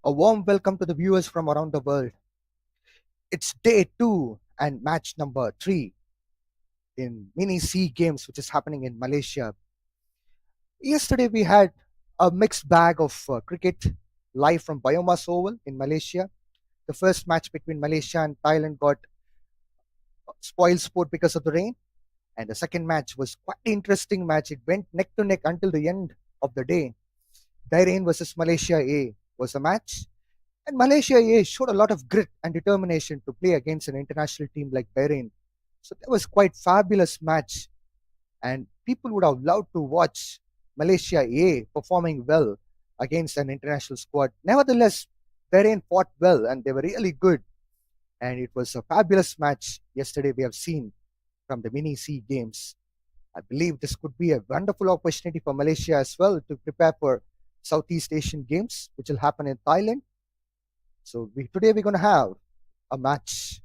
A warm welcome to the viewers from around the world. It's day 2 and match number 3 in mini C games, which is happening in Malaysia. Yesterday, we had a mixed bag of cricket live from BAYUEMAS Oval in Malaysia. The first match between Malaysia and Thailand got spoiled sport because of the rain, and the second match was quite an interesting match. It went neck to neck until the end of the day. Bahrain versus Malaysia A was a match. And Malaysia A showed a lot of grit and determination to play against an international team like Bahrain. So that was quite fabulous match. And people would have loved to watch Malaysia A performing well against an international squad. Nevertheless, Bahrain fought well and they were really good. And it was a fabulous match yesterday we have seen from the mini C games. I believe this could be a wonderful opportunity for Malaysia as well to prepare for Southeast Asian Games, which will happen in Thailand. So today we're going to have a match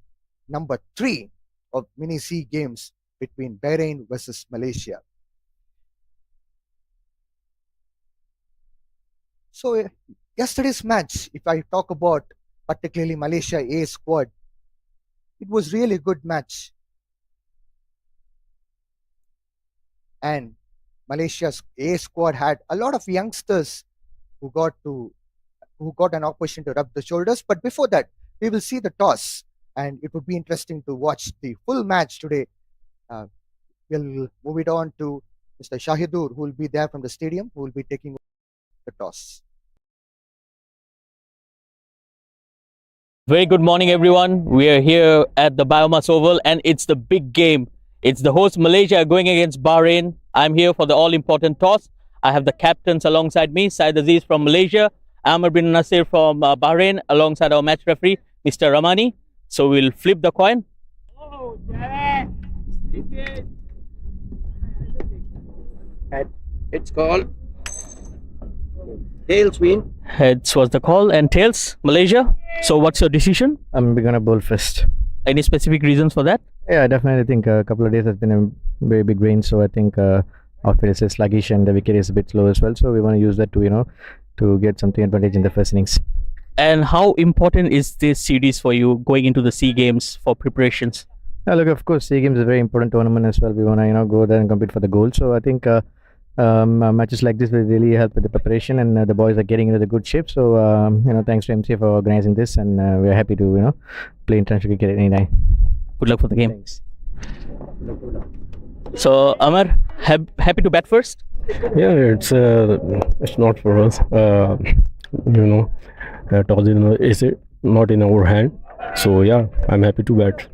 number 3 of mini C games between Bahrain versus Malaysia. So yesterday's match, if I talk about particularly Malaysia A squad, it was really a good match. And Malaysia's A squad had a lot of youngsters who got an opportunity to rub the shoulders. But before that, we will see the toss, and it would be interesting to watch the full match today. We'll move it on to Mr. Shahidur, who will be there from the stadium, who will be taking the toss. Very good morning, everyone. We are here at the BAYUEMAS Oval, and it's the big game. It's the host Malaysia going against Bahrain. I'm here for the all-important toss. I have the captains alongside me, Syed Aziz from Malaysia, Amr bin Nasir from Bahrain, alongside our match referee, Mr. Ramani. So we'll flip the coin. And it's called tails win. Heads was the call, and tails, Malaysia. So what's your decision? I'm gonna bowl first. Any specific reasons for that? Yeah, I definitely think a couple of days has been a very big rain, so I think outfield is sluggish and the wicket is a bit slow as well. So we want to use that to get something advantage in the first innings. And how important is this series for you going into the SEA Games for preparations? Yeah, look, of course, SEA Games is a very important tournament as well. We want to go there and compete for the gold. So I think matches like this will really help with the preparation, and the boys are getting into the good shape. So thanks to MCA for organizing this, and we are happy to play international cricket at any time. Good luck for the game. Thanks. So Amar, happy to bat first? Yeah, it's not for us. Toss is not in our hand. So yeah, I'm happy to bat.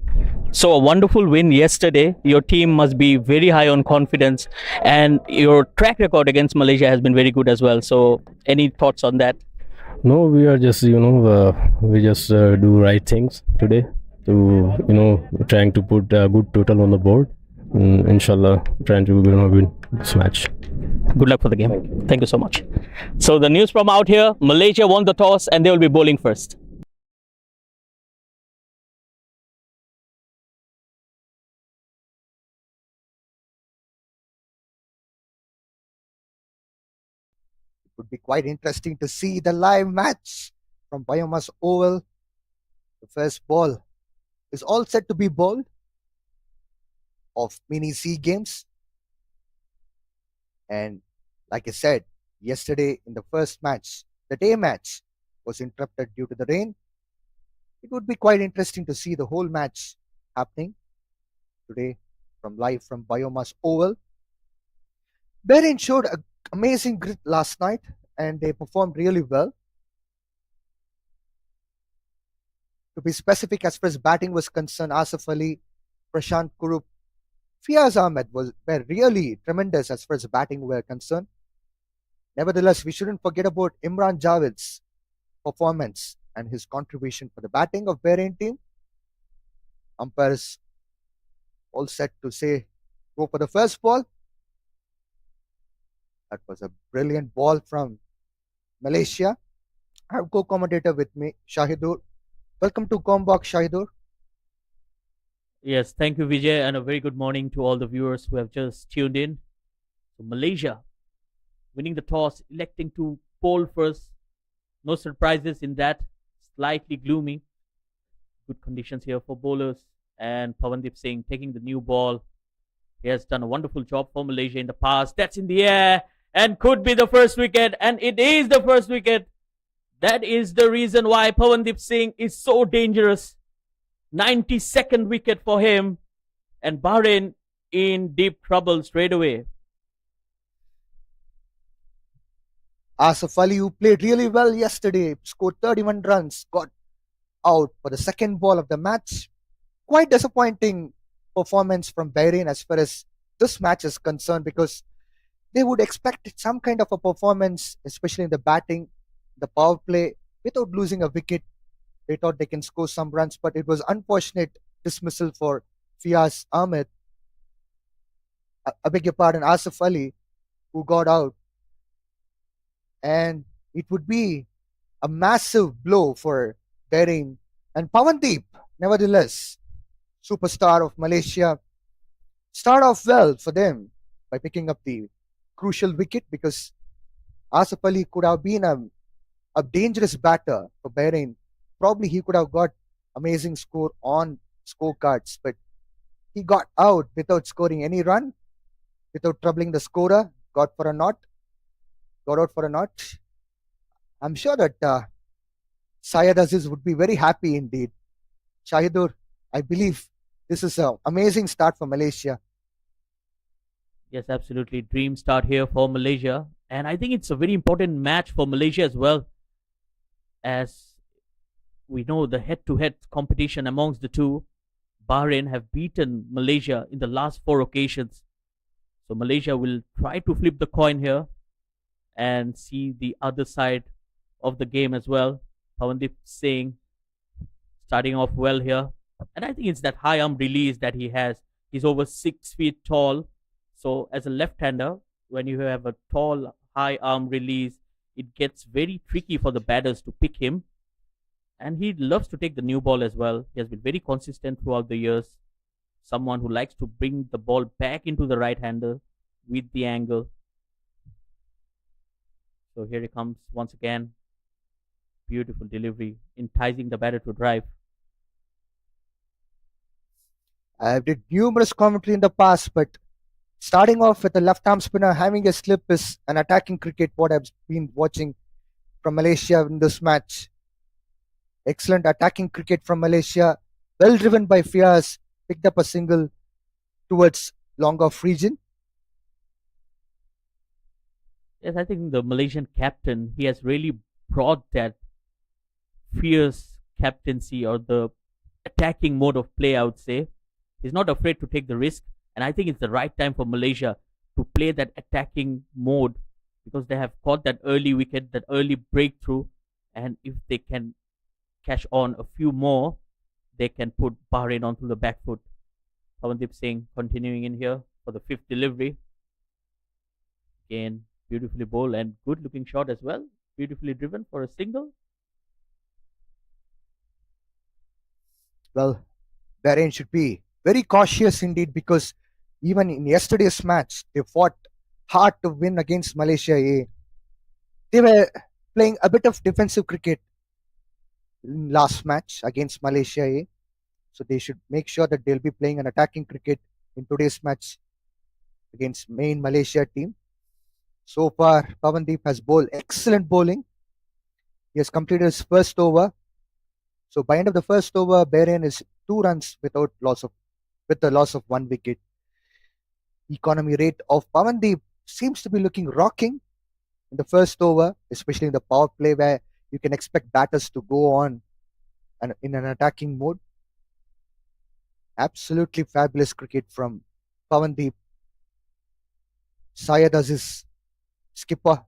So a wonderful win yesterday. Your team must be very high on confidence, and your track record against Malaysia has been very good as well. So any thoughts on that? No, we are just we just do right things today to trying to put a good total on the board. Inshallah, trying to win this match. Good luck for the game. Thank you so much. So the news from out here: Malaysia won the toss and they will be bowling first. It would be quite interesting to see the live match from BAYUEMAS Oval. The first ball is all set to be bowled of mini C games. And like I said, yesterday in the first match, the day match was interrupted due to the rain. It would be quite interesting to see the whole match happening today live from BAYUEMAS Oval. Bahrain showed amazing grit last night and they performed really well. To be specific, as far as batting was concerned, Asif Ali, Prashant Kurup, Fias Ahmed were really tremendous as far as batting were concerned. Nevertheless, we shouldn't forget about Imran Javed's performance and his contribution for the batting of Bahrain team. Umpires all set to say go for the first ball. That was a brilliant ball from Malaysia. I have co-commentator with me, Shahidur. Welcome to Combox, Shahidur. Yes, thank you, Vijay, and a very good morning to all the viewers who have just tuned in. So Malaysia winning the toss, electing to bowl first. No surprises in that. Slightly gloomy. Good conditions here for bowlers. And Pavandeep Singh taking the new ball. He has done a wonderful job for Malaysia in the past. That's in the air and could be the first wicket. And it is the first wicket. That is the reason why Pavandeep Singh is so dangerous. 92nd wicket for him. And Bahrain in deep trouble straight away. Asif Ali, who played really well yesterday, scored 31 runs, got out for the second ball of the match. Quite disappointing performance from Bahrain as far as this match is concerned, because they would expect some kind of a performance, especially in the batting, the power play, without losing a wicket. They thought they can score some runs, but it was unfortunate dismissal for Fias Ahmed. I beg your pardon, Asif Ali, who got out. And it would be a massive blow for Bahrain. And Pavandeep, nevertheless, superstar of Malaysia, start off well for them by picking up the crucial wicket, because Asif Ali could have been a dangerous batter for Bahrain. Probably he could have got amazing score on scorecards, but he got out without scoring any run, without troubling the scorer, got out for a not. I'm sure that Syed Aziz would be very happy indeed. Shahidur, I believe this is an amazing start for Malaysia. Yes, absolutely. Dream start here for Malaysia. And I think it's a very important match for Malaysia as well. As we know, the head to head competition amongst the two, Bahrain have beaten Malaysia in the last 4 occasions. So Malaysia will try to flip the coin here and see the other side of the game as well. Pavandeep Singh starting off well here. And I think it's that high arm release that he has. He's over 6 feet tall. So as a left-hander, when you have a tall, high arm release, it gets very tricky for the batters to pick him. And he loves to take the new ball as well. He has been very consistent throughout the years. Someone who likes to bring the ball back into the right-hander with the angle. So here he comes once again. Beautiful delivery, enticing the batter to drive. I've did numerous commentary in the past, but starting off with a left arm spinner having a slip is an attacking cricket, what I've been watching from Malaysia in this match. Excellent attacking cricket from Malaysia, well driven by Fias, picked up a single towards long off region. Yes, I think the Malaysian captain, he has really brought that fierce captaincy or the attacking mode of play, I would say. He's not afraid to take the risk. And I think it's the right time for Malaysia to play that attacking mode, because they have caught that early wicket, that early breakthrough. And if they can cash on a few more, they can put Bahrain onto the back foot. Pavandeep Singh continuing in here for the 5th delivery. Again, beautifully bowled and good looking shot as well. Beautifully driven for a single. Well, Bahrain should be very cautious indeed, because even in yesterday's match, they fought hard to win against Malaysia A. They were playing a bit of defensive cricket in last match against Malaysia A. So they should make sure that they'll be playing an attacking cricket in today's match against main Malaysia team. So far, Pavandeep has bowled excellent bowling. He has completed his first over. So by end of the first over, Bahrain is 2 runs with the loss of 1 wicket. Economy rate of Pavandeep seems to be looking rocking in the first over, especially in the power play, where you can expect batters to go on and in an attacking mode. Absolutely fabulous cricket from Pavandeep. Syed Aziz, skipper,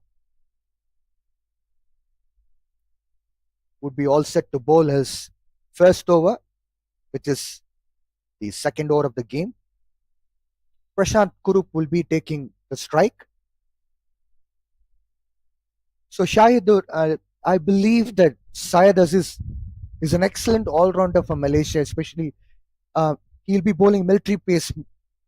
would be all set to bowl his first over, which is the second over of the game. Prashant Kurup will be taking the strike. So Shahidur, I believe that Syed Aziz is an excellent all-rounder for Malaysia, especially he'll be bowling military pace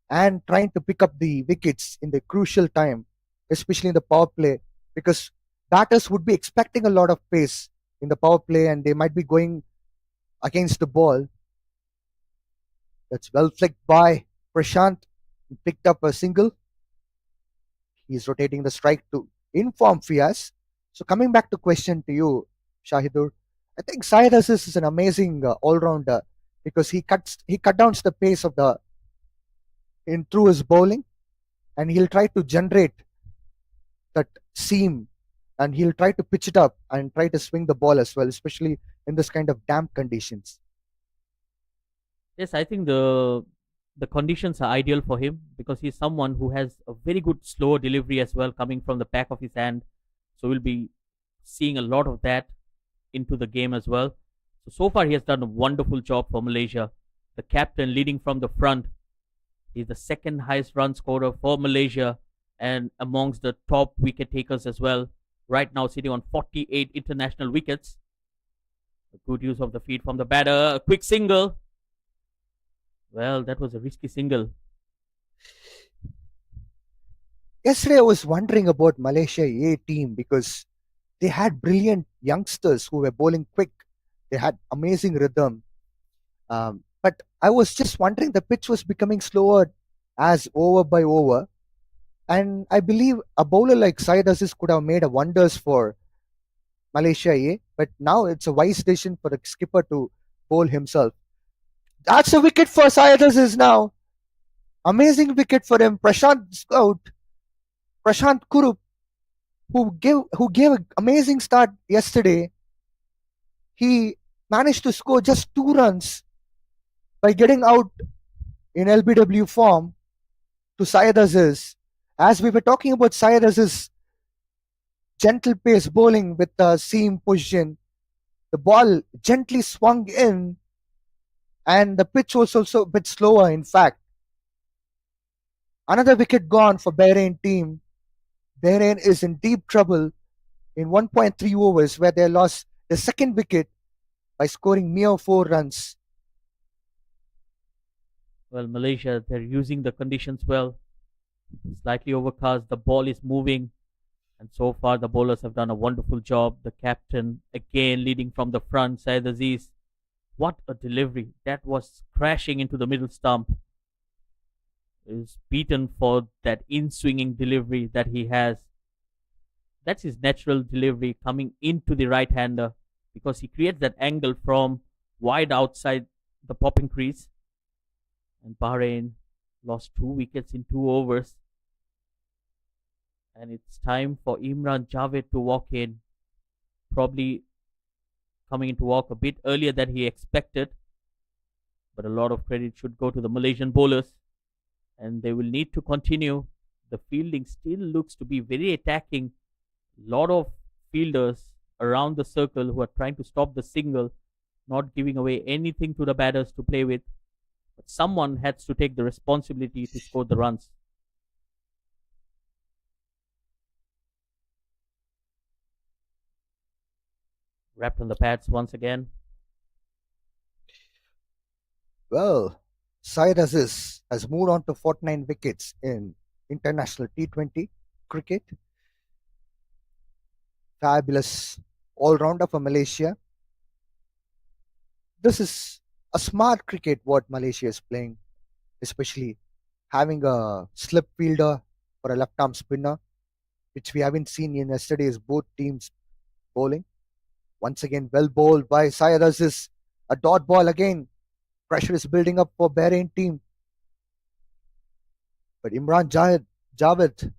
and trying to pick up the wickets in the crucial time, especially in the power play, because batters would be expecting a lot of pace in the power play and they might be going against the ball. That's well flicked by Prashant. He picked up a single. He's rotating the strike to inform Fias. So coming back to question to you, Shahidur, I think Syed Aziz is an amazing all-rounder because he cut down the pace of the in through his bowling, and he'll try to generate that seam, and he'll try to pitch it up and try to swing the ball as well, especially in this kind of damp conditions. Yes, I think the conditions are ideal for him because he's someone who has a very good slow delivery as well coming from the back of his hand. So we'll be seeing a lot of that into the game as well. So far he has done a wonderful job for Malaysia. The captain leading from the front. He's the second highest run scorer for Malaysia and amongst the top wicket takers as well. Right now sitting on 48 international wickets. A good use of the feet from the batter. A quick single. Well, that was a risky single. Yesterday, I was wondering about Malaysia A team because they had brilliant youngsters who were bowling quick. They had amazing rhythm. But I was just wondering, the pitch was becoming slower as over by over. And I believe a bowler like Syed Aziz could have made a wonders for Malaysia A. But now it's a wise decision for the skipper to bowl himself. That's a wicket for Syed Aziz now. Amazing wicket for him. Prashant Kurup, who gave an amazing start yesterday. He managed to score just 2 runs by getting out in LBW form to Syed Aziz. As we were talking about Syed Aziz, gentle pace bowling with the seam position, the ball gently swung in and the pitch was also a bit slower in fact. Another wicket gone for Bahrain team. Bahrain is in deep trouble in 1.3 overs where they lost the second wicket by scoring mere 4 runs. Well, Malaysia, they're using the conditions well. Slightly overcast, the ball is moving. And so far, the bowlers have done a wonderful job. The captain, again, leading from the front, Syed Aziz. What a delivery. That was crashing into the middle stump. Is beaten for that in-swinging delivery that he has. That's his natural delivery coming into the right-hander because he creates that angle from wide outside the popping crease. And Bahrain lost 2 wickets in 2 overs. And it's time for Imran Javed to walk in. Probably coming into walk a bit earlier than he expected. But a lot of credit should go to the Malaysian bowlers. And they will need to continue. The fielding still looks to be very attacking. A lot of fielders around the circle who are trying to stop the single, not giving away anything to the batters to play with. But someone has to take the responsibility to score the runs. Wrapped on the pads once again. Well, Syed Aziz has moved on to 49 wickets in international T20 cricket. Fabulous all-rounder for Malaysia. This is a smart cricket what Malaysia is playing, especially having a slip fielder or a left-arm spinner, which we haven't seen in yesterday's both teams bowling. Once again, well bowled by Syed Aziz. A dot ball again. Pressure is building up for Bahrain team. But Imran Javed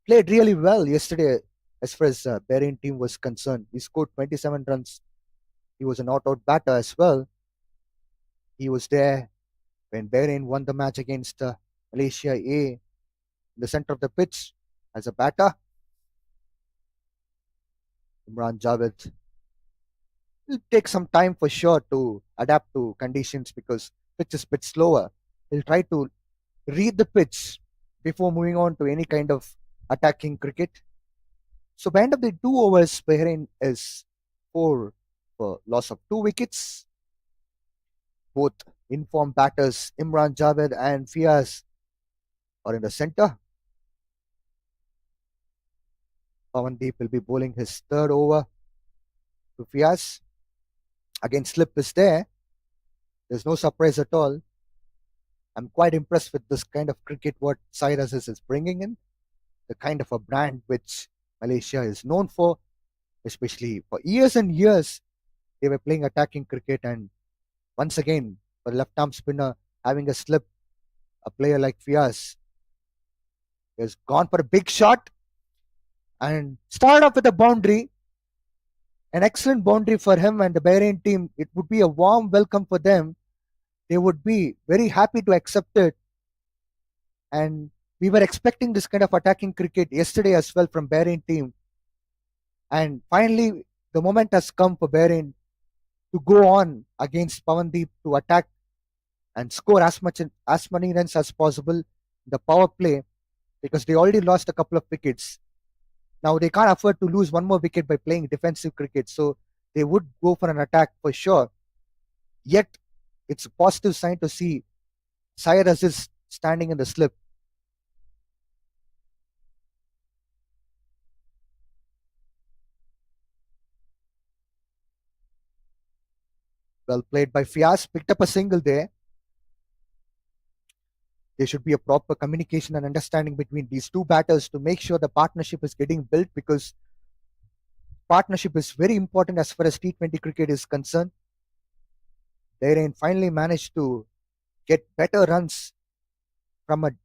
played really well yesterday as far as Bahrain team was concerned. He scored 27 runs. He was a not-out batter as well. He was there when Bahrain won the match against Malaysia A in the center of the pitch as a batter. Imran Javed will take some time for sure to adapt to conditions because pitch is a bit slower. He'll try to read the pitch before moving on to any kind of attacking cricket. So by end of the 2 overs, Bahrain is 4 for loss of 2 wickets. Both informed batters Imran Javed and Fias are in the center. Pavandeep will be bowling his third over to Fias. Again, slip is there. There's no surprise at all. I'm quite impressed with this kind of cricket what Cyrus is bringing in. The kind of a brand which Malaysia is known for, especially for years and years. They were playing attacking cricket, and once again, for a left-arm spinner having a slip, a player like Fias has gone for a big shot and started off with a boundary. An excellent boundary for him and the Bahrain team. It would be a warm welcome for them. They would be very happy to accept it. And we were expecting this kind of attacking cricket yesterday as well from Bahrain team. And finally, the moment has come for Bahrain to go on against Pavandeep to attack and score as many runs as possible in the power play, because they already lost a couple of wickets. Now they can't afford to lose one more wicket by playing defensive cricket, so they would go for an attack for sure. Yet it's a positive sign to see Cyrus is standing in the slip. Well played by Fias, picked up a single there. There should be a proper communication and understanding between these two batters to make sure the partnership is getting built, because partnership is very important as far as T20 cricket is concerned. Bahrain finally managed to get better runs from an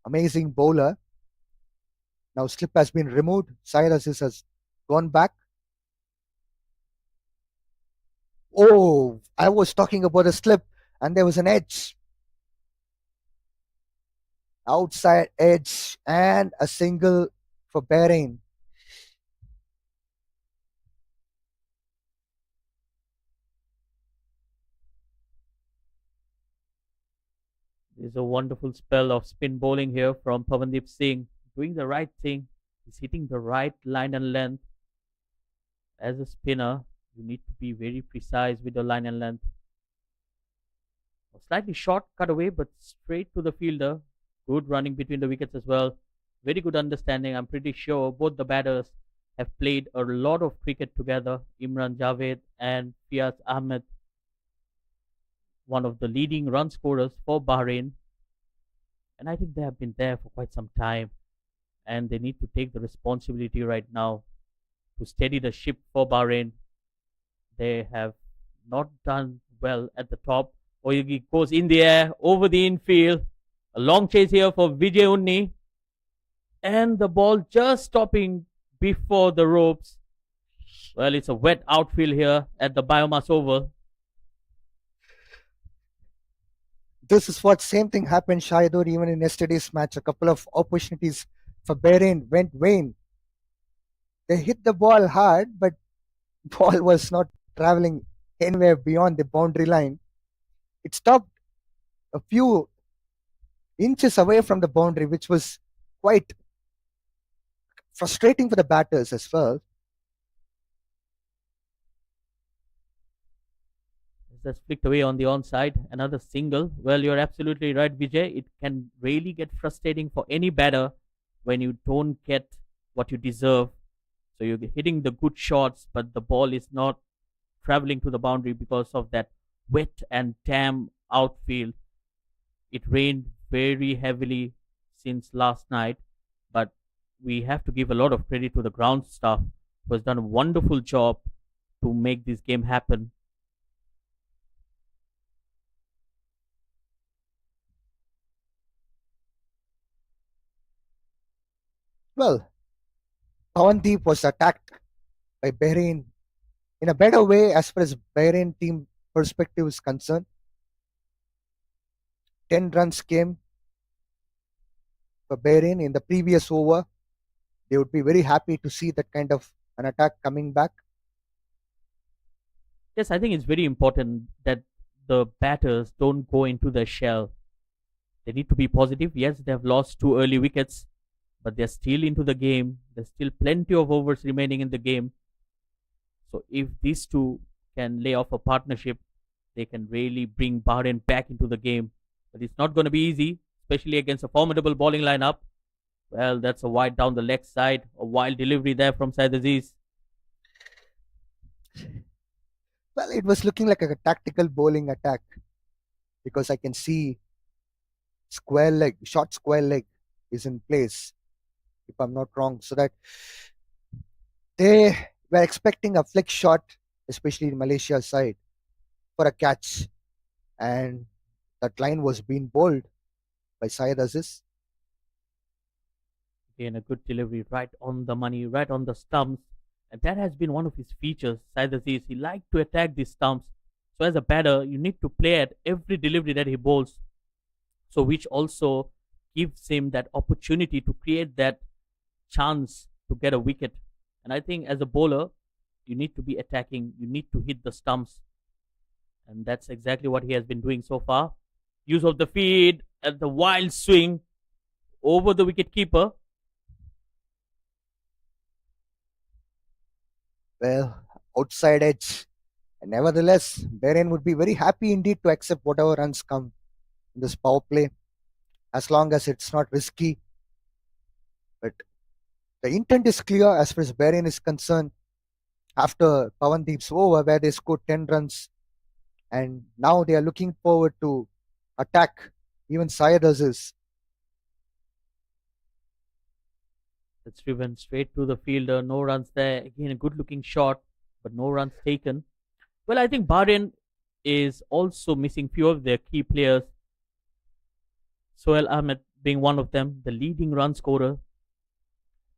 amazing bowler. Now slip has been removed. Cyrus has gone back. Oh, I was talking about a slip and there was an edge. Outside edge and a single for Bahrain. There's a wonderful spell of spin bowling here from Pavandeep Singh, doing the right thing. He's hitting the right line and length. As a spinner, you need to be very precise with the line and length. A slightly short cut away, but straight to the fielder. Good running between the wickets as well. Very good understanding. I'm pretty sure both the batters have played a lot of cricket together. Imran Javed and Fias Ahmed, one of the leading run scorers for Bahrain. And I think they have been there for quite some time. And they need to take the responsibility right now to steady the ship for Bahrain. They have not done well at the top. Oyugi goes in the air, over the infield. A long chase here for Vijay. And the ball just stopping before the ropes. Well, it's a wet outfield here at the BAYUEMAS Oval. This is what same thing happened, Shahidul, even in yesterday's match. A couple of opportunities for Bahrain went vain. They hit the ball hard, but ball was not traveling anywhere beyond the boundary line. It stopped a few inches away from the boundary, which was quite frustrating for the batters as well. That's flicked away on the onside. Another single. Well, you're absolutely right, Vijay. It can really get frustrating for any batter when you don't get what you deserve. So you're hitting the good shots, but the ball is not traveling to the boundary because of that wet and damp outfield. It rained very heavily since last night, but we have to give a lot of credit to the ground staff who has done a wonderful job to make this game happen. Well, Pavandeep was attacked by Bahrain in a better way as far as Bahrain team perspective is concerned. 10 runs came for Bahrain in the previous over. They would be very happy to see that kind of an attack coming back. Yes, I think it's very important that the batters don't go into their shell. They need to be positive. Yes, they have lost 2 early wickets, but they're still into the game. There's still plenty of overs remaining in the game. So if these two can lay off a partnership, they can really bring Bahrain back into the game. But it's not going to be easy, especially against a formidable bowling lineup. Well, that's a wide down the leg side. A wild delivery there from Syed Aziz. Well, it was looking like a tactical bowling attack because I can see short square leg is in place, if I'm not wrong. So that they were expecting a flick shot, especially in Malaysia's side, for a catch. And that line was being bowled by Syed Aziz. Again, a good delivery right on the money, right on the stumps. And that has been one of his features, Syed Aziz. He liked to attack these stumps. So as a batter, you need to play at every delivery that he bowls. So which also gives him that opportunity to create that chance to get a wicket. And I think as a bowler, you need to be attacking. You need to hit the stumps. And that's exactly what he has been doing so far. Use of the feed and the wild swing over the wicket keeper. Well, outside edge. And nevertheless, Bahrain would be very happy indeed to accept whatever runs come in this power play, as long as it's not risky. But the intent is clear as far as Bahrain is concerned. After Pavandeep's over, where they scored 10 runs, and now they are looking forward to attack even Syed Aziz. It's driven straight to the fielder. No runs there. Again, a good looking shot, but no runs taken. Well, I think Bahrain is also missing few of their key players. Sohail Ahmed being one of them, the leading run scorer.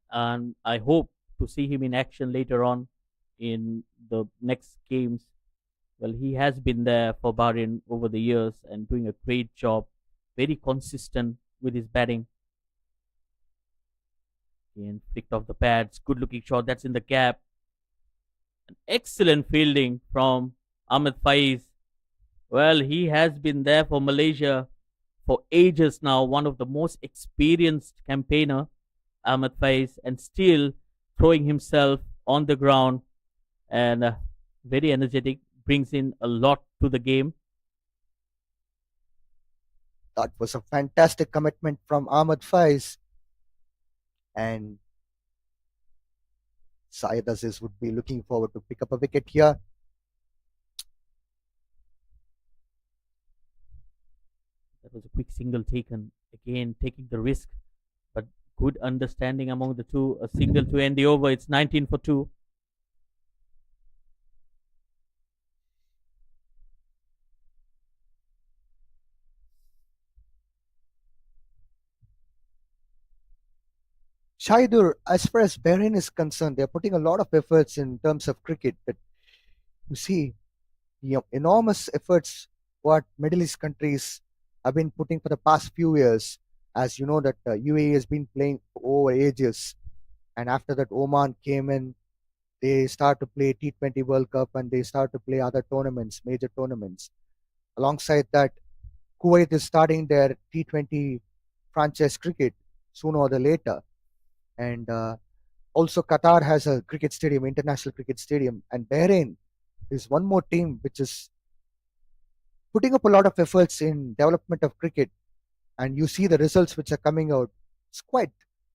And I hope to see him in action later on in the next games. Well, he has been there for Bahrain over the years and doing a great job. Very consistent with his batting. Again, flicked off the pads. Good looking shot. That's in the gap. An excellent fielding from Ahmed Faiz. Well, he has been there for Malaysia for ages now. One of the most experienced campaigner, Ahmed Faiz, and still throwing himself on the ground and very energetic. Brings in a lot to the game. That was a fantastic commitment from Ahmed Faiz. And Syed Aziz would be looking forward to pick up a wicket here. That was a quick single taken. Again, taking the risk, but good understanding among the two. A single to end the over. It's 19 for 2. Shaidur, as far as Bahrain is concerned, they're putting a lot of efforts in terms of cricket. But you see, enormous efforts what Middle East countries have been putting for the past few years. As you know, that UAE has been playing for over ages, and after that, Oman came in. They start to play T20 World Cup and they start to play other tournaments, major tournaments. Alongside that, Kuwait is starting their T20 franchise cricket sooner or later. And also Qatar has a cricket stadium, international cricket stadium, and Bahrain is one more team which is putting up a lot of efforts in development of cricket, and you see the results which are coming out. It's quite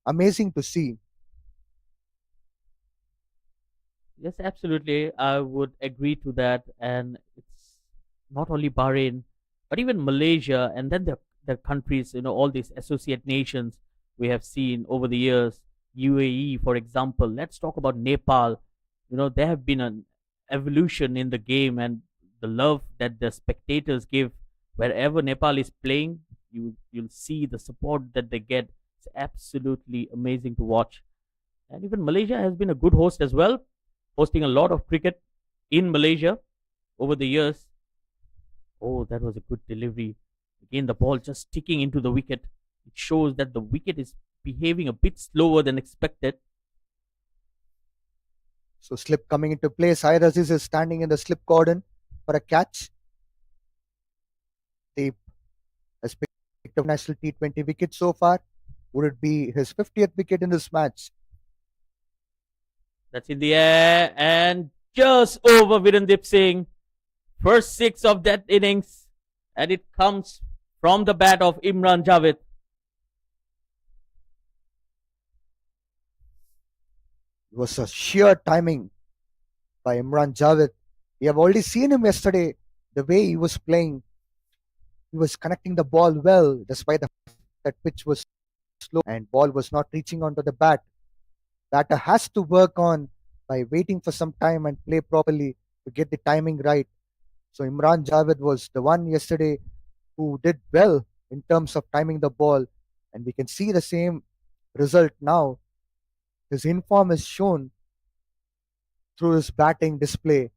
amazing to see. Yes, absolutely. I would agree to that. And it's not only Bahrain, but even Malaysia, and then the countries, all these associate nations we have seen over the years. UAE, for example. Let's talk about Nepal. There have been an evolution in the game and the love that the spectators give wherever Nepal is playing. You'll see the support that they get. It's absolutely amazing to watch. And even Malaysia has been a good host as well, hosting a lot of cricket in Malaysia over the years. Oh, that was a good delivery. Again, the ball just sticking into the wicket. It shows that the wicket is behaving a bit slower than expected. So slip coming into play. Syed Aziz is standing in the slip cordon for a catch. He has picked up national T20 wicket so far. Would it be his 50th wicket in this match? That's in the air and just over Virendep Singh. First 6 of that innings, and it comes from the bat of Imran Javed. It was a sheer timing by Imran Javed. We have already seen him yesterday, the way he was playing. He was connecting the ball well, despite the fact that pitch was slow and ball was not reaching onto the bat. Batter has to work on by waiting for some time and play properly to get the timing right. So Imran Javed was the one yesterday who did well in terms of timing the ball, and we can see the same result now. His inform is shown through his batting display.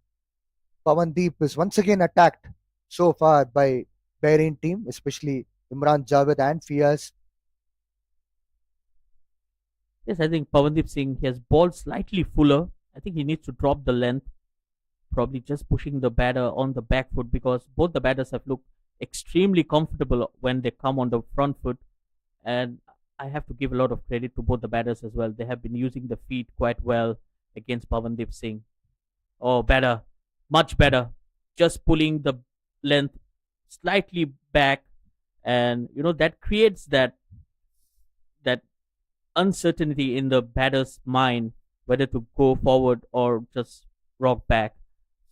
Pavandeep is once again attacked so far by Bahrain team, especially Imran Javed and Fias. Yes, I think Pavandeep Singh, he has ball slightly fuller. I think he needs to drop the length, probably just pushing the batter on the back foot, because both the batters have looked extremely comfortable when they come on the front foot. And I have to give a lot of credit to both the batters as well. They have been using the feet quite well against Pavandeep Singh. Oh, better, much better. Just pulling the length slightly back, and that creates that uncertainty in the batter's mind whether to go forward or just rock back.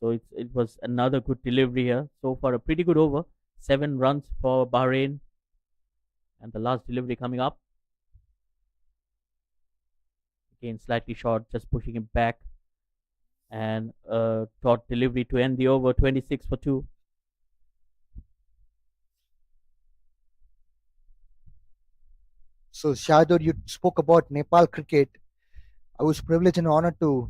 So it was another good delivery here. So far, a pretty good over. 7 runs for Bahrain, and the last delivery coming up. Again, slightly short, just pushing it back, and a taut delivery to end the over. 26 for 2. So Shahdur, you spoke about Nepal cricket. I was privileged and honored to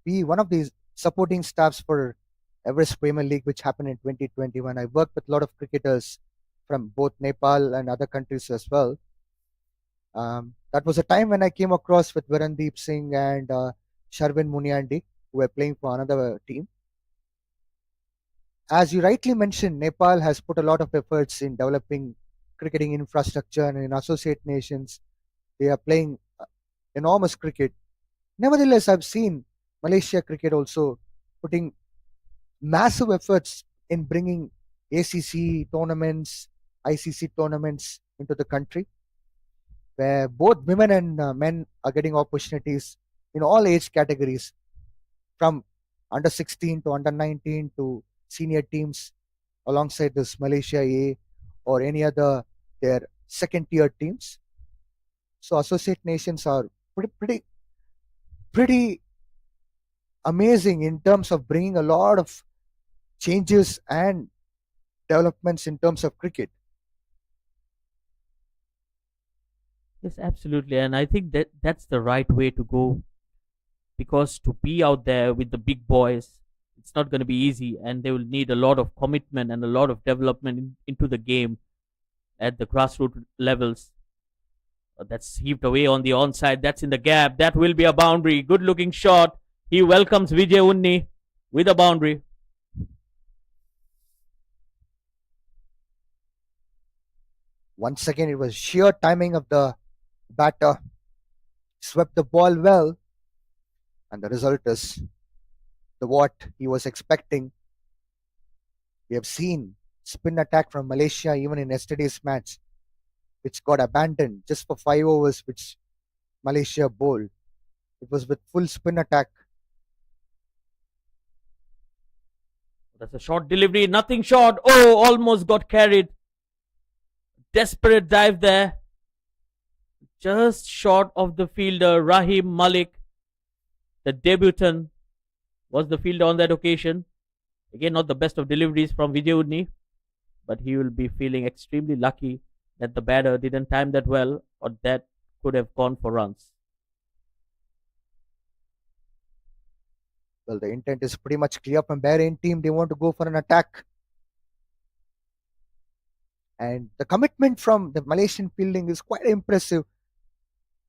be one of these supporting staffs for Everest Premier League, which happened in 2021. I worked with a lot of cricketers from both Nepal and other countries as well. That was a time when I came across with Virendep Singh and Sharvin Muniandi, who were playing for another team. As you rightly mentioned, Nepal has put a lot of efforts in developing cricketing infrastructure, and in associate nations, they are playing enormous cricket. Nevertheless, I've seen Malaysia cricket also putting massive efforts in bringing ACC tournaments, ICC tournaments into the country, where both women and men are getting opportunities in all age categories, from under 16 to under 19 to senior teams, alongside this Malaysia A or any other their second tier teams. So associate nations are pretty amazing in terms of bringing a lot of changes and developments in terms of cricket. Yes, absolutely. And I think that's the right way to go, because to be out there with the big boys, it's not going to be easy, and they will need a lot of commitment and a lot of development into the game at the grassroots levels. That's heaved away on the onside. That's in the gap. That will be a boundary. Good looking shot. He welcomes Vijay Unni with a boundary. Once again, it was sheer timing of the batter. Swept the ball well, and the result is what he was expecting. We have seen spin attack from Malaysia even in yesterday's match, which got abandoned just for 5 overs, which Malaysia bowled. It was with full spin attack. That's a short delivery. Nothing short. Oh, almost got carried. Desperate dive there. Just short of the fielder, Rahim Malik, the debutant, was the fielder on that occasion. Again, not the best of deliveries from Vijay Unni, but he will be feeling extremely lucky that the batter didn't time that well, or that could have gone for runs. Well, the intent is pretty much clear from Bahrain team. They want to go for an attack. And the commitment from the Malaysian fielding is quite impressive.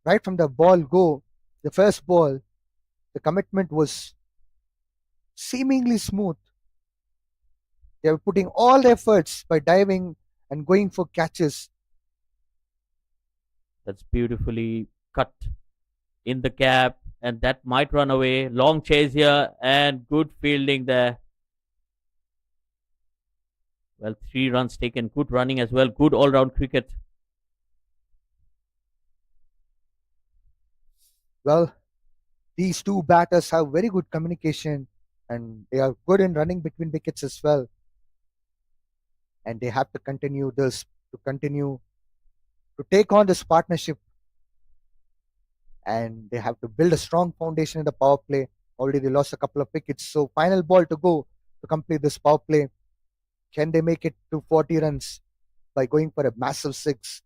Right from the ball go, the first ball, the commitment was seemingly smooth. They were putting all their efforts by diving and going for catches. That's beautifully cut in the gap, and that might run away. Long chase here, and good fielding there. Well, 3 runs taken. Good running as well. Good all-round cricket. Well, These two batters have very good communication and they are good in running between wickets as well. And they have to continue to take on this partnership, and they have to build a strong foundation in the power play. Already they lost a couple of wickets, so final ball to go to complete this power play. Can they make it to 40 runs by going for a massive six?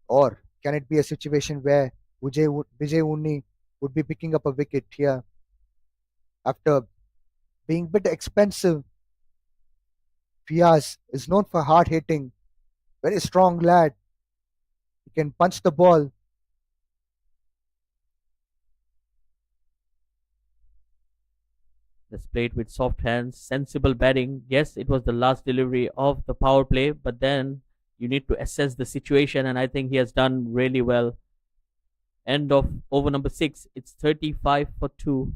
Or can it be a situation where Vijay Unni would be picking up a wicket here after being a bit expensive? Fias is known for hard hitting, very strong lad. He can punch the ball. That's played with soft hands, sensible batting. Yes, it was the last delivery of the power play, but then you need to assess the situation, and I think he has done really well. End of over number 6. It's 35 for 2.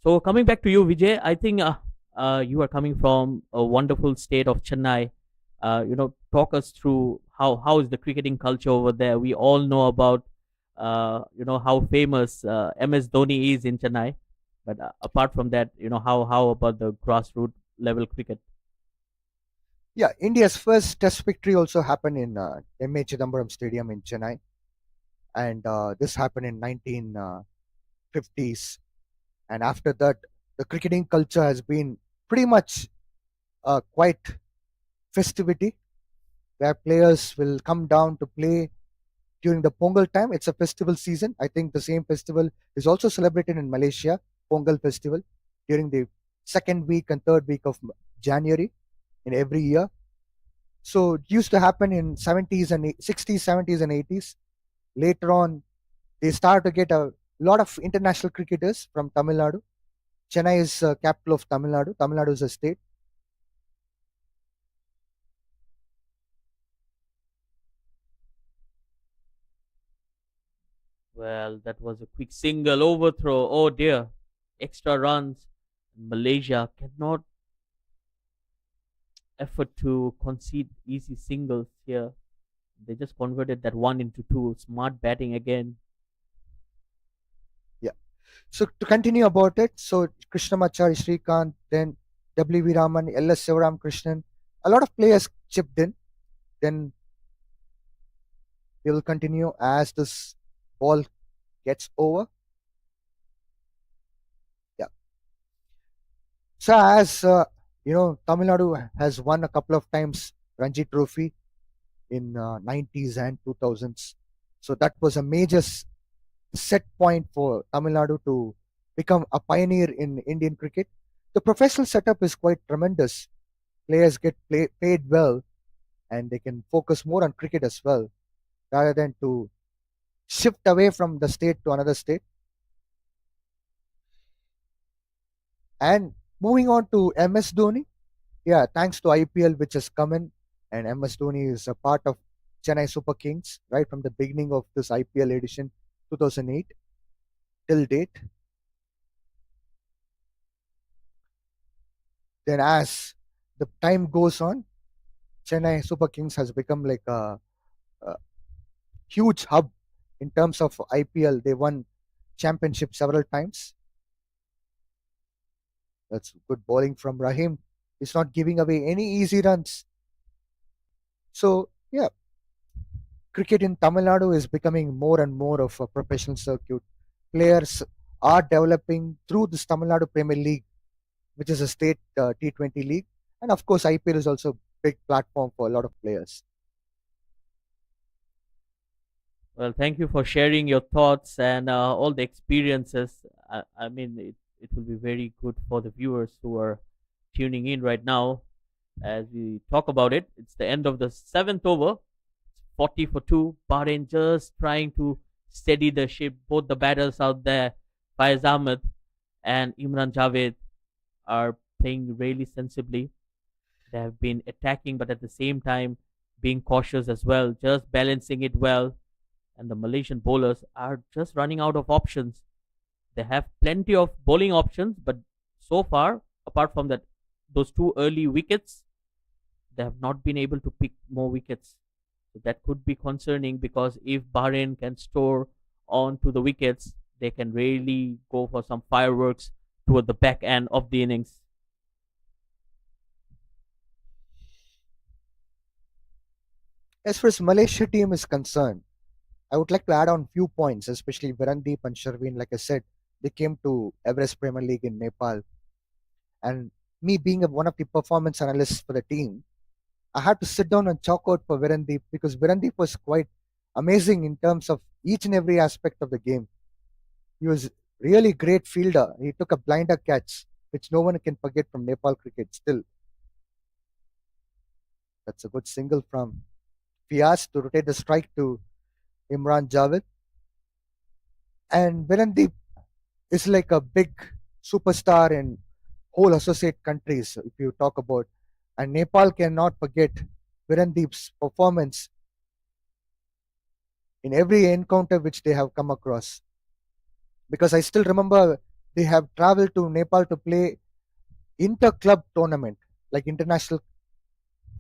So coming back to you, Vijay, I think you are coming from a wonderful state of Chennai. Talk us through how is the cricketing culture over there. We all know about how famous MS Dhoni is in Chennai, but apart from that, how about the grassroots level cricket? Yeah, India's first test victory also happened in M.A. Chidambaram Stadium in Chennai, and this happened in 1950s. And after that, the cricketing culture has been pretty much quite festivity, where players will come down to play during the Pongal time. It's a festival season. I think the same festival is also celebrated in Malaysia, Pongal festival, during the second week and third week of January in every year. So it used to happen in 70s and 60s, 70s and 80s. Later on, they started to get a lot of international cricketers from Tamil Nadu. Chennai is capital of Tamil Nadu. Tamil Nadu is a state. Well, that was a quick single overthrow. Oh dear. Extra runs. Malaysia cannot afford to concede easy singles here. They just converted that one into two. Smart batting again. Yeah. So to continue about it, so Krishnamachari, Srikanth, then W.V. Raman, L.S. Sivaram Krishnan, a lot of players chipped in. Then we will continue as this ball gets over. Yeah. So as Tamil Nadu has won a couple of times Ranji Trophy in 90s and 2000s. So that was a major set point for Tamil Nadu to become a pioneer in Indian cricket. The professional setup is quite tremendous. Players get paid well, and they can focus more on cricket as well, rather than to shift away from the state to another state. And moving on to MS Dhoni, yeah, thanks to IPL which has come in, and MS Dhoni is a part of Chennai Super Kings right from the beginning of this IPL edition 2008 till date. Then as the time goes on, Chennai Super Kings has become like a huge hub in terms of IPL. They won championship several times. That's good bowling from Rahim. He's not giving away any easy runs. So yeah, cricket in Tamil Nadu is becoming more and more of a professional circuit. Players are developing through this Tamil Nadu Premier League, which is a state T20 league, and of course IPL is also a big platform for a lot of players. Well, thank you for sharing your thoughts and all the experiences. I mean, it will be very good for the viewers who are tuning in right now as we talk about it. It's the end of the 7th over. 40 for 2. Bahrain just trying to steady the ship. Both the batters out there, Faiz Ahmed and Imran Javed, are playing really sensibly. They have been attacking, but at the same time being cautious as well, just balancing it well. And the Malaysian bowlers are just running out of options. They have plenty of bowling options, but so far, apart from that, those 2 early wickets, they have not been able to pick more wickets. So that could be concerning, because if Bahrain can store onto the wickets, they can really go for some fireworks toward the back end of the innings. As far as Malaysia team is concerned, I would like to add on few points, especially Virendep and Sherwin. Like I said, they came to Everest Premier League in Nepal, and me being one of the performance analysts for the team, I had to sit down and chalk out for Virendep because Virendep was quite amazing in terms of each and every aspect of the game. He was really great fielder. He took a blinder catch, which no one can forget from Nepal cricket. Still, that's a good single from Fias to rotate the strike to Imran Javed. And Virendip is like a big superstar in whole associate countries, if you talk about. And Nepal cannot forget Virendip's performance in every encounter which they have come across. Because I still remember they have traveled to Nepal to play inter-club tournament, like international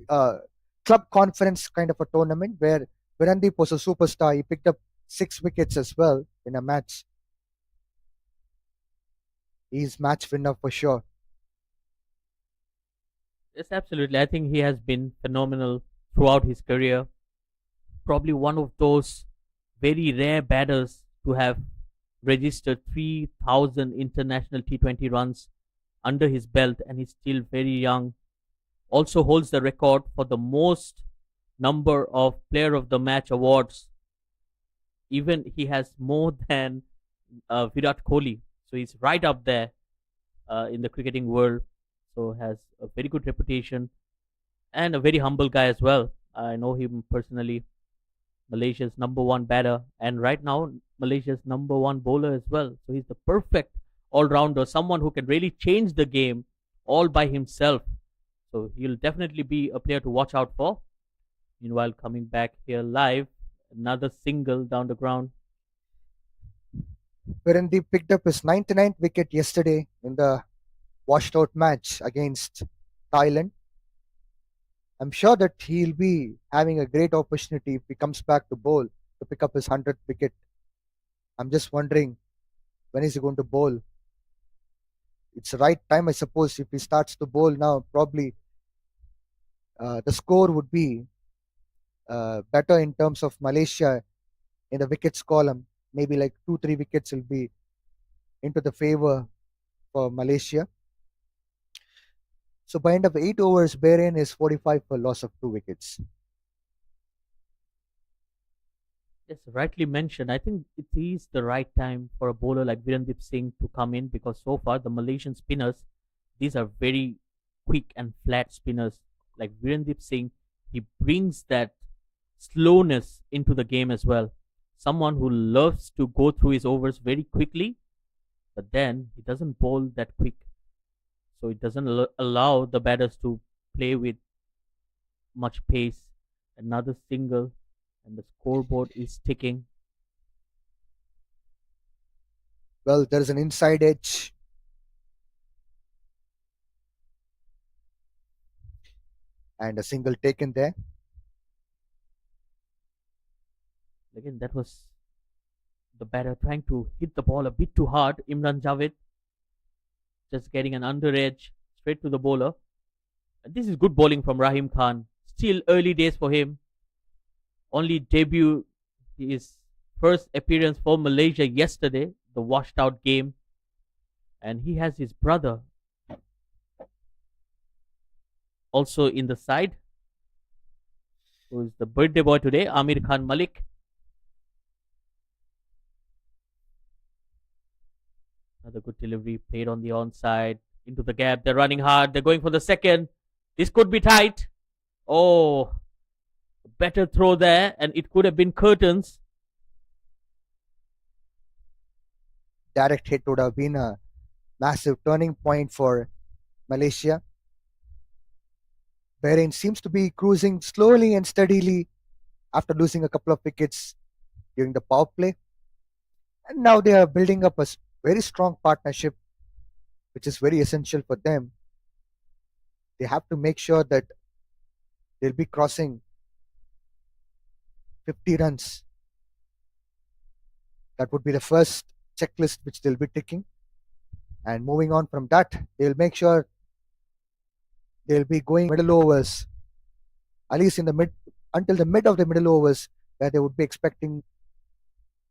uh, club conference kind of a tournament where Virendip was a superstar. He picked up 6 wickets as well in a match. He's match winner for sure. Yes, absolutely. I think he has been phenomenal throughout his career. Probably one of those very rare batters to have registered 3,000 international T20 runs under his belt, and he's still very young. Also holds the record for the most number of Player of the Match awards. Even he has more than Virat Kohli, so he's right up there in the cricketing world. So has a very good reputation and a very humble guy as well. I know him personally. Malaysia's number one batter, and right now Malaysia's number one bowler as well. So he's the perfect all-rounder, someone who can really change the game all by himself. So he'll definitely be a player to watch out for. Meanwhile, coming back here live, another single down the ground. Virendip picked up his 99th wicket yesterday in the washed out match against Thailand. I'm sure that he'll be having a great opportunity if he comes back to bowl to pick up his 100th wicket. I'm just wondering when is he going to bowl? It's the right time, I suppose. If he starts to bowl now, probably the score would be better in terms of Malaysia in the wickets column. Maybe like 2-3 wickets will be into the favor for Malaysia. So by end of 8 overs, Bahrain is 45 for loss of 2 wickets. Yes, rightly mentioned. I think it is the right time for a bowler like Virendip Singh to come in, because so far the Malaysian spinners, these are very quick and flat spinners. Like Virendip Singh, he brings that slowness into the game as well. Someone who loves to go through his overs very quickly, but then he doesn't bowl that quick. So it doesn't allow the batters to play with much pace. Another single, and the scoreboard is ticking. Well, there is an inside edge. And a single taken there. Again, that was the batter trying to hit the ball a bit too hard. Imran Javed just getting an under edge straight to the bowler. And this is good bowling from Rahim Khan. Still early days for him. Only debut, his first appearance for Malaysia yesterday, the washed out game. And he has his brother also in the side, who is the birthday boy today, Amir Khan Malik. Another good delivery played on the onside, into the gap. They're running hard. They're going for the second. This could be tight. Oh, better throw there, and it could have been curtains. Direct hit would have been a massive turning point for Malaysia. Bahrain seems to be cruising slowly and steadily after losing a couple of wickets during the power play. And now they are building up a very strong partnership, which is very essential for them. They have to make sure that they'll be crossing 50 runs. That would be the first checklist which they'll be ticking. And moving on from that, they'll make sure they'll be going middle overs, at least in the mid until the mid of the middle overs, where they would be expecting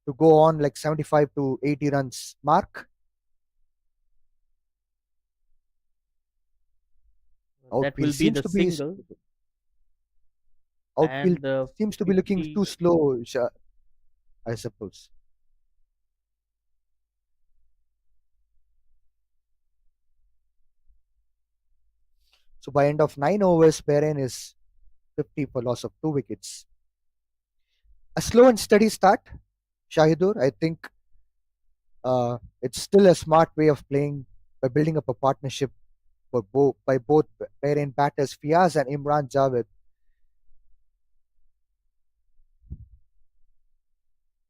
to go on like 75 to 80 runs mark. That will Outfield be seems the to be single, outfield and the seems to be looking 50. too slow, I suppose. So by end of 9 overs, Bahrain is 50 for loss of 2 wickets. A slow and steady start, Shahidur. I think it's still a smart way of playing by building up a partnership by both Bahrain batters Fias and Imran Javed.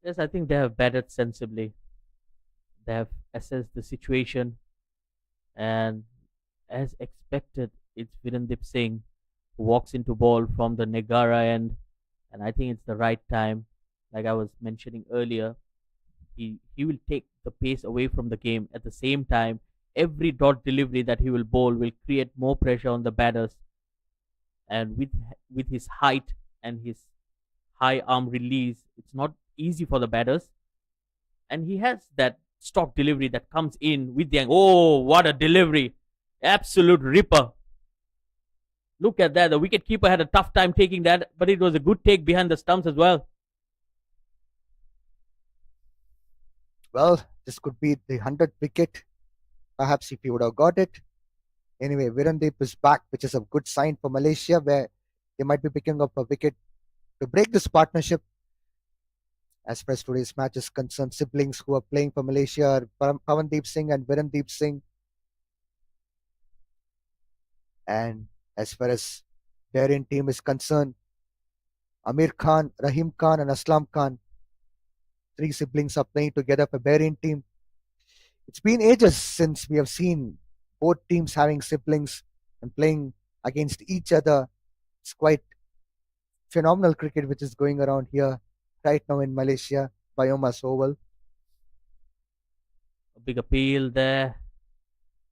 Yes, I think they have batted sensibly. They have assessed the situation, and as expected, it's Virendep Singh who walks into ball from the Negara end, and I think it's the right time. Like I was mentioning earlier, he will take the pace away from the game. At the same time, every dot delivery that he will bowl will create more pressure on the batters, and with his height and his high arm release, it's not easy for the batters. And he has that stock delivery that comes in with the oh, what a delivery! Absolute ripper. Look at that. The wicket keeper had a tough time taking that, but it was a good take behind the stumps as well. Well, this could be the 100th wicket, perhaps if he would have got it. Anyway, Virendep is back, which is a good sign for Malaysia, where they might be picking up a wicket to break this partnership. As far as today's match is concerned, siblings who are playing for Malaysia are Pavandeep Singh and Virendep Singh. And as far as Bahrain team is concerned, Amir Khan, Rahim Khan, and Aslam Khan, 3 siblings are playing together for Bahrain team. It's been ages since we have seen both teams having siblings and playing against each other. It's quite phenomenal cricket which is going around here right now in Malaysia, BAYUEMAS Oval. A big appeal there.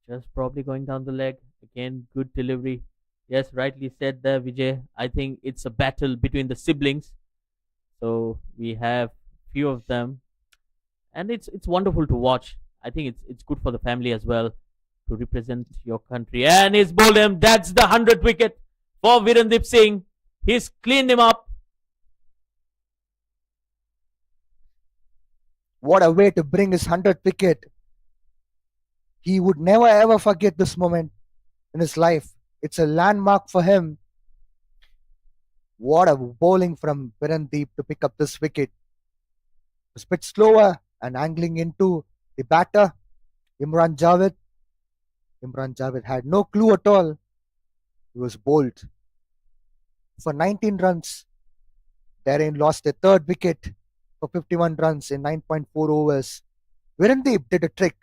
Just probably going down the leg. Again, good delivery. Yes, rightly said there, Vijay. I think it's a battle between the siblings. So we have few of them, and it's wonderful to watch. I think it's good for the family as well to represent your country. And he's bowled him. That's the 100th wicket for Virendip Singh. He's cleaned him up. What a way to bring his 100th wicket. He would never ever forget this moment in his life. It's a landmark for him. What a bowling from Virendip to pick up this wicket. A bit slower and angling into the batter, Imran Javed. Imran Javed had no clue at all. He was bowled for 19 runs. Bahrain lost their third wicket for 51 runs in 9.4 overs. Virendip did a trick.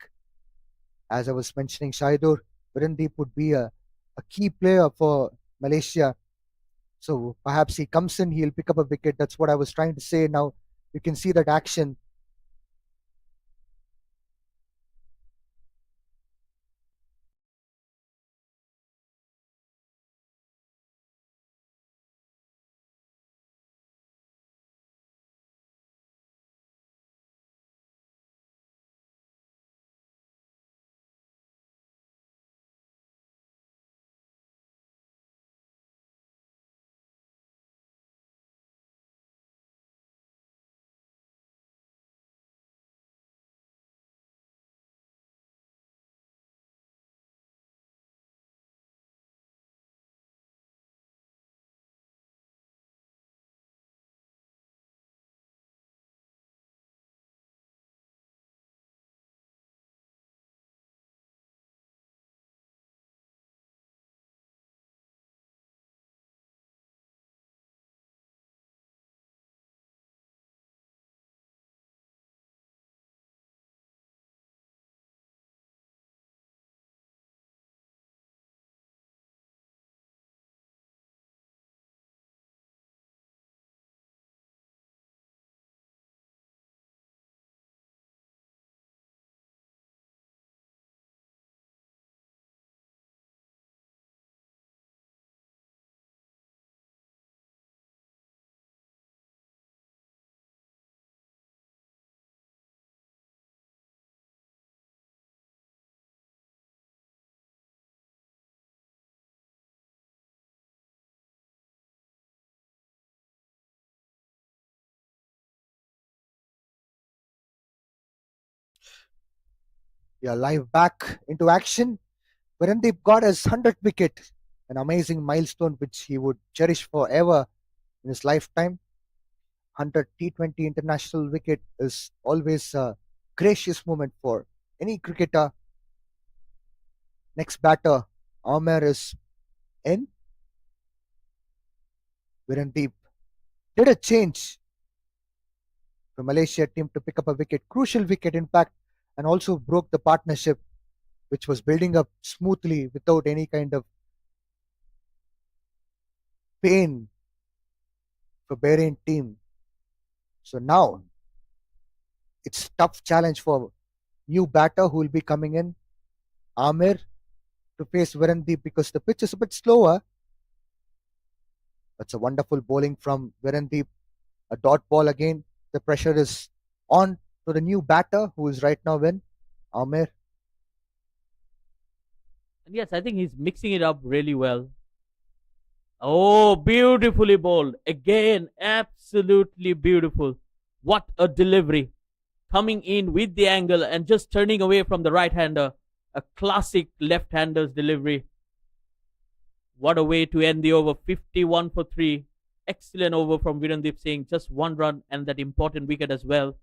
As I was mentioning, Shaidur, Virendip would be a key player for Malaysia. So perhaps he comes in, he'll pick up a wicket. That's what I was trying to say. Now you can see that action. We are live back into action. Virendep got his 100th wicket, an amazing milestone which he would cherish forever in his lifetime. 100 T20 international wicket is always a gracious moment for any cricketer. Next batter, Amer is in. Virendep did a change for Malaysia team to pick up a wicket, crucial wicket in fact, and also broke the partnership which was building up smoothly without any kind of pain for Bahrain team. So now it's tough challenge for new batter who will be coming in, Amir, to face Virendip because the pitch is a bit slower. That's a wonderful bowling from Virendip. A dot ball again. The pressure is on to the new batter who is right now in, Amir. And yes, I think he's mixing it up really well. Oh, beautifully bowled. Again, absolutely beautiful. What a delivery. Coming in with the angle and just turning away from the right-hander. A classic left-hander's delivery. What a way to end the over. 51 for 3. Excellent over from Virendip Singh. Just one run and that important wicket as well.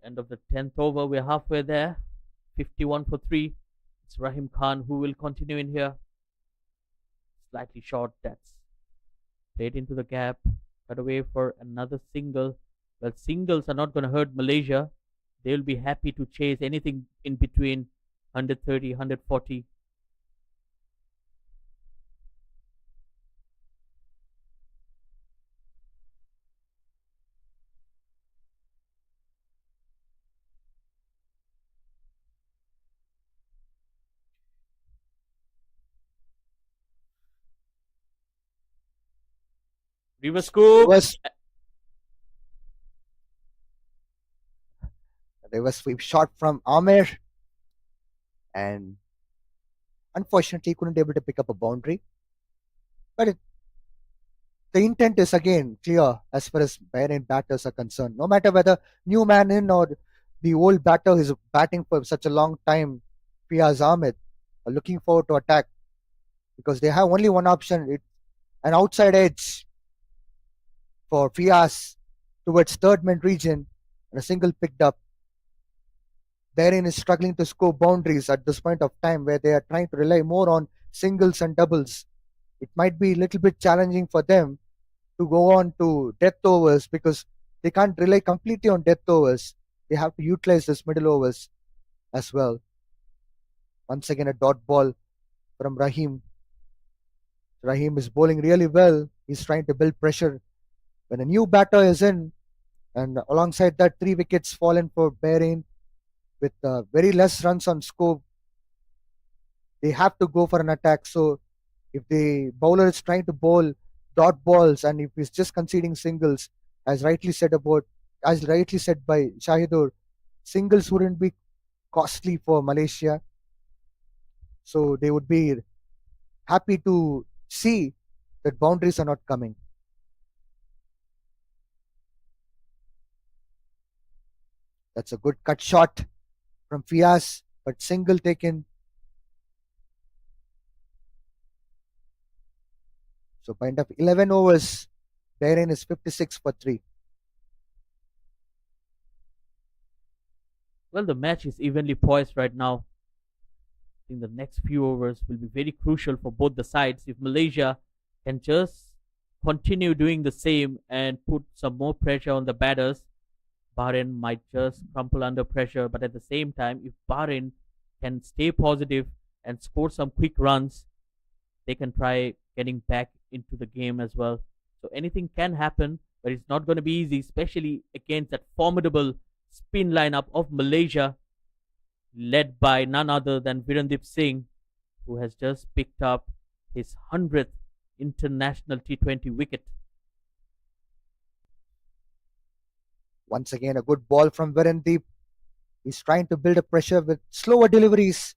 End of the 10th over. We're halfway there. 51 for 3. It's Rahim Khan who will continue in here. Slightly short. That's played into the gap. Cut away for another single. Well, singles are not going to hurt Malaysia. They'll be happy to chase anything in between 130, 140. Reverse scoop. Reverse sweep shot from Amir. And unfortunately, he couldn't be able to pick up a boundary. But the intent is again clear as far as Bahrain batters are concerned. No matter whether new man in or the old batter is batting for such a long time, Fias Ahmed are looking forward to attack because they have only one option. It's an outside edge for Fias towards third man region and a single picked up. Bahrain is struggling to score boundaries at this point of time where they are trying to rely more on singles and doubles. It might be a little bit challenging for them to go on to death overs because they can't rely completely on death overs. They have to utilize this middle overs as well. Once again, a dot ball from Rahim. Rahim is bowling really well. He's trying to build pressure. When a new batter is in, and alongside that, 3 wickets fallen for Bahrain with very less runs on score, they have to go for an attack. So if the bowler is trying to bowl dot balls and if he's just conceding singles, as rightly said by Shahidur, singles wouldn't be costly for Malaysia. So they would be happy to see that boundaries are not coming. That's a good cut shot from Fias, but single taken. So by end of 11 overs, Bahrain is 56 for 3. Well, the match is evenly poised right now. I think the next few overs will be very crucial for both the sides. If Malaysia can just continue doing the same and put some more pressure on the batters, Bahrain might just crumple under pressure. But at the same time, if Bahrain can stay positive and score some quick runs, they can try getting back into the game as well. So anything can happen, but it's not going to be easy, especially against that formidable spin lineup of Malaysia, led by none other than Virendip Singh, who has just picked up his 100th international T20 wicket. Once again, a good ball from Virendep. He's trying to build a pressure with slower deliveries.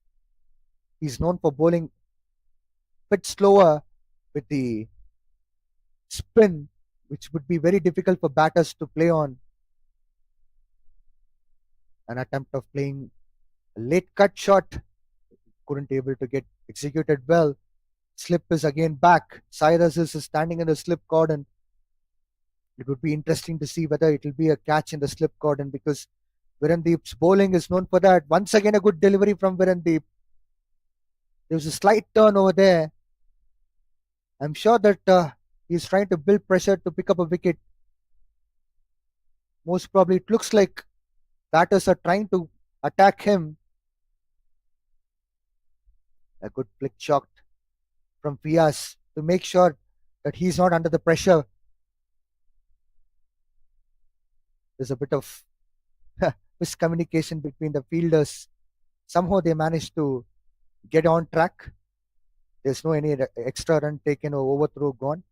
He's known for bowling a bit slower with the spin, which would be very difficult for batters to play on. An attempt of playing a late cut shot, couldn't able to get executed well. Slip is again back. Cyrus is standing in the slip cordon. It would be interesting to see whether it will be a catch in the slip cordon because Virendep's bowling is known for that. Once again, a good delivery from Virendep. There was a slight turn over there. I'm sure that he's trying to build pressure to pick up a wicket. Most probably, it looks like batters are trying to attack him. A good flick shot from Fias to make sure that he's not under the pressure. There's a bit of miscommunication between the fielders. Somehow they managed to get on track. There's no any extra run taken or overthrow gone.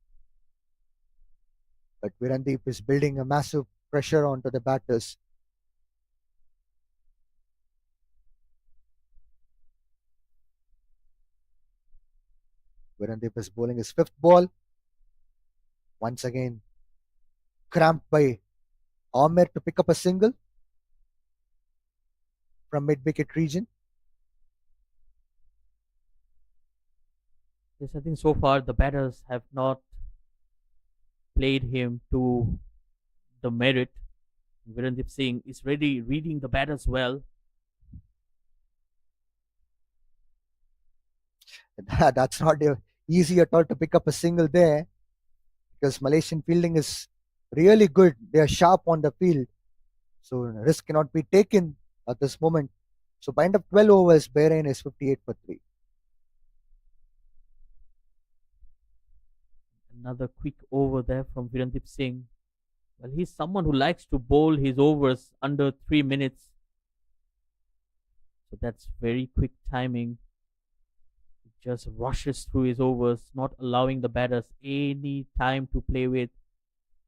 But Virendep is building a massive pressure onto the batters. Virendep is bowling his fifth ball. Once again, cramped by Amir to pick up a single from mid-wicket region. Yes, I think so far the batters have not played him to the merit. Virendip Singh is really reading the batters well. That's not easy at all to pick up a single there because Malaysian fielding is really good. They are sharp on the field. So risk cannot be taken at this moment. So by end of 12 overs, Bahrain is 58 for 3. Another quick over there from Virendip Singh. Well, he's someone who likes to bowl his overs under 3 minutes. So that's very quick timing. He just rushes through his overs, not allowing the batters any time to play with.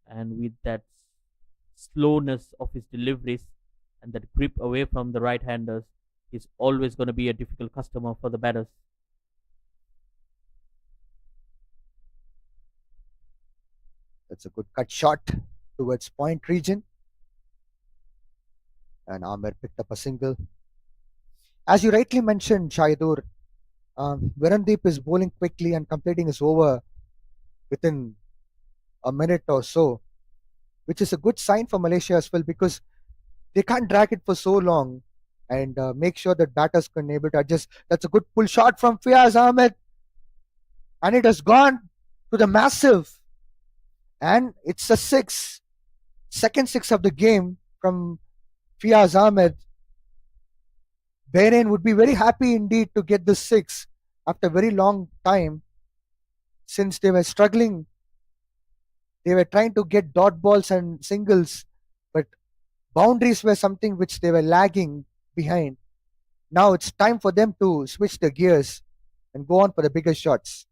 And with that slowness of his deliveries and that grip away from the right-handers, he's always going to be a difficult customer for the batters. That's a good cut shot towards point region. And Amir picked up a single. As you rightly mentioned, Shaidur, Virendip is bowling quickly and completing his over within a minute or so, which is a good sign for Malaysia as well because they can't drag it for so long and make sure that batters can able to adjust. That's a good pull shot from Fias Ahmed. And it has gone to the massive. And it's a six. Second six of the game from Fias Ahmed. Bahrain would be very happy indeed to get this six after a very long time since they were struggling. They were trying to get dot balls and singles, but boundaries were something which they were lagging behind. Now it's time for them to switch the gears and go on for the bigger shots.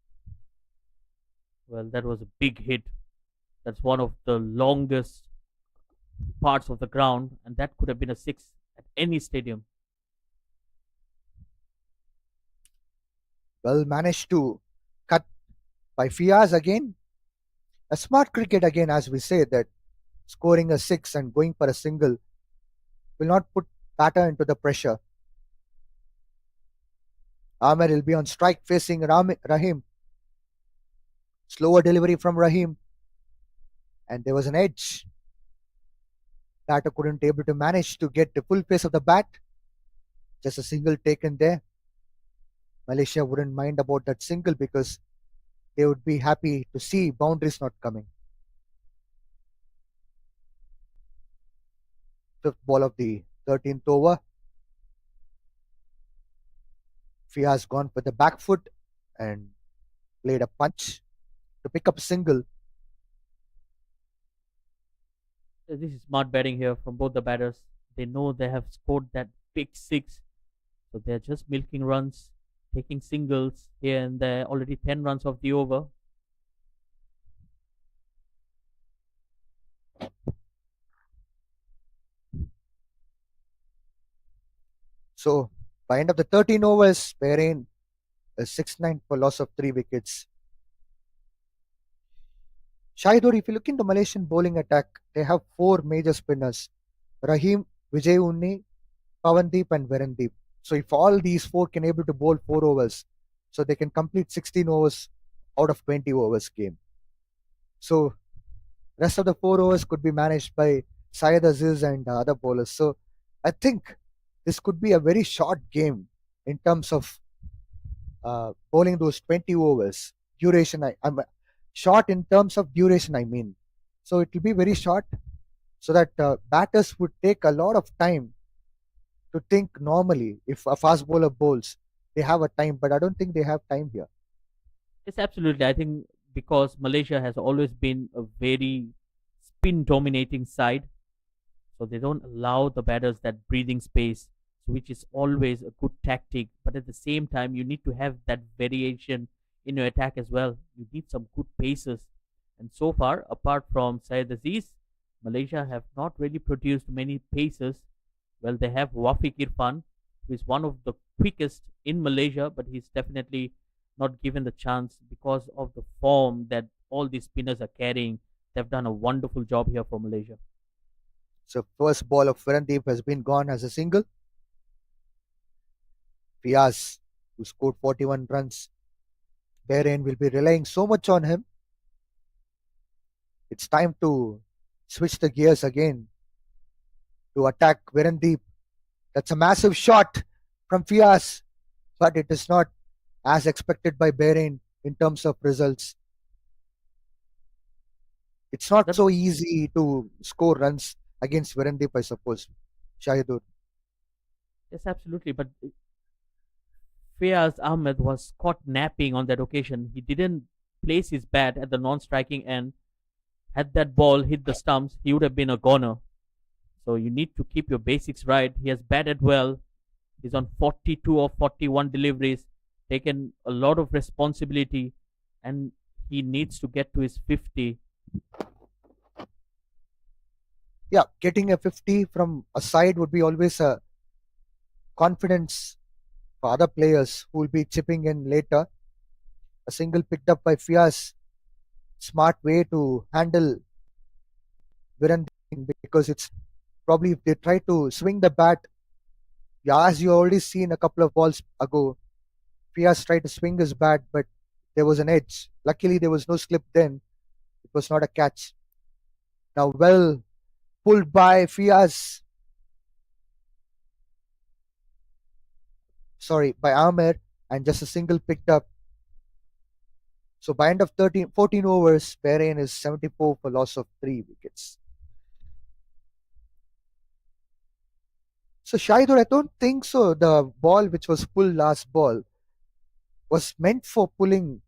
Well, that was a big hit. That's one of the longest parts of the ground, and that could have been a six at any stadium. Well managed to cut by Fias again. A smart cricket again, as we say, that scoring a six and going for a single will not put batter into the pressure. Amir will be on strike facing Rahim. Slower delivery from Rahim. And there was an edge. Batter couldn't able to manage to get the full pace of the bat. Just a single taken there. Malaysia wouldn't mind about that single because they would be happy to see boundaries not coming. Fifth ball of the 13th over. Fias gone for the back foot and played a punch to pick up a single. This is smart batting here from both the batters. They know they have scored that big six, so they're just milking runs, taking singles here and there. Already 10 runs of the over. So by end of the 13 overs, Bahrain is 6-9 for loss of 3 wickets. Shahidor, if you look into Malaysian bowling attack, they have 4 major spinners: Rahim, Vijay Unni, Pavandeep, and Virendep. So if all these 4 can able to bowl 4 overs, so they can complete 16 overs out of 20 overs game. So rest of the 4 overs could be managed by Syed Aziz and other bowlers. So I think this could be a very short game in terms of bowling those 20 overs duration. I'm short in terms of duration, I mean. So it will be very short, so that batters would take a lot of time to think normally. If a fast bowler bowls, they have a time, but I don't think they have time here. Yes, absolutely. I think because Malaysia has always been a very spin dominating side, so they don't allow the batters that breathing space, so which is always a good tactic. But at the same time, you need to have that variation in your attack as well. You need some good paces. And so far, apart from Syed Aziz, Malaysia have not really produced many paces. Well, they have Wafiq Irfan, who is one of the quickest in Malaysia, but he's definitely not given the chance because of the form that all these spinners are carrying. They've done a wonderful job here for Malaysia. So first ball of Virendep has been gone as a single. Fias, who scored 41 runs, Bahrain will be relying so much on him. It's time to switch the gears again to attack Virendep. That's a massive shot from Fias, but it is not as expected by Bahrain in terms of results. It's not That so easy to score runs against Virendip, I suppose, Shahidur. Yes, absolutely. But Fias Ahmed was caught napping on that occasion. He didn't place his bat at the non-striking end. Had that ball hit the stumps, he would have been a goner. So you need to keep your basics right. He has batted well. He's on 42 or 41 deliveries, taken a lot of responsibility, and he needs to get to his 50. Yeah, getting a 50 from a side would be always a confidence for other players who will be chipping in later. A single picked up by Fias, smart way to handle Virendip, because it's probably if they try to swing the bat, yeah, as you already seen a couple of balls ago, Fias tried to swing his bat, but there was an edge. Luckily, there was no slip then. It was not a catch. Now, well pulled by Fias. Sorry, by Amer, and just a single picked up. So by end of 14 overs, Bahrain is 74 for loss of 3 wickets. So Shahidul, I don't think so. The ball which was pulled last ball was meant for pulling,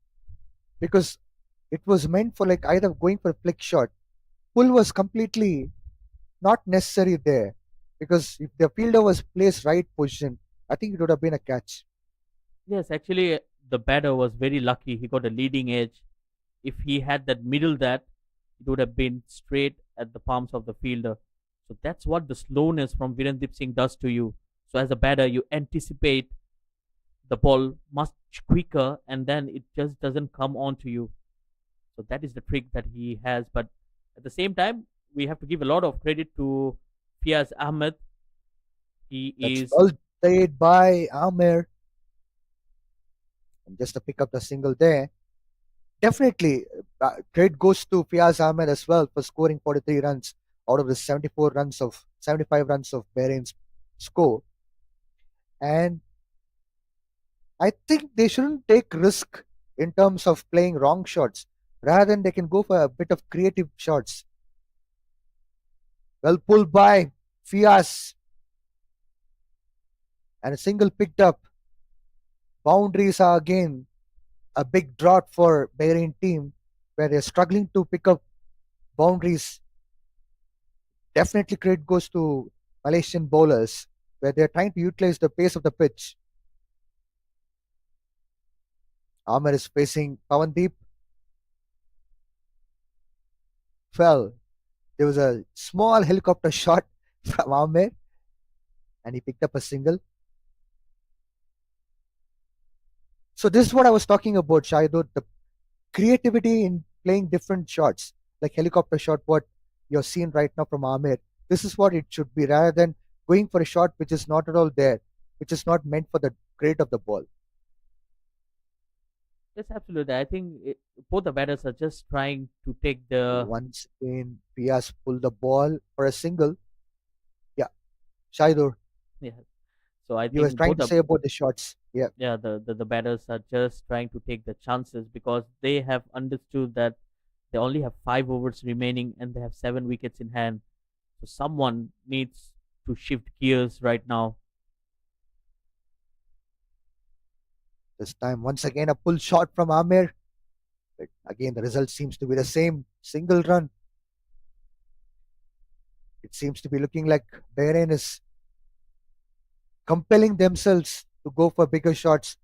because it was meant for like either going for a flick shot. Pull was completely not necessary there, because if the fielder was placed right position, I think it would have been a catch. Yes, actually, the batter was very lucky. He got a leading edge. If he had that middle that, it would have been straight at the palms of the fielder. So that's what the slowness from Virendip Singh does to you. So as a batter, you anticipate the ball much quicker, and then it just doesn't come on to you. So that is the trick that he has. But at the same time, we have to give a lot of credit to Fiaz Ahmed. He That's is well played by Amer. And just to pick up the single there, definitely credit goes to Fiaz Ahmed as well for scoring 43 runs out of the 75 runs of Bahrain's score. And I think they shouldn't take risk in terms of playing wrong shots. Rather than they can go for a bit of creative shots. Well pulled by Fias, and a single picked up. Boundaries are again a big drought for Bahrain team, where they're struggling to pick up boundaries. Definitely credit goes to Malaysian bowlers, where they're trying to utilize the pace of the pitch. Amer is facing Pavandeep. Well, There was a small helicopter shot from Amir, and he picked up a single. So this is what I was talking about, Shahidul. The creativity in playing different shots, like helicopter shot, what you're seeing right now from Amir. This is what it should be, rather than going for a shot which is not at all there, which is not meant for the grade of the ball. Yes, absolutely. I think both the batters are just trying to take the. Once again, Fias pulled the ball for a single. Yeah, Shahidul, Yeah. So I you were think trying both to the say about the shots. Yeah, yeah the batters are just trying to take the chances because they have understood that they only have 5 overs remaining and they have 7 wickets in hand. So someone needs to shift gears right now. this time once again a pull shot from Amir. But again, the result seems to be the same, single run. It seems to be looking like Bahrain is compelling themselves to go for bigger shots,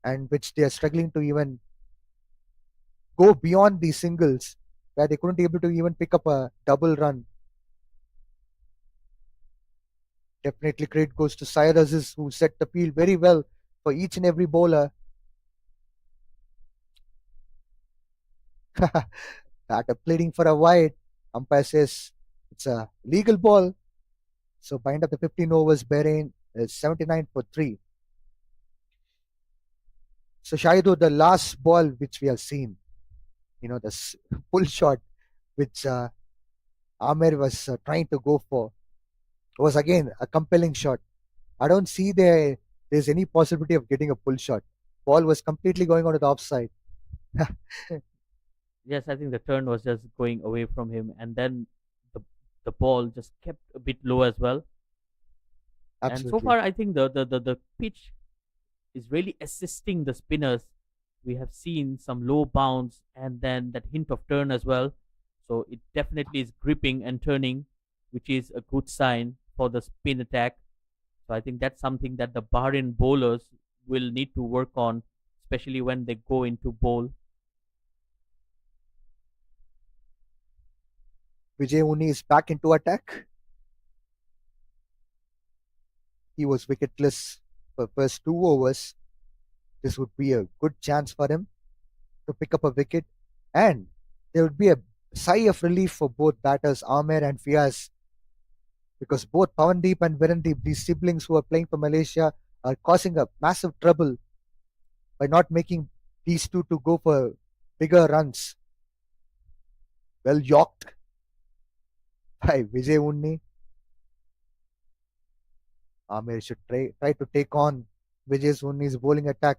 and which they are struggling to even go beyond these singles, where they couldn't able to even pick up a double run. Definitely credit goes to Syed Aziz, who set the field very well for each and every bowler. Batter pleading for a wide. Umpire says it's a legal ball. So by end of the 15 overs, Bahrain is 79 for 3. So Shaidu, the last ball which we have seen, the pull shot which Amir was trying to go for, was again a compelling shot. I don't see there's any possibility of getting a pull shot. Ball was completely going on to the offside. Yes, I think the turn was just going away from him, and then the the ball just kept a bit low as well. And so Absolutely. far, I think the pitch is really assisting the spinners. We have seen some low bounce and then that hint of turn as well. So it definitely is gripping and turning, which is a good sign for the spin attack. So I think that's something that the Bahrain bowlers will need to work on, especially when they go into bowl. Vijay Uni is back into attack. He was wicketless for first 2 overs. This would be a good chance for him to pick up a wicket, and there would be a sigh of relief for both batters, Amir and Fias, because both Pavandeep and Virendep, these siblings who are playing for Malaysia, are causing a massive trouble by not making these two to go for bigger runs. Well yorked by Vijay Unni. Amir should try to take on Vijay Unni's bowling attack.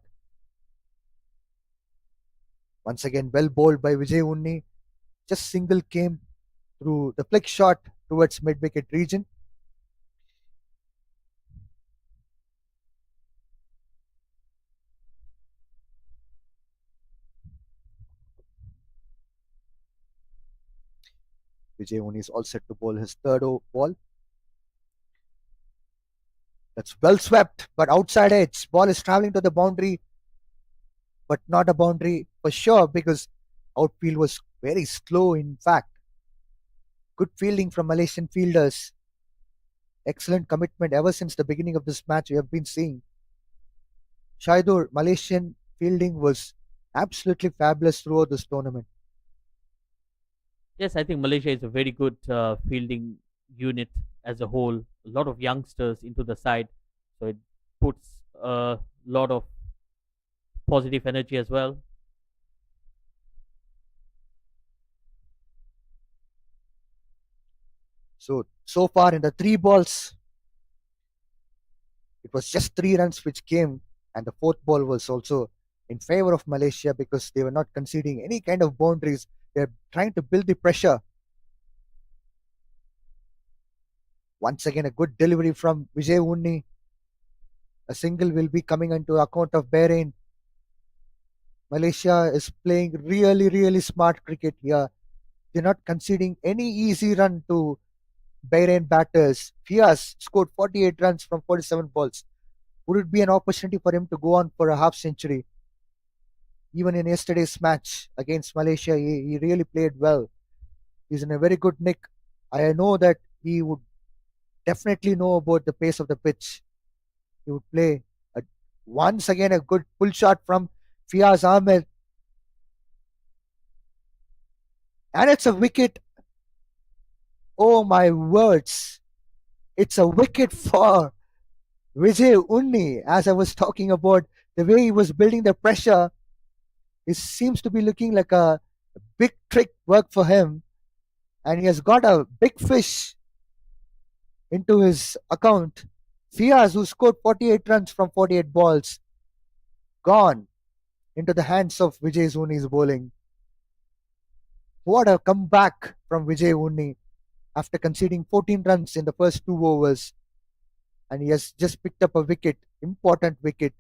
Once again, well bowled by Vijay Unni. Just single came through the flick shot towards mid wicket region. Vijay Unni is all set to bowl his third ball. That's well swept, but outside edge. Ball is traveling to the boundary, but not a boundary for sure because outfield was very slow. In fact, good fielding from Malaysian fielders. Excellent commitment ever since the beginning of this match we have been seeing. Shaidur, Malaysian fielding was absolutely fabulous throughout this tournament. Yes, I think Malaysia is a very good fielding unit as a whole. A lot of youngsters into the side, so it puts a lot of positive energy as well. So far in the 3 balls, it was just 3 runs which came, and the fourth ball was also in favor of Malaysia because they were not conceding any kind of boundaries. They're trying to build the pressure. Once again, a good delivery from Vijay Unni. A single will be coming into account of Bahrain. Malaysia is playing really, really smart cricket here. They're not conceding any easy run to Bahrain batters. Fias scored 48 runs from 47 balls. Would it be an opportunity for him to go on for a half century? Even in yesterday's match against Malaysia, he really played well. He's in a very good nick. I know that he would definitely know about the pace of the pitch. He would play once again a good pull shot from Fias Ahmed, and it's a wicket. Oh my words! It's a wicket for Vijay Unni. As I was talking about the way he was building the pressure, it seems to be looking like a big trick work for him, and he has got a big fish into his account. Fias, who scored 48 runs from 48 balls, gone into the hands of Vijay Unni's bowling. What a comeback from Vijay Unni after conceding 14 runs in the first 2 overs, and he has just picked up a wicket, important wicket.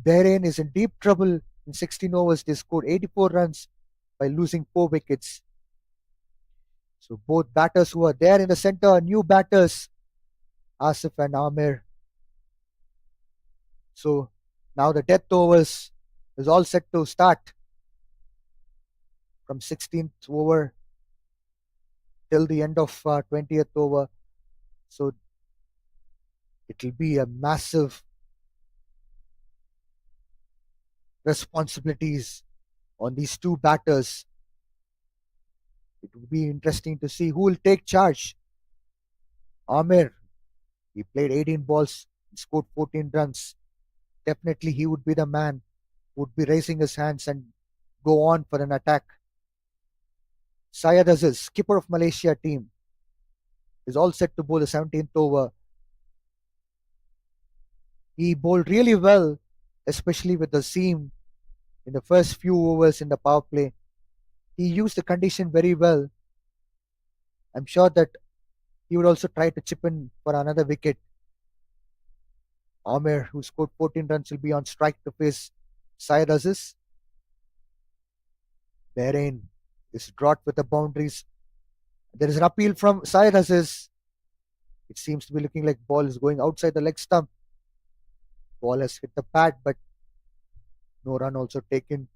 Bahrain is in deep trouble. In 16 overs, they scored 84 runs by losing 4 wickets. So both batters who are there in the center are new batters, Asif and Amir. So now the death overs is all set to start from 16th over till the end of 20th over. So it will be a massive responsibilities on these two batters. It will be interesting to see who will take charge. Amir, he played 18 balls, scored 14 runs. Definitely he would be the man who would be raising his hands and go on for an attack. Syed Aziz, skipper of Malaysia team, is all set to bowl the 17th over. He bowled really well, especially with the seam in the first few overs in the power play. He used the condition very well. I'm sure that he would also try to chip in for another wicket. Amir, who scored 14 runs, will be on strike to face Syed Aziz. Bahrain is drought with the boundaries. There is an appeal from Syed Aziz. It seems to be looking like ball is going outside the leg stump. Ball has hit the pad, but no run also taken.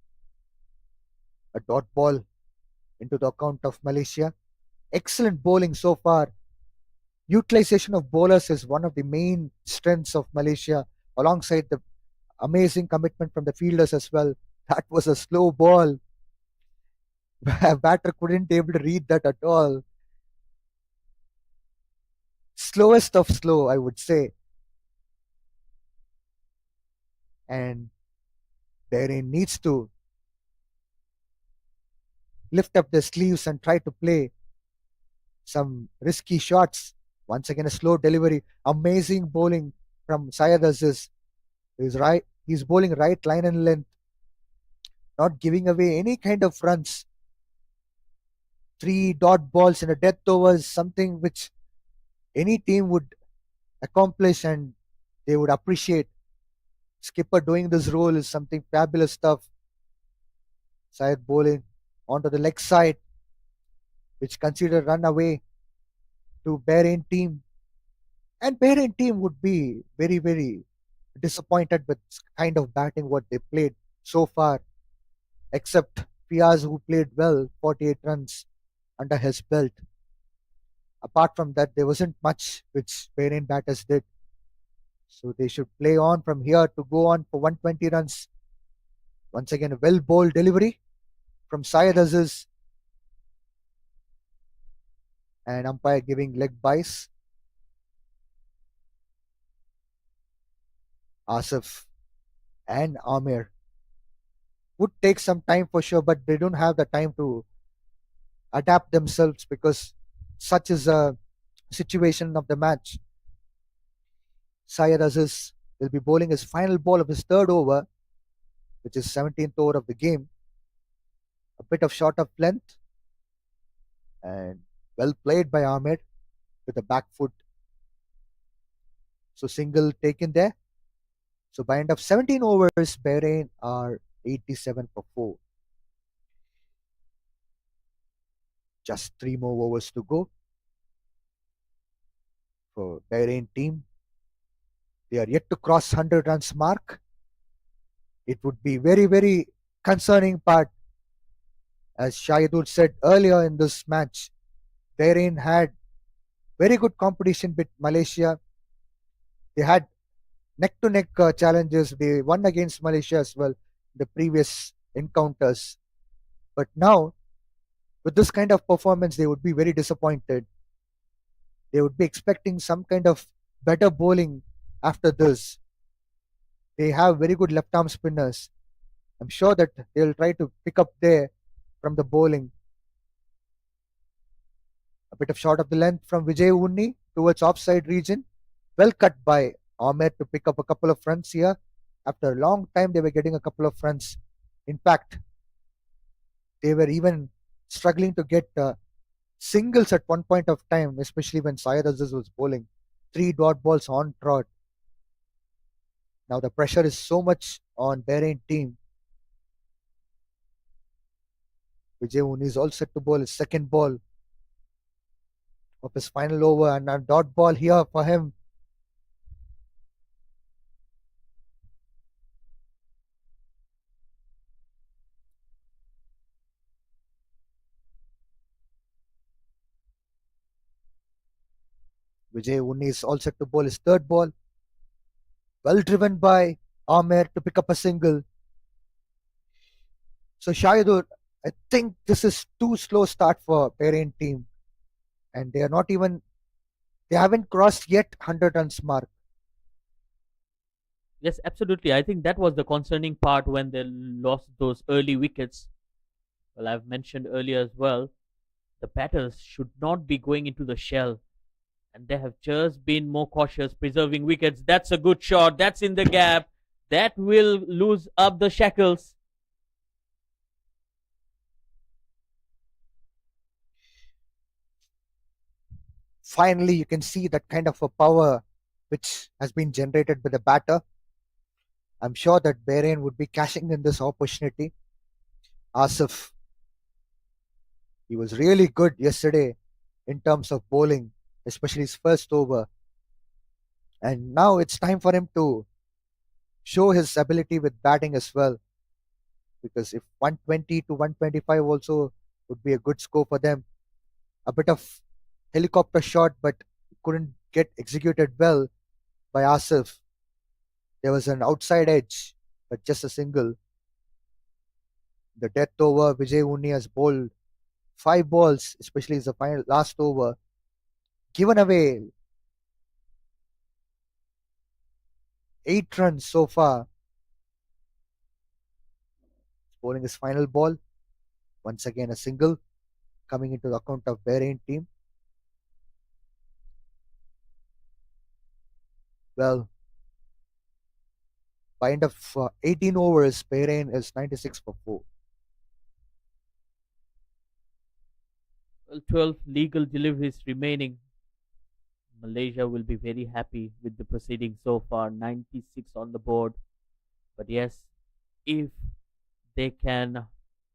A dot ball into the account of Malaysia. Excellent bowling so far. Utilization of bowlers is one of the main strengths of Malaysia, alongside the amazing commitment from the fielders as well. That was a slow ball. A batter couldn't be able to read that at all. Slowest of slow, I would say. And Bahrain needs to lift up their sleeves and try to play some risky shots. Once again, a slow delivery. Amazing bowling from Syed Aziz. He's bowling right line and length, not giving away any kind of runs. 3 dot balls in a death over is something which any team would accomplish and they would appreciate. Skipper doing this role is something fabulous stuff. Syed bowling onto the leg side, which considered run away to Bahrain team. And Bahrain team would be very, very disappointed with kind of batting what they played so far, except Fias, who played well, 48 runs under his belt. Apart from that, there wasn't much which Bahrain batters did. So they should play on from here to go on for 120 runs. Once again, a well bowled delivery from Syed Aziz. And umpire giving leg byes. Asif and Amir would take some time for sure, but they don't have the time to adapt themselves because such is a situation of the match. Syed Aziz will be bowling his final ball of his third over, which is 17th over of the game. A bit of short of length and well played by Ahmed with the back foot. So single taken there. So by end of 17 overs, Bahrain are 87 for 4. Just 3 more overs to go for Bahrain team. They are yet to cross 100 runs mark. It would be very, very concerning part. As Shahidul said earlier in this match, Bahrain had very good competition with Malaysia. They had neck to neck challenges. They won against Malaysia as well, the previous encounters. But now, with this kind of performance, they would be very disappointed. They would be expecting some kind of better bowling after this. They have very good left arm spinners. I'm sure that they'll try to pick up there from the bowling. A bit of shot of the length from Vijay Unni towards offside region. Well cut by Ahmed to pick up a couple of runs here. After a long time, they were getting a couple of runs. In fact, they were even struggling to get singles at one point of time, especially when Syed Aziz was bowling. 3 dot balls on trot. Now the pressure is so much on Bahrain team. Vijay Unni is all set to bowl his second ball of his final over, and a dot ball here for him. Vijay Unni is all set to bowl his third ball. Well driven by Amer to pick up a single. So Shahidur, I think this is too slow start for Bahrain team, and they haven't crossed yet 100 runs mark. Yes, absolutely. I think that was the concerning part when they lost those early wickets. Well, I've mentioned earlier as well, the batters should not be going into the shell, and they have just been more cautious, preserving wickets. That's a good shot. That's in the gap. That will lose up the shackles. Finally, you can see that kind of a power which has been generated by the batter. I'm sure that Bahrain would be cashing in this opportunity. Asif, he was really good yesterday in terms of bowling, especially his first over. And now it's time for him to show his ability with batting as well. Because if 120 to 125 also would be a good score for them. A bit of helicopter shot, but couldn't get executed well by Asif. There was an outside edge, but just a single. The death over, Vijay Unni has bowled 5 balls, especially as the final last over. Given away 8 runs so far. Bowling his final ball. Once again, a single coming into the account of Bahrain team. Well, by end of 18 overs, Bahrain is 96 for 4. Well, 12 legal deliveries remaining. Malaysia will be very happy with the proceedings so far. 96 on the board. But yes, if they can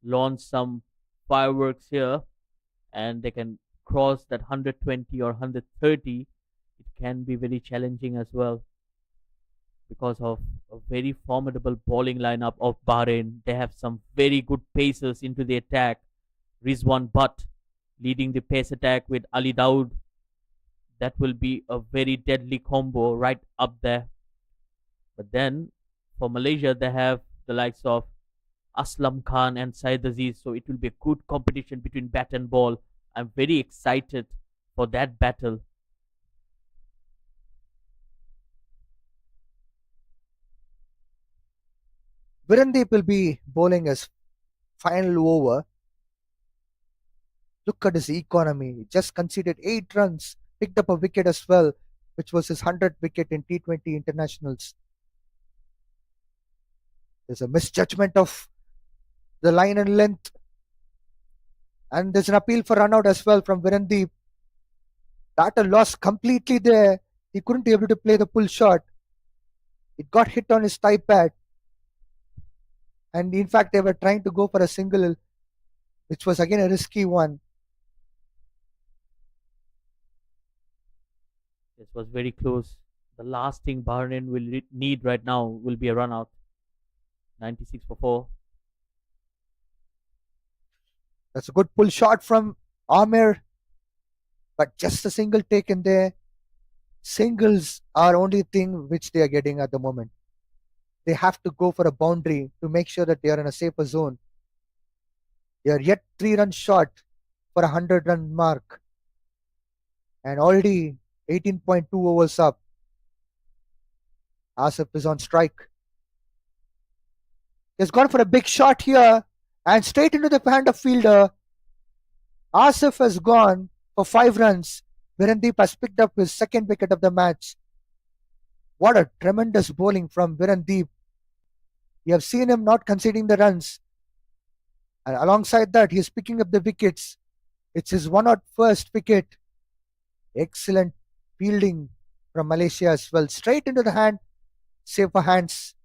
launch some fireworks here and they can cross that 120 or 130, it can be very challenging as well because of a very formidable bowling lineup of Bahrain. They have some very good pacers into the attack. Rizwan Butt leading the pace attack with Ali Daud. That will be a very deadly combo right up there. But then for Malaysia, they have the likes of Aslam Khan and Syed Aziz, so it will be a good competition between bat and ball. I'm very excited for that battle. Virendep will be bowling his final over. Look at his economy. He just conceded 8 runs, picked up a wicket as well, which was his 100th wicket in T20 internationals. There's a misjudgment of the line and length. And there's an appeal for run out as well from Virendip. Batter lost completely there. He couldn't be able to play the pull shot. It got hit on his thigh pad. And in fact, they were trying to go for a single, which was again a risky one. This was very close. The last thing Bahrain will need right now will be a run out. 96 for 4. That's a good pull shot from Amir. but just a single taken there. Singles are only thing which they are getting at the moment. They have to go for a boundary to make sure that they are in a safer zone. They are yet 3 runs short for a 100-run mark, and already 18.2 overs up. Asif is on strike. He's gone for a big shot here and straight into the hand of fielder. Asif has gone for 5 runs. Virendep has picked up his second wicket of the match. What a tremendous bowling from Virendep. You have seen him not conceding the runs. And alongside that, he is picking up the wickets. It's his 101st wicket. Excellent fielding from Malaysia as well. Straight into the hand, safer hands.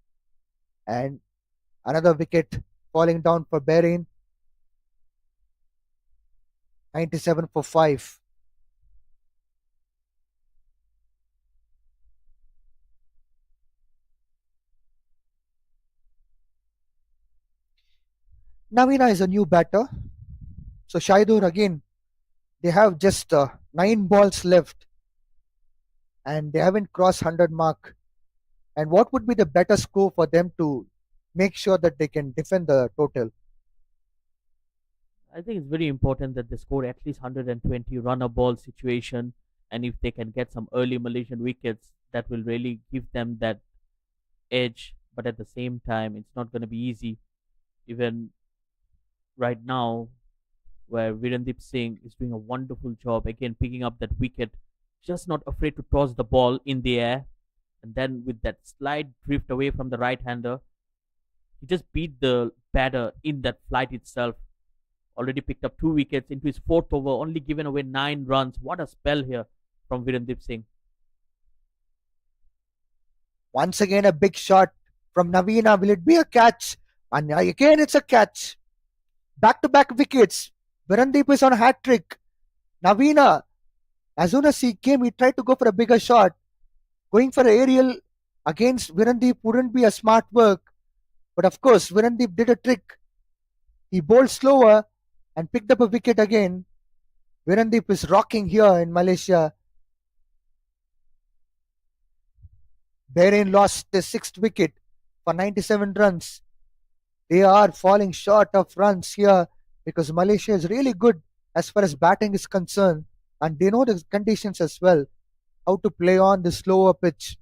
And another wicket falling down for Bahrain. 97 for 5. Navina is a new batter. So Shaidur again, they have just 9 balls left and they haven't crossed 100 mark. And what would be the better score for them to make sure that they can defend the total? I think it's very important that they score at least 120 run a ball situation, and if they can get some early Malaysian wickets, that will really give them that edge. But at the same time, it's not going to be easy. Even right now, where Virendip Singh is doing a wonderful job again picking up that wicket, just not afraid to toss the ball in the air, and then with that slight drift away from the right hander, he just beat the batter in that flight itself. Already picked up 2 wickets into his 4th over, only given away 9 runs. What a spell here from Virendip Singh. Once again, a big shot from Navina. Will it be a catch? And again, it's a catch. Back-to-back wickets. Virendip is on a hat trick. Navina, as soon as he came, he tried to go for a bigger shot. Going for an aerial against Virendip wouldn't be a smart work. But of course, Virendip did a trick. He bowled slower and picked up a wicket again. Virendip is rocking here in Malaysia. Bahrain lost their 6th wicket for 97 runs. They are falling short of runs here because Malaysia is really good as far as batting is concerned, and they know the conditions as well, how to play on the slower pitch.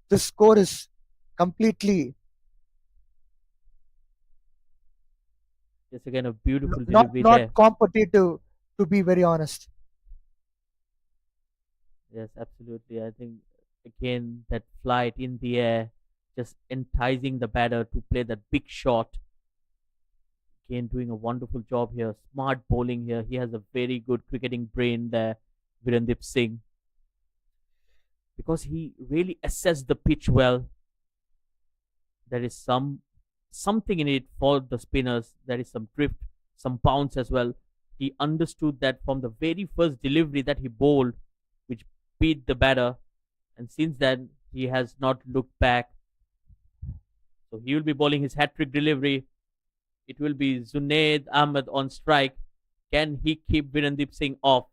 This score is completely Just again a beautiful not delivery there. competitive, to be very honest. Yes, absolutely. I think again that flight in the air, just enticing the batter to play that big shot. Again, doing a wonderful job here. Smart bowling here. He has a very good cricketing brain there, Virendip Singh, because he really assessed the pitch well. There is something in it for the spinners. There is some drift, some bounce as well. He understood that from the very first delivery that he bowled, which beat the batter, and since then he has not looked back. So he will be bowling his hat-trick delivery. It will be Zunaid Ahmed on strike. Can he keep Virendip Singh off?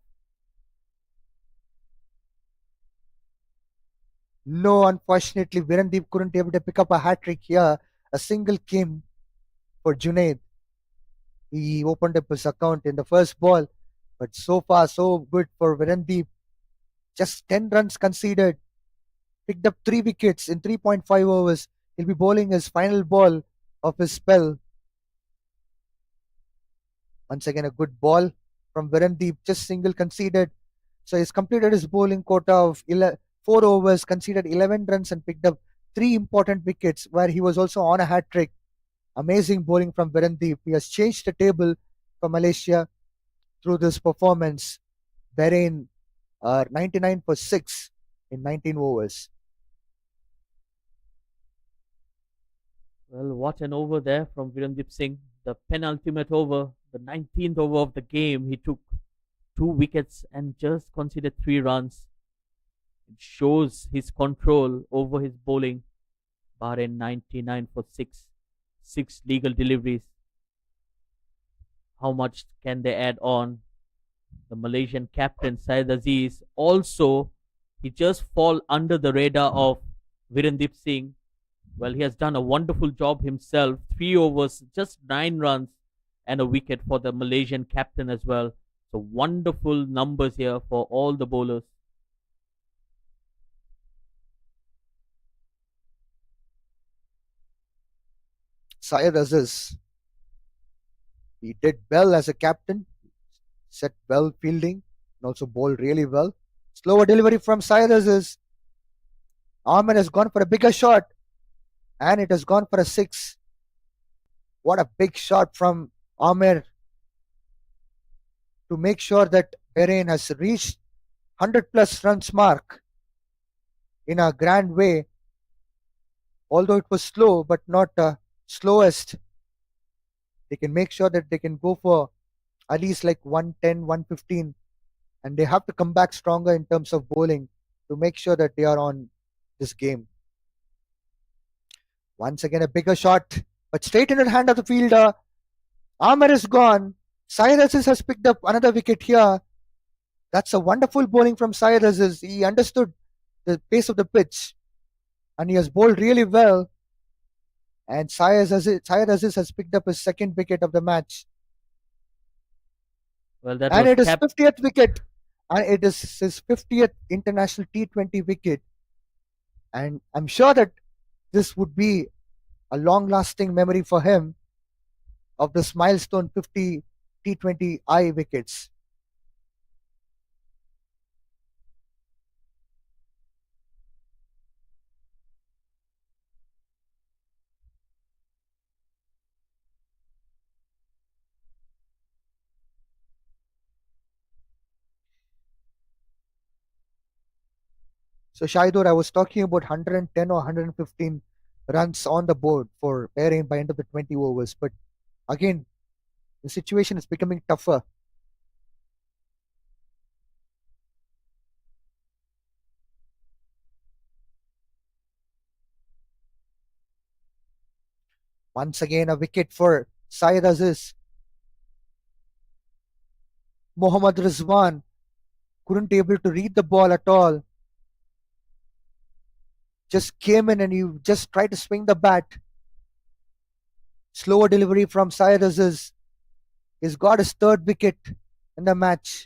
No, unfortunately, Virendip couldn't able to pick up a hat trick here. A single came for Junaid. He opened up his account in the first ball, but so far so good for Virendip. Just 10 runs conceded. Picked up 3 wickets in 3.5 overs. He'll be bowling his final ball of his spell. Once again, a good ball from Virendip, just single conceded. So he's completed his bowling quota of 4 overs, conceded 11 runs, and picked up 3 important wickets, where he was also on a hat trick. Amazing bowling from Virendip. He has changed the table for Malaysia through this performance. Bahrain are 99 for 6 in 19 overs. Well, what an over there from Virendip Singh. The penultimate over, the 19th over of the game. He took 2 wickets and just conceded 3 runs. It shows his control over his bowling. Bahrain 99 for 6. 6 legal deliveries. How much can they add on? The Malaysian captain Syed Aziz also, he just fall under the radar of Virendep Singh. Well, he has done a wonderful job himself. 3 overs, just 9 runs, and a wicket for the Malaysian captain as well. So wonderful numbers here for all the bowlers. Syed Aziz, he did well as a captain, set well fielding, and also bowled really well. Slower delivery from Syed Aziz. Ahmed has gone for a bigger shot, and it has gone for a 6. What a big shot from Ahmed to make sure that Bahrain has reached 100 plus runs mark in a grand way. Although it was slow, but not slowest. They can make sure that they can go for at least like 110, 115, and they have to come back stronger in terms of bowling to make sure that they are on this game. Once again, a bigger shot, but straight into the hand of the fielder. Ahmed is gone. Syed Aziz has picked up another wicket here. That's a wonderful bowling from Syed Aziz. He understood the pace of the pitch, and he has bowled really well. And Syed Aziz has picked up his second wicket of the match. Well, that And was it is 50th wicket. And it is his 50th international T20 wicket. And I'm sure that this would be a long-lasting memory for him of this milestone 50 T20i wickets. So Shaidur, I was talking about 110 or 115 runs on the board for Bahrain by end of the 20 overs. But again, the situation is becoming tougher. Once again, a wicket for Syed Aziz. Mohammad Rizwan couldn't able to read the ball at all. Just came in and he just tried to swing the bat. Slower delivery from Syed Aziz. He's got his third wicket in the match.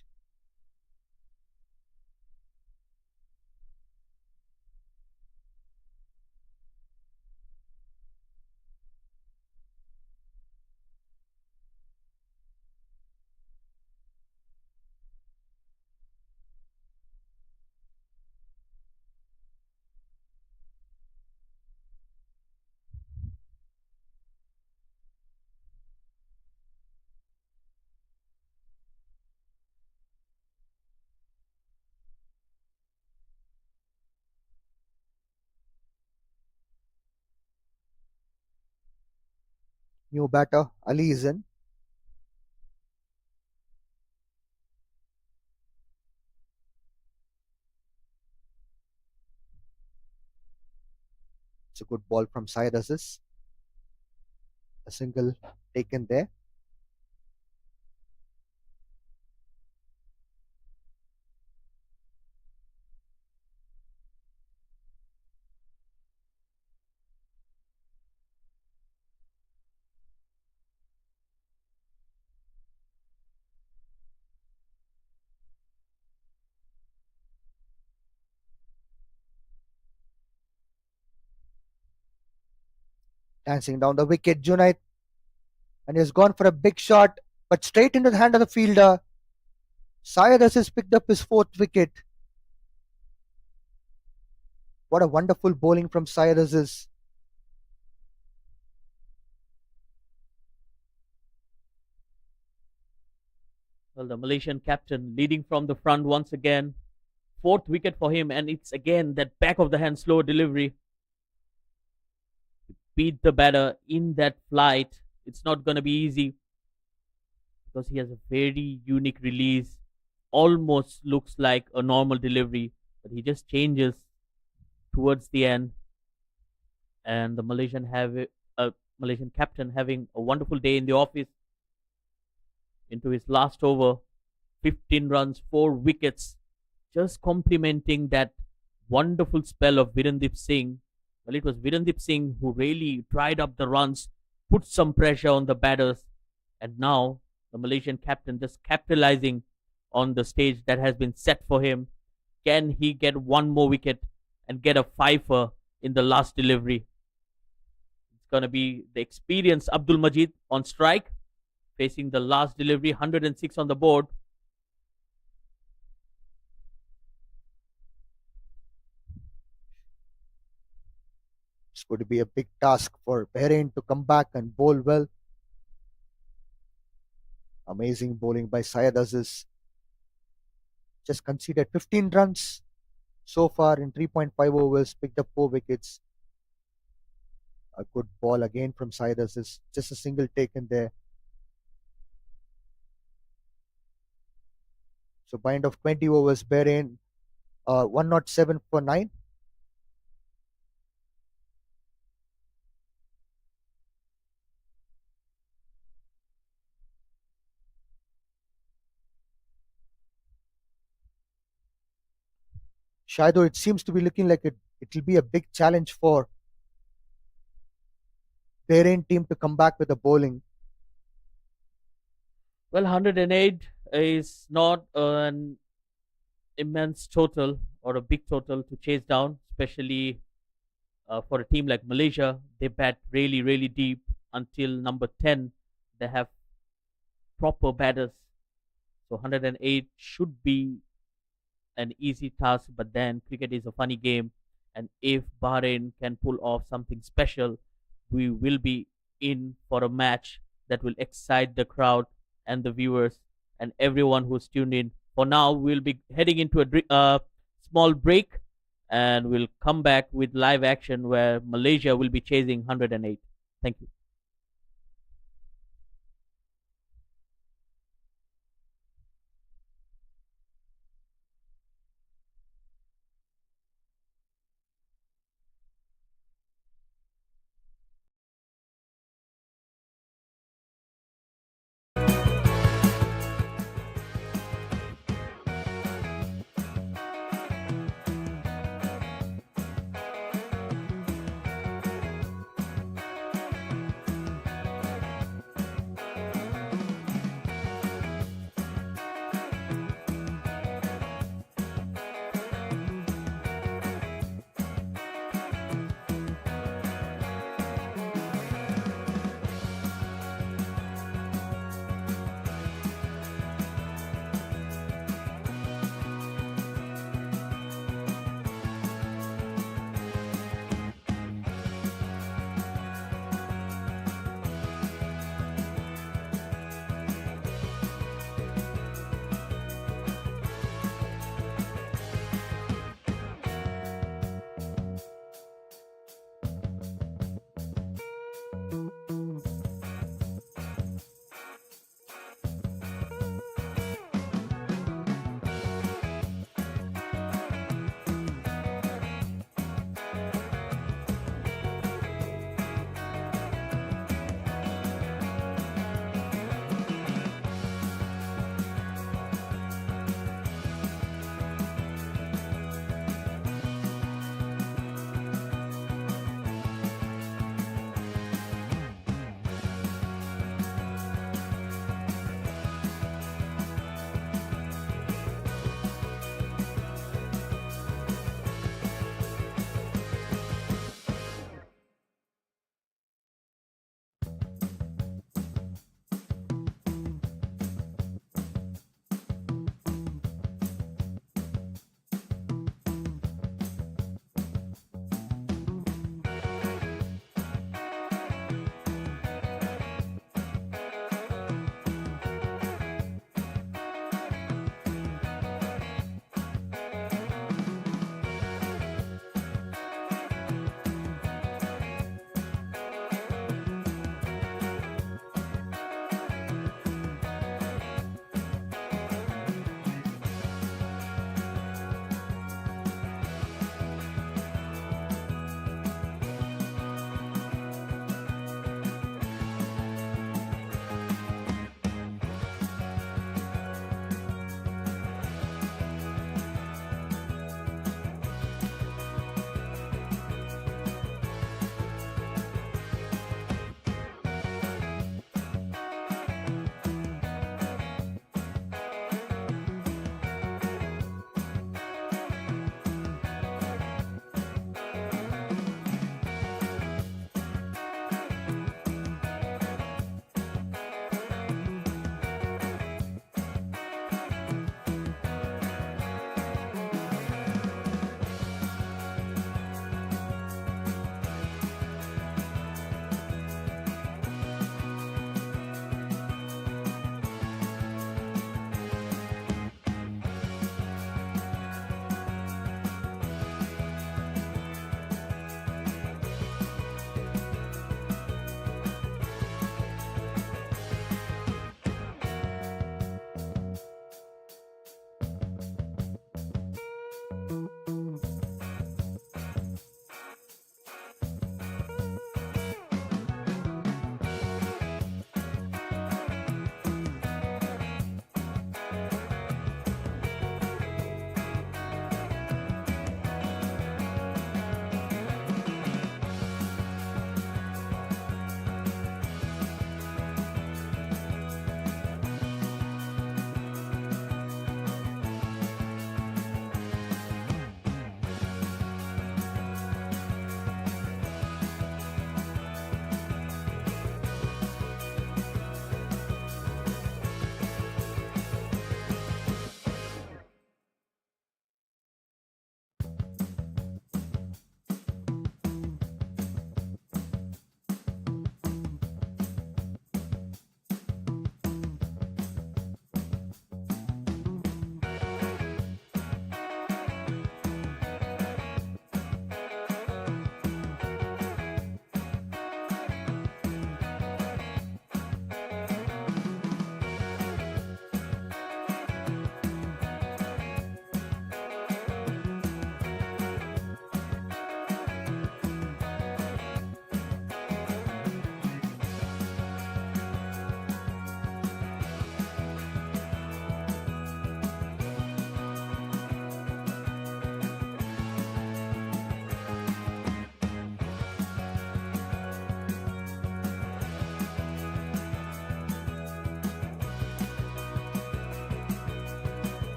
New batter, Ali is in. It's a good ball from Syed Aziz. A single taken there. Dancing down the wicket, Junaid. And he's gone for a big shot, but straight into the hand of the fielder. Syed Aziz picked up his fourth wicket. What a wonderful bowling from Syed Aziz. Well, the Malaysian captain leading from the front once again. Fourth wicket for him, and it's again that back of the hand slow delivery. Beat the batter in that flight. It's not going to be easy because he has a very unique release. Almost looks like a normal delivery, but he just changes towards the end. And the Malaysian captain having a wonderful day in the office into his last over. 15 runs, 4 wickets, just complementing that wonderful spell of Virendep Singh. Well, it was Virendep Singh who really dried up the runs, put some pressure on the batters, and now the Malaysian captain just capitalizing on the stage that has been set for him. Can he get one more wicket and get a fifer in the last delivery? It's going to be the experienced Abdul Majid on strike, facing the last delivery, 106 on the board. It's going to be a big task for Bahrain to come back and bowl well. Amazing bowling by Syed Aziz. Just conceded 15 runs so far in 3.5 overs, picked up 4 wickets. A good ball again from Syed Aziz. Just a single taken there. So by end of 20 overs, Bahrain 107 for 9. Shaido, it seems to be looking like it will be a big challenge for Bahrain team to come back with the bowling. Well, 108 is not an immense total or a big total to chase down, especially for a team like Malaysia. They bat really, really deep until number 10. They have proper batters. So 108 should be an easy task, but then cricket is a funny game. And if Bahrain can pull off something special, we will be in for a match that will excite the crowd and the viewers and everyone who's tuned in. For now, we'll be heading into a small break and we'll come back with live action where Malaysia will be chasing 108. Thank you.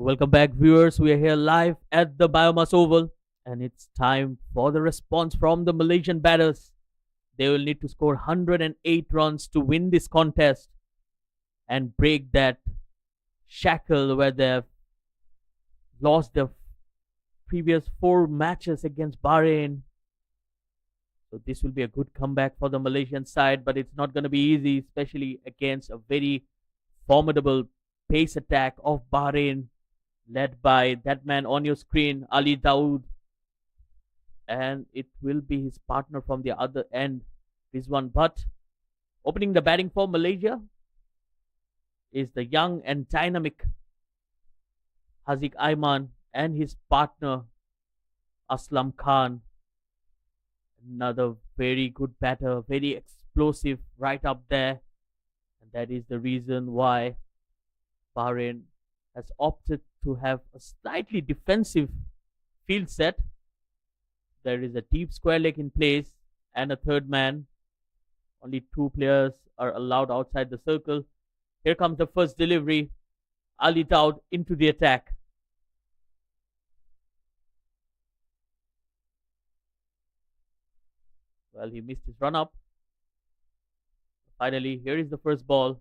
Welcome back, viewers. We are here live at the Biomass Oval, and it's time for the response from the Malaysian batters. They will need to score 108 runs to win this contest and break that shackle where they've lost their previous 4 matches against Bahrain. So this will be a good comeback for the Malaysian side, but it's not going to be easy, especially against a very formidable pace attack of Bahrain, led by that man on your screen, Ali Dawood. And it will be his partner from the other end, Rizwan. But opening the batting for Malaysia is the young and dynamic Haziq Aiman and his partner, Aslam Khan. Another very good batter, very explosive right up there. And that is the reason why Bahrain has opted to have a slightly defensive field set. There is a deep square leg in place and a third man. Only 2 players are allowed outside the circle. Here comes the first delivery. Ali Daud into the attack. Well, he missed his run up. Finally, here is the first ball.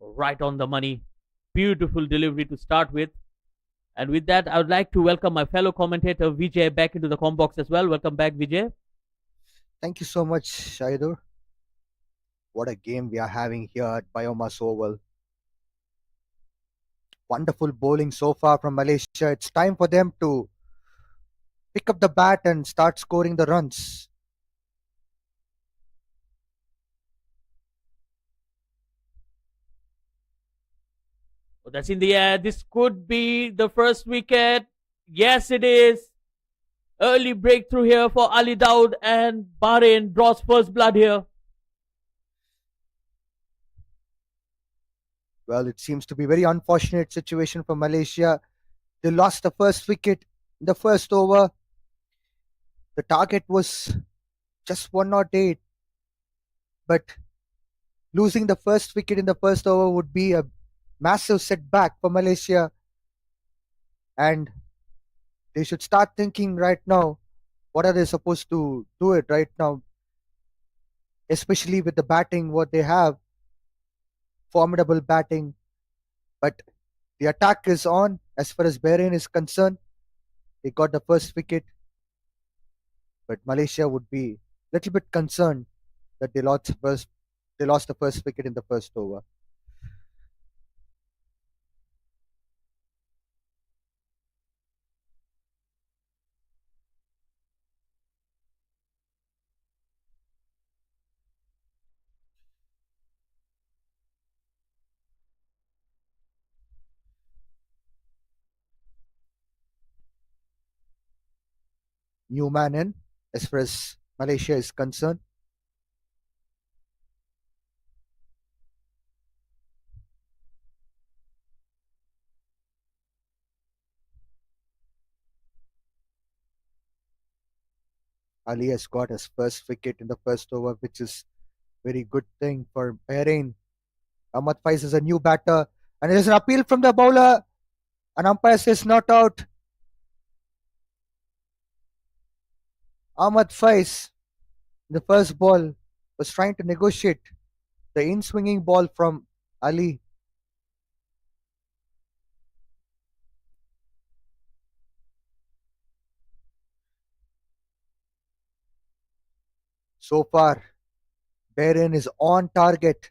Right on the money. Beautiful delivery to start with. And with that, I would like to welcome my fellow commentator Vijay back into the com box as well. Welcome back, Vijay. Thank you so much, Shaidur. What a game we are having here at BAYUEMAS Oval. Wonderful bowling so far from Malaysia. It's time for them to pick up the bat and start scoring the runs. Oh, that's in the air. This could be the first wicket. Yes, it is. Early breakthrough here for Ali Daud, and Bahrain draws first blood here. Well, it seems to be a very unfortunate situation for Malaysia. They lost the first wicket in the first over. The target was just 108, but losing the first wicket in the first over would be a massive setback for Malaysia, and they should start thinking right now what are they supposed to do it right now, especially with the batting what they have, formidable batting. But the attack is on as far as Bahrain is concerned. They got the first wicket, but Malaysia would be a little bit concerned that they lost the first wicket in the first over. New man in as far as Malaysia is concerned. Ali has got his first wicket in the first over, which is very good thing for Bahrain. Ahmad Faiz is a new batter, and there's an appeal from the bowler. An umpire says not out. Ahmad Faiz, the first ball, was trying to negotiate the in-swinging ball from Ali. So far, Bahrain is on target.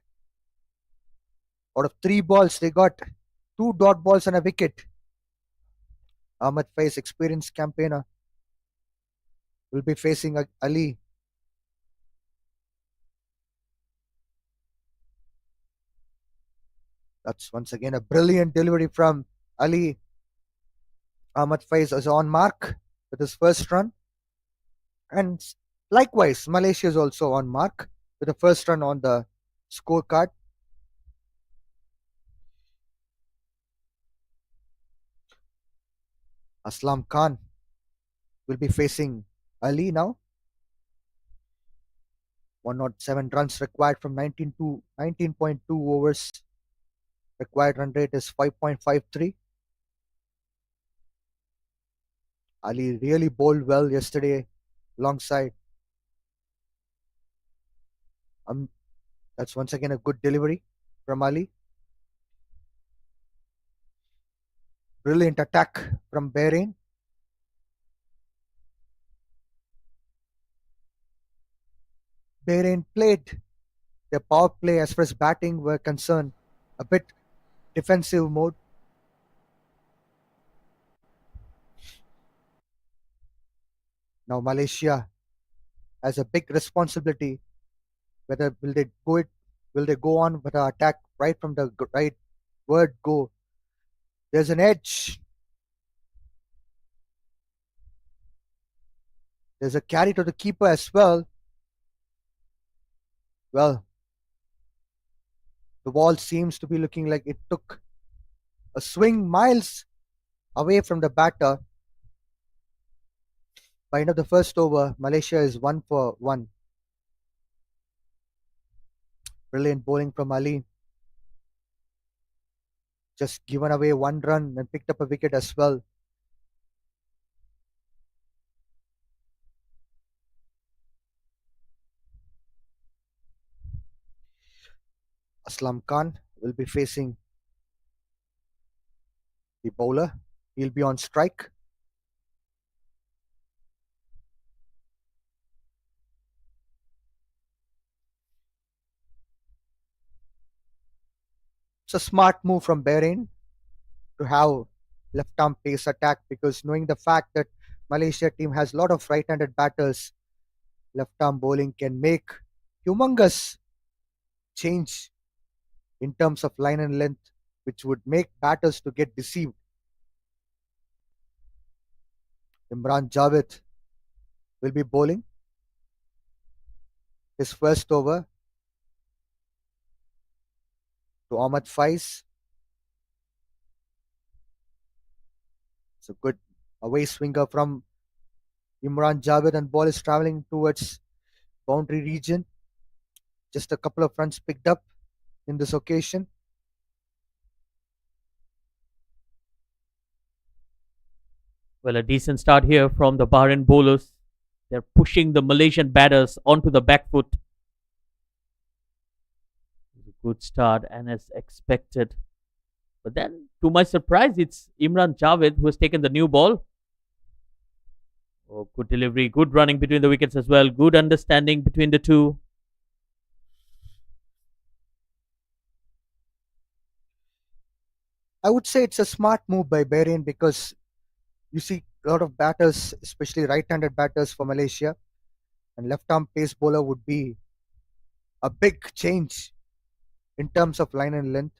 Out of 3 balls, they got 2 dot balls and a wicket. Ahmad Faiz, experienced campaigner, will be facing Ali. That's once again a brilliant delivery from Ali. Ahmad Faiz is on mark with his first run. And likewise, Malaysia is also on mark with the first run on the scorecard. Aslam Khan will be facing Ali now. 107 runs required from 19.2 overs. Required run rate is 5.53. Ali really bowled well yesterday alongside. That's once again a good delivery from Ali. Brilliant attack from Bahrain. Bahrain played their power play as far as batting were concerned a bit defensive mode. Now Malaysia has a big responsibility. Whether will they go on with the attack right from the right word go? There's an edge. There's a carry to the keeper as well. Well, the ball seems to be looking like it took a swing miles away from the batter. By end of the first over, Malaysia is 1 for 1. Brilliant bowling from Ali. Just given away 1 run and picked up a wicket as well. Aslam Khan will be facing the bowler. He'll be on strike. It's a smart move from Bahrain to have left arm pace attack, because knowing the fact that Malaysia team has a lot of right-handed batters, left arm bowling can make humongous change in terms of line and length, which would make batters to get deceived. Imran Javed will be bowling his first over to Ahmad Faiz. It's a good away swinger from Imran Javed, and ball is travelling towards boundary region. Just a couple of runs picked up in this occasion. Well, a decent start here from the Bahrain bowlers. They're pushing the Malaysian batters onto the back foot. A good start, and as expected. But then, to my surprise, it's Imran Javed who has taken the new ball. Oh, good delivery, good running between the wickets as well. Good understanding between the two. I would say it's a smart move by Bahrain, because you see a lot of batters, especially right-handed batters for Malaysia, and left-arm pace bowler would be a big change in terms of line and length.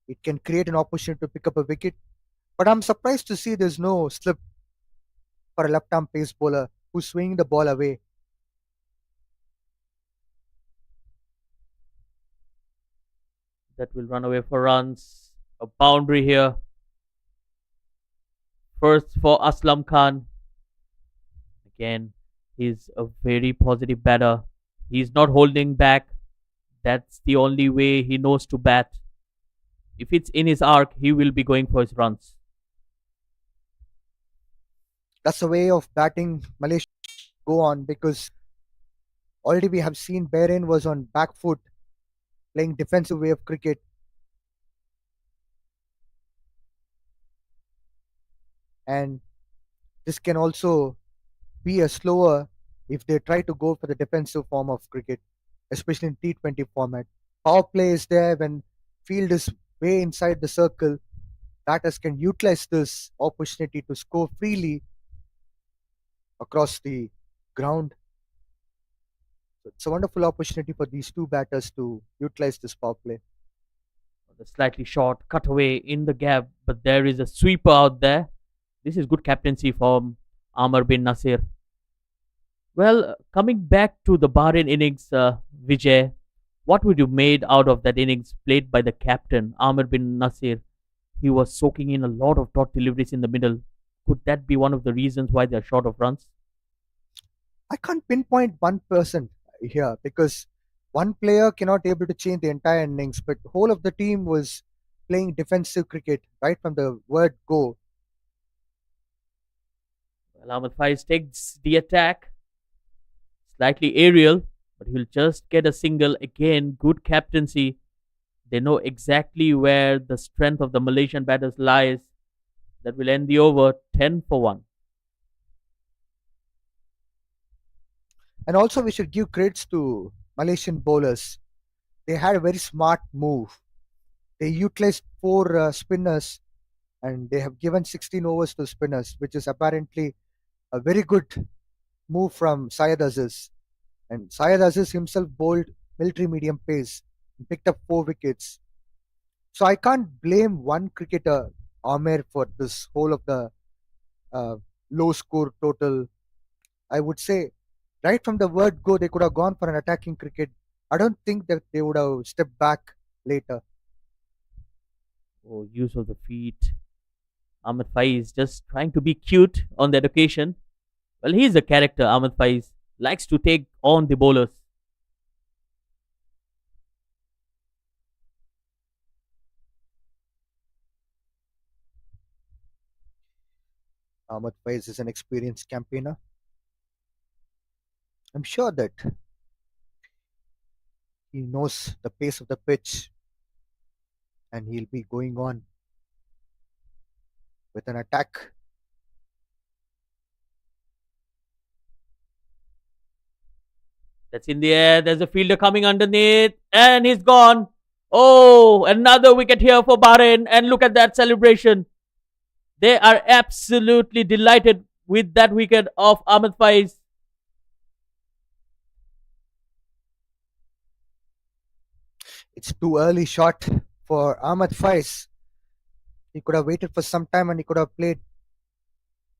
It can create an opportunity to pick up a wicket, but I'm surprised to see there's no slip for a left-arm pace bowler who's swinging the ball away. That will run away for runs. A boundary here. First for Aslam Khan. Again, he's a very positive batter. He's not holding back. That's the only way he knows to bat. If it's in his arc, he will be going for his runs. That's a way of batting Malaysia go on, because already we have seen Bahrain was on back foot playing defensive way of cricket. And this can also be a slower if they try to go for the defensive form of cricket, especially in T20 format. Power play is there when field is way inside the circle. Batters can utilize this opportunity to score freely across the ground. So it's a wonderful opportunity for these two batters to utilize this power play. The slightly short cutaway in the gap, but there is a sweeper out there. This is good captaincy from Amar bin Nasir. Well, coming back to the Bahrain innings, Vijay, what would you made out of that innings played by the captain, Amar bin Nasir? He was soaking in a lot of dot deliveries in the middle. Could that be one of the reasons why they're short of runs? I can't pinpoint one person here, because One player cannot able to change the entire innings, but whole of the team was playing defensive cricket right from the word go. Well, Ahmed Faiz takes the attack, slightly aerial, but he'll just get a single again. Good captaincy. They know exactly where the strength of the Malaysian batters lies. That will end the over 10 for 1. And also, we should give credits to Malaysian bowlers. They had a very smart move. They utilized four spinners and they have given 16 overs to spinners, which is apparently a very good move from Syed Aziz. And Syed Aziz himself bowled military medium pace and picked up 4 wickets. So I can't blame one cricketer, Amer, for this whole of the uh, low score total. I would say right from the word go, they could have gone for an attacking cricket. I don't think that they would have stepped back later. Oh, use of the feet. Ahmed Faiz just trying to be cute on that occasion. Well, he's a character, Ahmed Faiz. Likes to take on the bowlers. Ahmad Faiz is an experienced campaigner. I'm sure that he knows the pace of the pitch and he'll be going on with an attack. That's in the air. There's a fielder coming underneath, and he's gone. Oh, another wicket here for Bahrain. And look at that celebration. They are absolutely delighted with that wicket of Ahmed Faiz. It's too early shot for Ahmad Faiz. He could have waited for some time and he could have played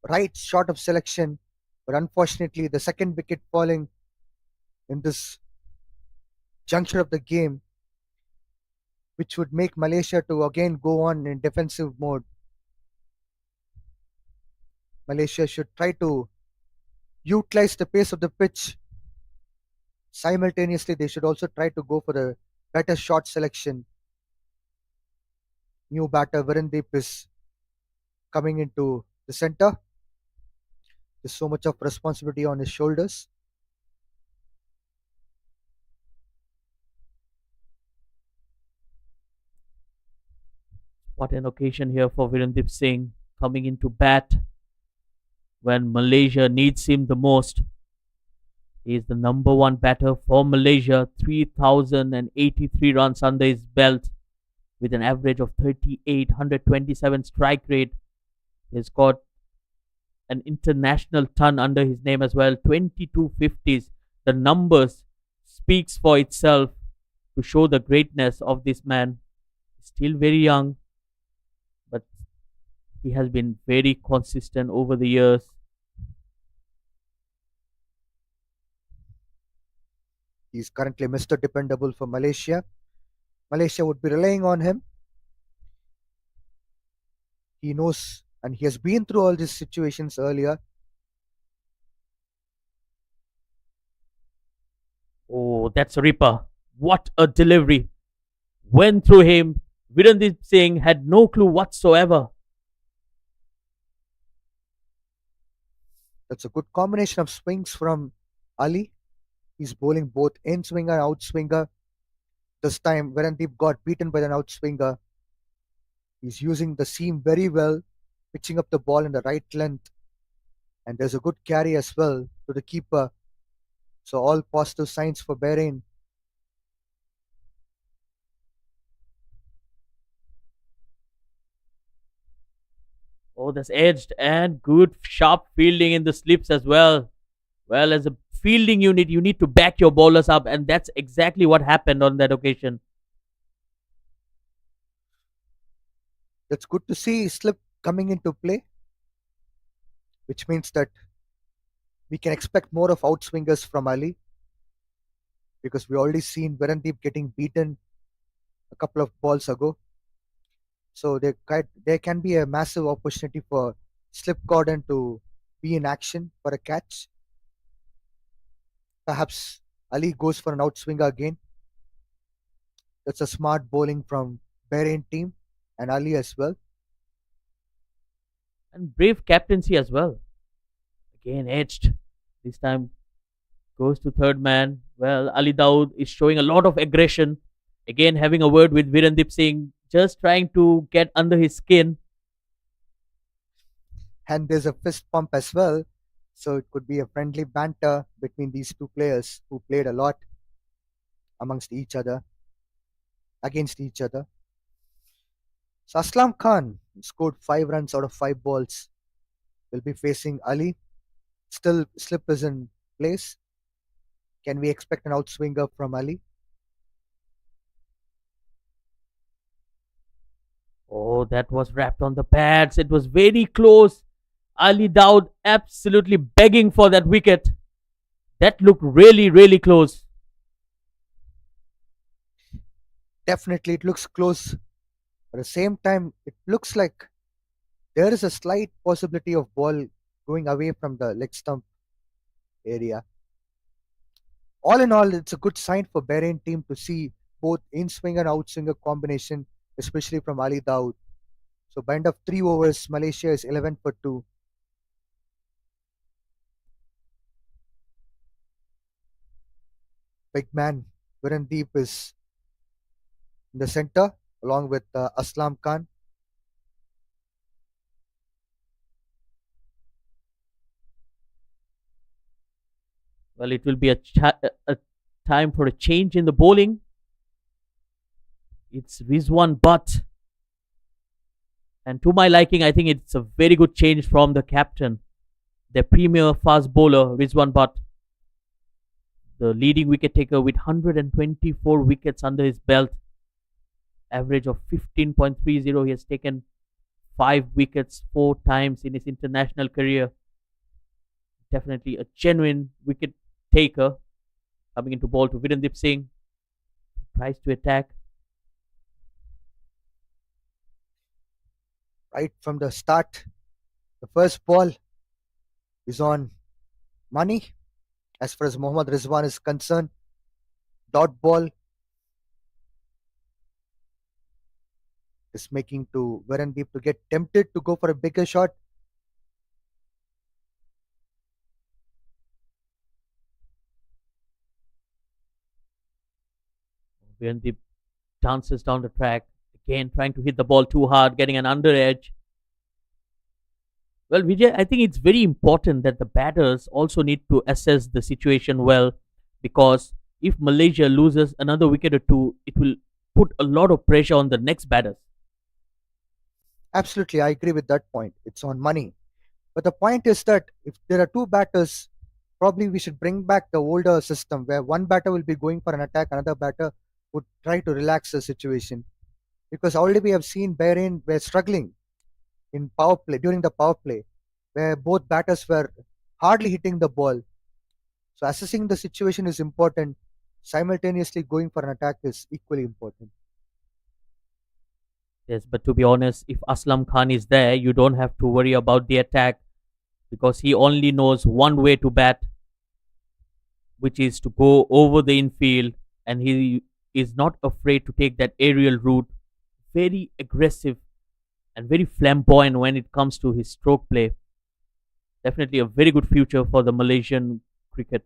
right short of selection. But unfortunately, the second wicket falling in this juncture of the game, which would make Malaysia to again go on in defensive mode. Malaysia should try to utilize the pace of the pitch. Simultaneously, they should also try to go for the better shot selection. New batter Virendep is coming into the center. There's so much of responsibility on his shoulders. What an occasion here for Virendip Singh coming into bat when Malaysia needs him the most. He is the number one batter for Malaysia, 3,083 runs under his belt with an average of 3,827 strike rate. He's got an international ton under his name as well, 22 50s. The numbers speaks for itself to show the greatness of this man. He's still very young, but he has been very consistent over the years. He's currently Mr. Dependable for Malaysia. Malaysia would be relying on him. He knows and he has been through all these situations earlier. Oh, that's a ripper. What a delivery. Went through him. Virendip Singh had no clue whatsoever. That's a good combination of swings from Ali. He's bowling both in swinger and out swinger. This time, Virendip got beaten by an out swinger. He's using the seam very well, pitching up the ball in the right length. And there's a good carry as well to the keeper. So, all positive signs for Bahrain. Oh, that's edged and good sharp fielding in the slips as well. Well, as a fielding unit, you need to back your bowlers up, and that's exactly what happened on that occasion. That's good to see slip coming into play, which means that we can expect more of outswingers from Ali because we already seen Virendip getting beaten a couple of balls ago. So there can be a massive opportunity for Slip Gordon to be in action for a catch. Perhaps Ali goes for an outswinger again. That's a smart bowling from Bahrain team and Ali as well. And brave captaincy as well. Again edged. This time goes to third man. Well, Ali Daud is showing a lot of aggression. Again, having a word with Virendep Singh, just trying to get under his skin. And there's a fist pump as well. So it could be a friendly banter between these two players who played a lot amongst each other, against each other. So Aslam Khan scored 5 runs out of 5 balls. Will be facing Ali. Still, slip is in place. Can we expect an outswinger from Ali? Oh, that was wrapped on the pads. It was very close. Ali Daud absolutely begging for that wicket. That looked really, really close. Definitely, it looks close. But at the same time, it looks like there is a slight possibility of ball going away from the leg stump area. All in all, it's a good sign for Bahrain team to see both in-swing and out-swinger combination, especially from Ali Daud. So by end of 3 overs, Malaysia is 11 for 2. Big man Virendep is in the center along with Aslam Khan. Well, it will be a time for a change in the bowling. It's Rizwan Butt. And to my liking, I think it's a very good change from the captain, the premier fast bowler, Rizwan Butt. The leading wicket taker with 124 wickets under his belt. Average of 15.30. He has taken 5 wickets 4 times in his international career. Definitely a genuine wicket taker. Coming into ball to Virendep Singh. Tries to attack. Right from the start, the first ball is on money as far as Mohammad Rizwan is concerned. Dot ball is making to Virendep to get tempted to go for a bigger shot. Virendep dances down the track. Again, trying to hit the ball too hard, getting an under edge. Well, Vijay, I think it's very important that the batters also need to assess the situation well, because if Malaysia loses another wicket or two, it will put a lot of pressure on the next batters. Absolutely, I agree with that point. It's on money. But the point is that if there are two batters, probably we should bring back the older system where one batter will be going for an attack, another batter would try to relax the situation. Because already we have seen Bahrain were struggling in power play during the power play, where both batters were hardly hitting the ball. So assessing the situation is important. Simultaneously going for an attack is equally important. Yes, but to be honest, if Aslam Khan is there, you don't have to worry about the attack, because he only knows one way to bat, which is to go over the infield, and he is not afraid to take that aerial route. Very aggressive and very flamboyant when it comes to his stroke play. Definitely a very good future for the Malaysian cricket.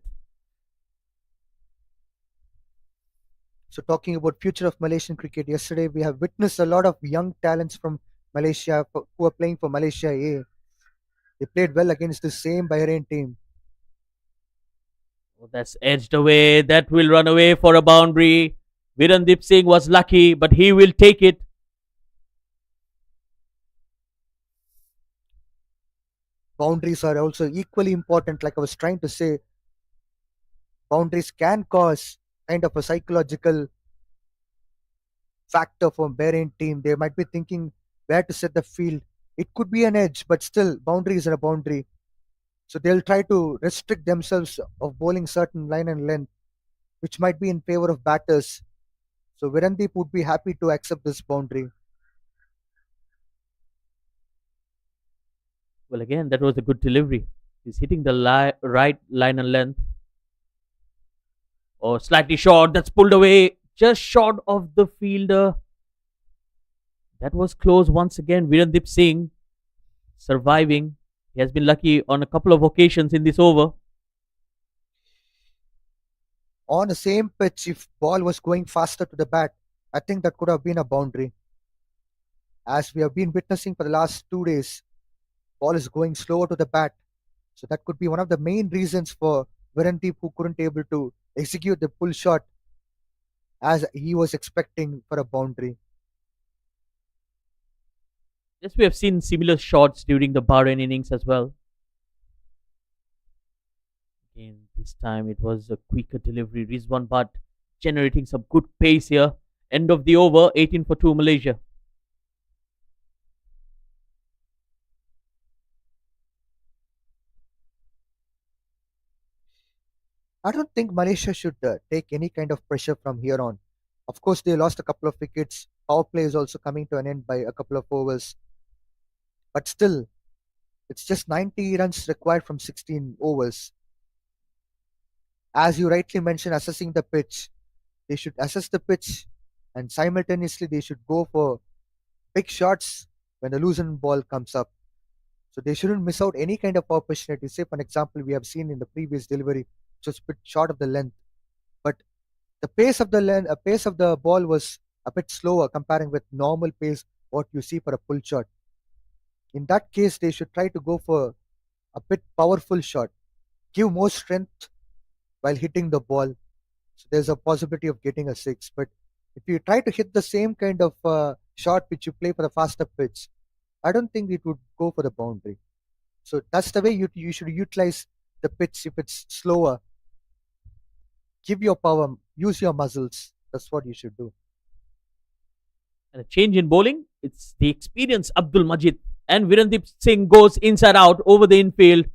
So talking about future of Malaysian cricket, yesterday we have witnessed a lot of young talents from Malaysia who are playing for Malaysia A. They played well against the same Bahrain team. Oh, that's edged away. That will run away for a boundary. Virendip Singh was lucky, but he will take it. Boundaries are also equally important. Like I was trying to say, boundaries can cause kind of a psychological factor for Bahrain team. They might be thinking where to set the field. It could be an edge, but still, boundary is a boundary. So they'll try to restrict themselves of bowling certain line and length, which might be in favor of batters. So Virendip would be happy to accept this boundary. Well, again, that was a good delivery. He's hitting the right line and length. Or slightly short, that's pulled away, just short of the fielder. That was close once again. Virendep Singh surviving. He has been lucky on a couple of occasions in this over. On the same pitch, if ball was going faster to the bat, I think that could have been a boundary. As we have been witnessing for the last 2 days, ball is going slower to the bat. So that could be one of the main reasons for Virendip who couldn't able to execute the pull shot as he was expecting for a boundary. Yes, we have seen similar shots during the Bahrain innings as well. Again, this time it was a quicker delivery, Rizwan, but generating some good pace here. End of the over, 18 for 2 Malaysia. I don't think Malaysia should take any kind of pressure from here on. Of course, they lost a couple of wickets. Power play is also coming to an end by a couple of overs. But still, it's just 90 runs required from 16 overs. As you rightly mentioned, assessing the pitch, they should assess the pitch and simultaneously they should go for big shots when the loosened ball comes up. So they shouldn't miss out any kind of opportunity. Say, for an example, we have seen in the previous delivery, which was a bit short of the length, but the pace of the ball was a bit slower comparing with normal pace what you see for a pull shot. In that case, they should try to go for a bit powerful shot, give more strength while hitting the ball. So there's a possibility of getting a six. But if you try to hit the same kind of shot which you play for the faster pitch, I don't think it would go for the boundary. So that's the way you should utilize the pitch if it's slower. Give your power, use your muscles. That's what you should do. And a change in bowling, it's the experienced Abdul Majid. And Virendip Singh goes inside out over the infield.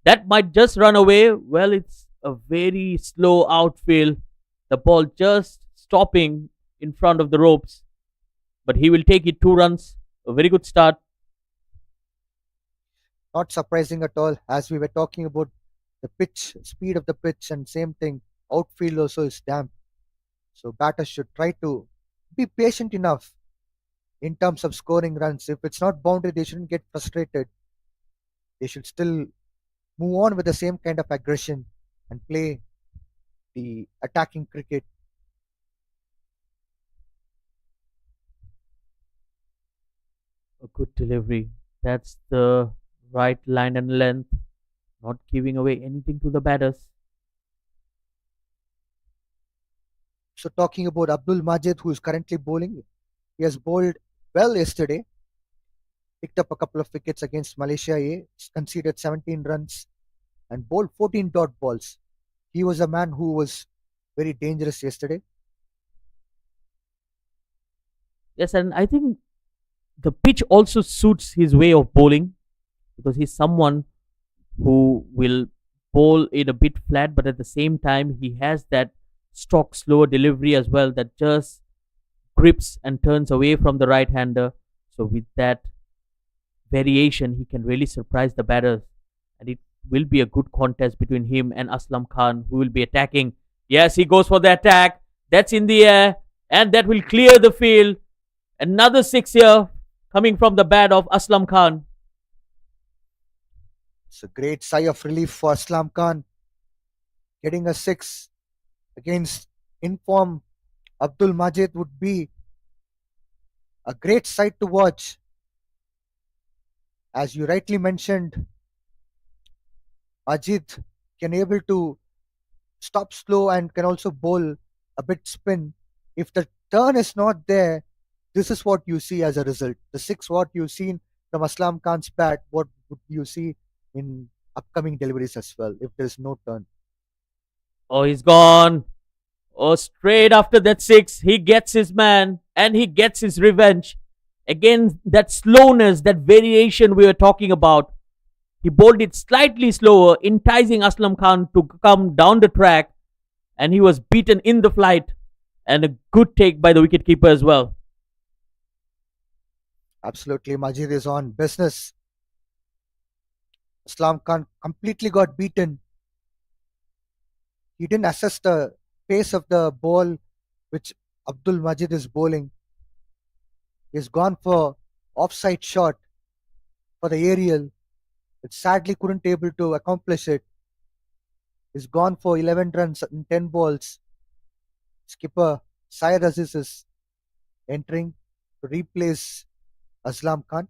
That might just run away. Well, it's a very slow outfield. The ball just stopping in front of the ropes. But he will take it 2 runs. A very good start. Not surprising at all, as we were talking about the pitch, speed of the pitch, and same thing. Outfield also is damp. So batters should try to be patient enough in terms of scoring runs. If it's not boundary, they shouldn't get frustrated. They should still move on with the same kind of aggression and play the attacking cricket. A good delivery. That's the right line and length. Not giving away anything to the batters. So talking about Abdul Majid, who is currently bowling, he has bowled well yesterday. Picked up a couple of wickets against Malaysia A, conceded 17 runs, and bowled 14 dot balls. He was a man who was very dangerous yesterday. Yes, and I think the pitch also suits his way of bowling because he's someone who will bowl it a bit flat, but at the same time, he has that stock slower delivery as well that just grips and turns away from the right hander. So, with that variation, he can really surprise the batters, and it will be a good contest between him and Aslam Khan, who will be attacking. Yes, he goes for the attack. That's in the air, and that will clear the field. Another 6 here coming from the bat of Aslam Khan. It's a great sigh of relief for Aslam Khan, getting a 6 against inform Abdul Majid would be a great sight to watch. As you rightly mentioned, Majid can able to stop slow and can also bowl a bit spin. If the turn is not there, this is what you see as a result. The 6 what you've seen from Aslam Khan's bat, what would you see in upcoming deliveries as well if there's no turn? Oh, he's gone. Oh, straight after that 6, he gets his man and he gets his revenge. Again, that slowness, that variation we were talking about. He bowled it slightly slower, enticing Aslam Khan to come down the track, and he was beaten in the flight. And a good take by the wicketkeeper as well. Absolutely, Majid is on business. Aslam Khan completely got beaten. He didn't assess the pace of the ball which Abdul Majid is bowling, he's gone for offside shot for the aerial, but sadly couldn't able to accomplish it. He's gone for 11 runs in 10 balls. Skipper Syed Aziz is entering to replace Aslam Khan.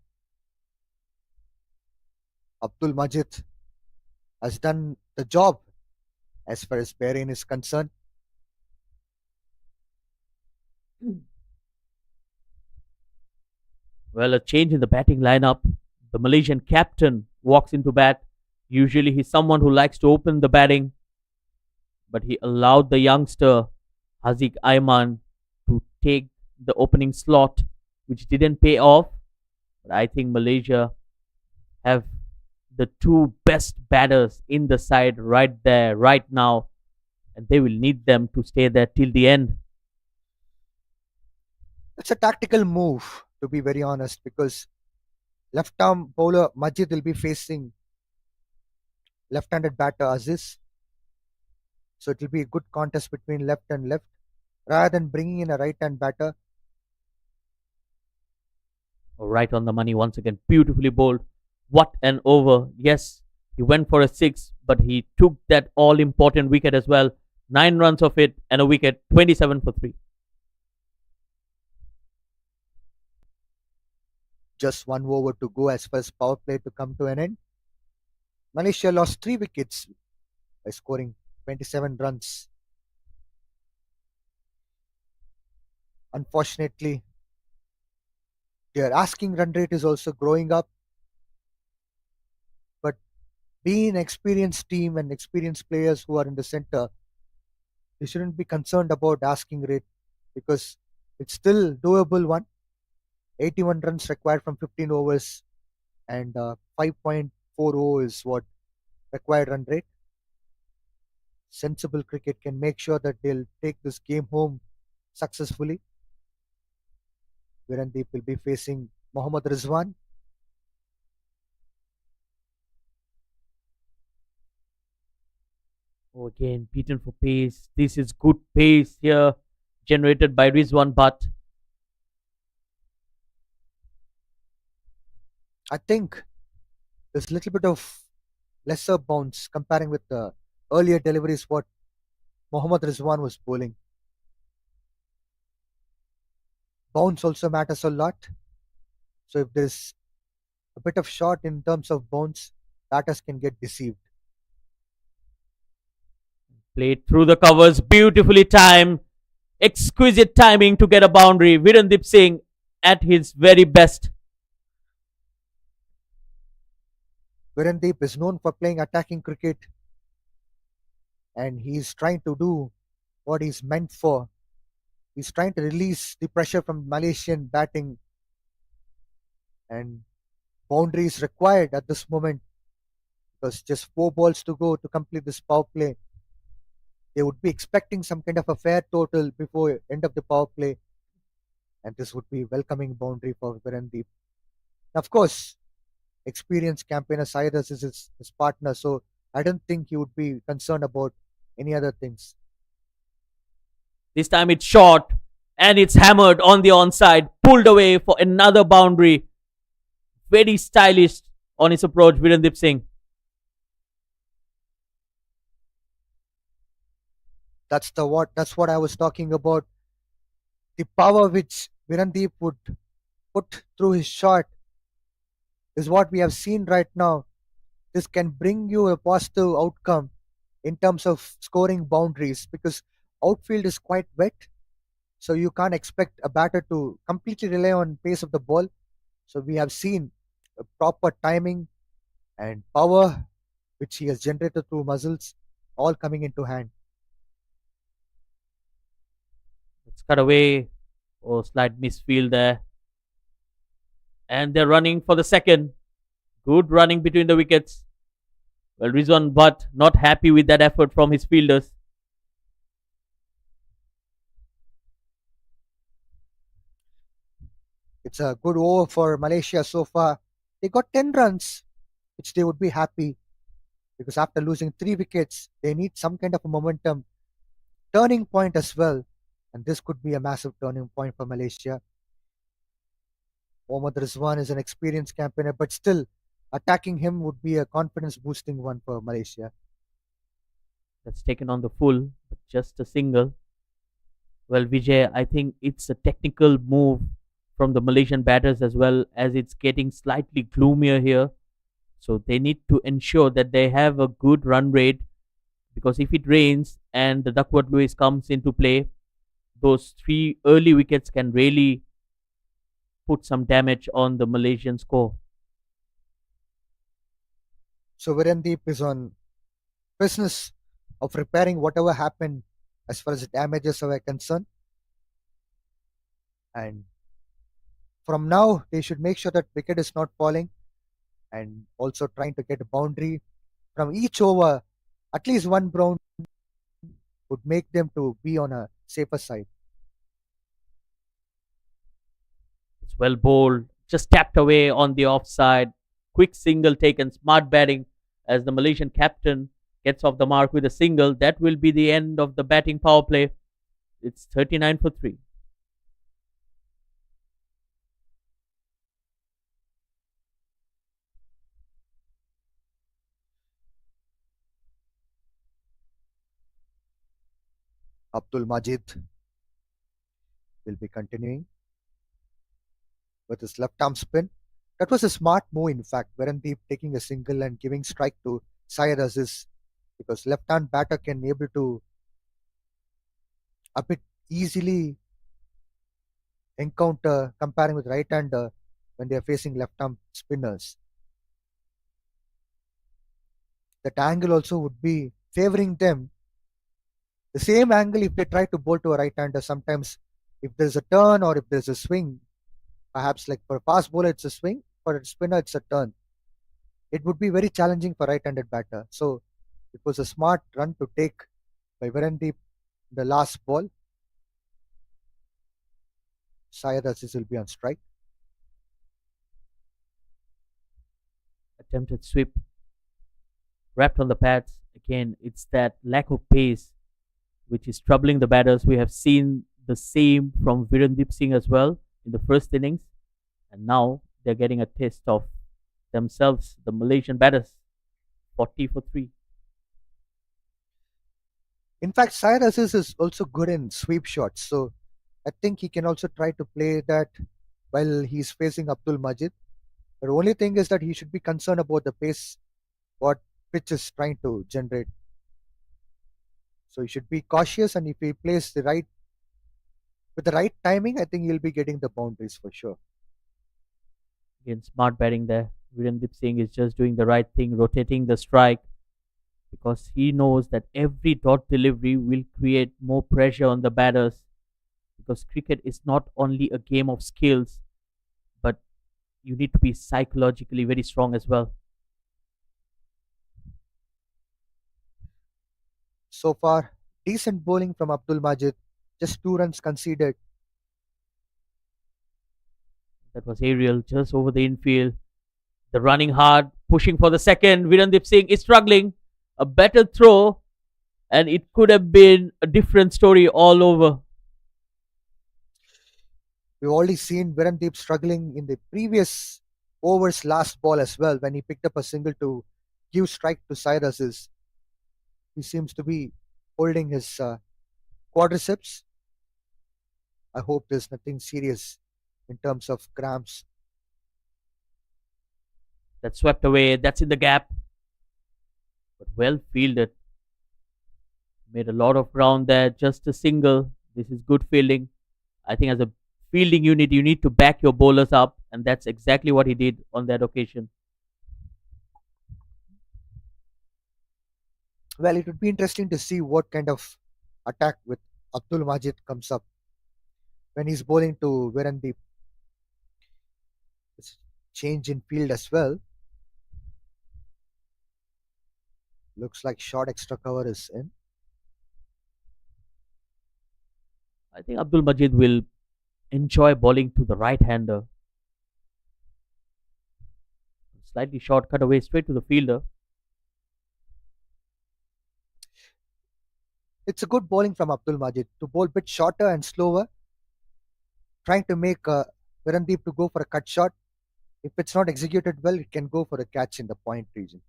Abdul Majid has done the job as far as Bahrain is concerned. Well, a change in the batting lineup. The Malaysian captain walks into bat. Usually he's someone who likes to open the batting, but he allowed the youngster Haziq Aiman to take the opening slot, which didn't pay off. But I think Malaysia have the two best batters in the side right there, right now, and they will need them to stay there till the end. It's a tactical move, to be very honest, because left arm bowler Majid will be facing left handed batter Aziz. So it will be a good contest between left and left rather than bringing in a right hand batter. Right on the money once again, beautifully bowled. What an over. Yes, he went for a six, but he took that all important wicket as well. 9 runs of it and a wicket, 27 for 3. Just 1 over to go as far as power play to come to an end. Malaysia lost 3 wickets by scoring 27 runs. Unfortunately, their asking run rate is also growing up. But being an experienced team and experienced players who are in the center, they shouldn't be concerned about asking rate because it's still doable one. 81 runs required from 15 overs and 5.40 is what required run rate. Sensible cricket can make sure that they'll take this game home successfully. Virendep will be facing Mohammad Rizwan. Oh, again, beaten for pace. This is good pace here, generated by Rizwan Butt. I think there's a little bit of lesser bounce comparing with the earlier deliveries what Mohammad Rizwan was bowling. Bounce also matters a lot. So if there's a bit of short in terms of bounce, batters can get deceived. Played through the covers, beautifully timed. Exquisite timing to get a boundary. Virendep Singh at his very best. Virendep is known for playing attacking cricket and he's trying to do what he's meant for. He's trying to release the pressure from Malaysian batting and boundary is required at this moment because just 4 balls to go to complete this power play. They would be expecting some kind of a fair total before end of the power play and this would be welcoming boundary for Virendep. Of course, experienced campaigner Syed is his partner, so I don't think he would be concerned about any other things. This time it's short and it's hammered on the onside, pulled away for another boundary. Very stylish on his approach, Virendep Singh. That's what I was talking about. The power which Virendep would put through his shot is what we have seen right now. This can bring you a positive outcome in terms of scoring boundaries because outfield is quite wet. So you can't expect a batter to completely rely on pace of the ball. So we have seen a proper timing and power which he has generated through muscles all coming into hand. Let's cut away. Oh, slight misfield there. And they're running for the second. Good running between the wickets. Well, Rizwan Butt not happy with that effort from his fielders. It's a good over for Malaysia so far. They got 10 runs, which they would be happy because after losing 3 wickets, they need some kind of a momentum turning point as well, and this could be a massive turning point for Malaysia. Mohammad Rizwan is an experienced campaigner, but still, attacking him would be a confidence boosting one for Malaysia. That's taken on the full, but just a single. Well, Vijay, I think it's a technical move from the Malaysian batters as well, as it's getting slightly gloomier here. So they need to ensure that they have a good run rate, because if it rains and the Duckworth Lewis comes into play, those three early wickets can really put some damage on the Malaysian score. So Virendep is on business of repairing whatever happened as far as the damages are concerned. And from now, they should make sure that wicket is not falling and also trying to get a boundary from each over. At least one brown would make them to be on a safer side. It's well bowled, just tapped away on the offside. Quick single taken, smart batting as the Malaysian captain gets off the mark with a single. That will be the end of the batting power play. It's 39 for 3. Abdul Majid will be continuing with his left arm spin. That was a smart move, in fact. Virendep taking a single and giving strike to Syed Aziz, because left hand batter can able to a bit easily encounter comparing with right hander when they are facing left arm spinners. That angle also would be favoring them. The same angle if they try to bowl to a right hander, sometimes if there's a turn or if there's a swing, perhaps like for a fast bowler it's a swing, for a spinner it's a turn. It would be very challenging for right-handed batter. So it was a smart run to take by Virendip the last ball. Syed Aziz will be on strike. Attempted sweep, wrapped on the pads. Again, it's that lack of pace which is troubling the batters. We have seen the same from Virendip Singh as well in the first innings, and now they're getting a taste of themselves, the Malaysian batters. 40 for 3. In fact, Syed Aziz is also good in sweep shots. So I think he can also try to play that while he's facing Abdul Majid. The only thing is that he should be concerned about the pace what pitch is trying to generate. So he should be cautious, and if he plays the right with the right timing, I think he'll be getting the boundaries for sure. Again, smart batting there. Virendip Singh is just doing the right thing, rotating the strike, because he knows that every dot delivery will create more pressure on the batters, because cricket is not only a game of skills, but you need to be psychologically very strong as well. So far, decent bowling from Abdul Majid, just 2 runs conceded. That was aerial just over the infield. The running hard, pushing for the second. Virendip Singh is struggling. A better throw, and it could have been a different story all over. We've already seen Virendip struggling in the previous overs last ball as well when he picked up a single to give strike to Syed Aziz. He seems to be holding his quadriceps. I hope there's nothing serious in terms of cramps. That's swept away. That's in the gap. But well fielded. Made a lot of ground there. Just a single. This is good fielding. I think as a fielding unit, you need to back your bowlers up, and that's exactly what he did on that occasion. Well, it would be interesting to see what kind of attack with Abdul Majid comes up when he's bowling to Virendip. It's change in field as well. Looks like short extra cover is in. I think Abdul Majid will enjoy bowling to the right hander. Slightly short cut away straight to the fielder. It's a good bowling from Abdul Majid to bowl bit shorter and slower, trying to make Virendep to go for a cut shot. If it's not executed well, it can go for a catch in the point region.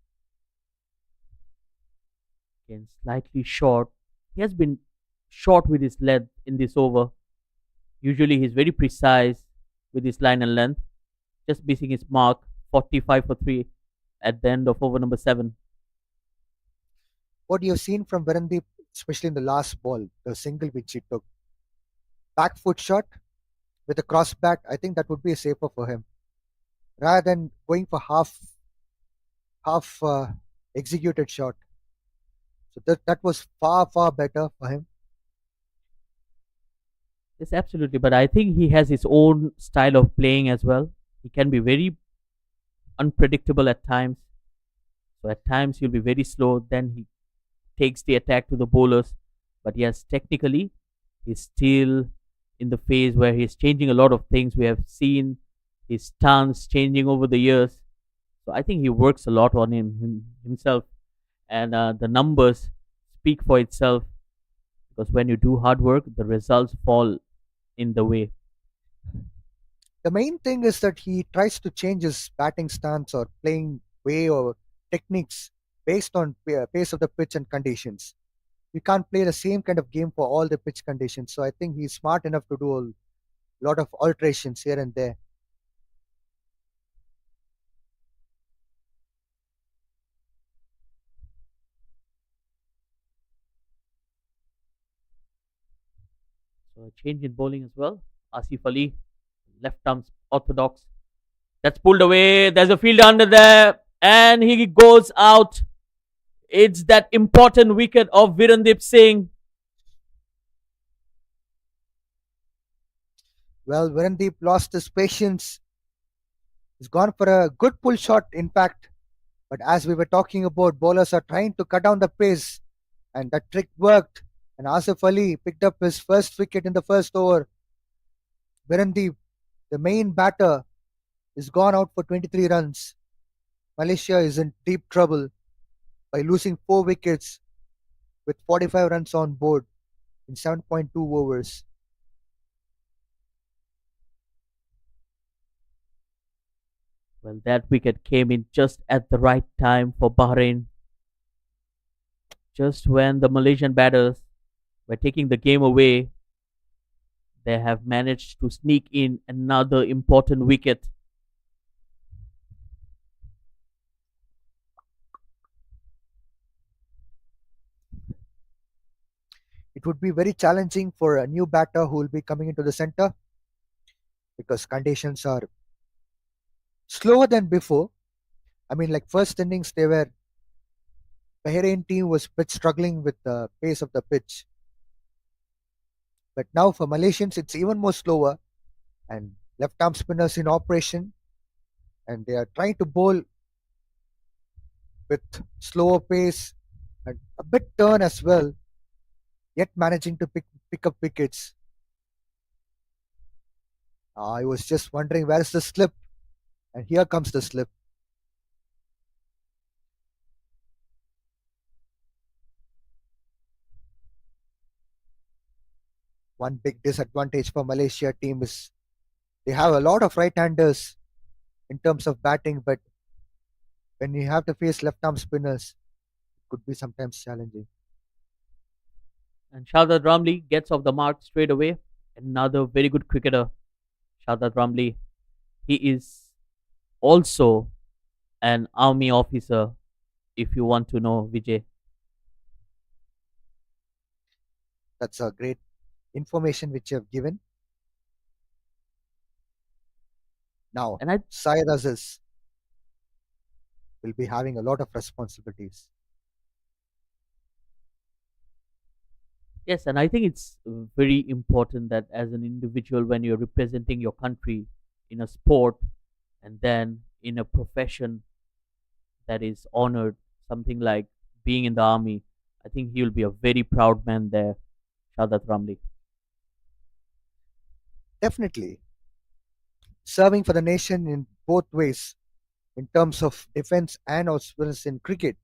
Again, slightly short. He has been short with his length in this over. Usually he's very precise with his line and length, just missing his mark, 45 for 3 at the end of over number 7. What you've seen from Virendip, especially in the last ball, the single which he took, back foot shot with a cross bat, I think that would be safer for him rather than going for half executed shot. So that was far better for him. Yes, absolutely. But I think he has his own style of playing as well. He can be very unpredictable at times. So at times he'll be very slow, then he takes the attack to the bowlers. But yes, technically, he's still in the phase where he's changing a lot of things. We have seen his stance changing over the years. So I think he works a lot on himself, and the numbers speak for itself. Because when you do hard work, the results fall in the way. The main thing is that he tries to change his batting stance or playing way or techniques based on pace of the pitch and conditions. You can't play the same kind of game for all the pitch conditions. So I think he's smart enough to do a lot of alterations here and there. So a change in bowling as well. Asif Ali, left arm orthodox. That's pulled away. There's a fielder under there, and he goes out. It's that important wicket of Virendep Singh. Well, Virendip lost his patience. He's gone for a good pull shot, in fact. But as we were talking about, bowlers are trying to cut down the pace, and that trick worked. And Asif Ali picked up his first wicket in the first over. Virendip, the main batter, is gone out for 23 runs. Malaysia is in deep trouble by losing 4 wickets with 45 runs on board in 7.2 overs. Well, that wicket came in just at the right time for Bahrain. Just when the Malaysian batters were taking the game away, they have managed to sneak in another important wicket. It would be very challenging for a new batter who will be coming into the center because conditions are slower than before. I mean, like first innings, Bahrain team was bit struggling with the pace of the pitch. But now for Malaysians, it's even more slower and left arm spinners in operation, and they are trying to bowl with slower pace and a bit turn as well, yet managing to pick up wickets. I was just wondering where is the slip, and here comes the slip. One big disadvantage for Malaysia team is they have a lot of right-handers in terms of batting, but when you have to face left-arm spinners, it could be sometimes challenging. And Shahzad Ramli gets off the mark straight away. Another very good cricketer, Shahzad Ramli. He is also an army officer, if you want to know, Vijay. That's a great information which you have given. Now, And I Syed Aziz will be having a lot of responsibilities. Yes, and I think it's very important that as an individual, when you're representing your country in a sport and then in a profession that is honored, something like being in the army, I think he'll be a very proud man there, Shahzad Ramli. Definitely serving for the nation in both ways, in terms of defense and as well as in cricket,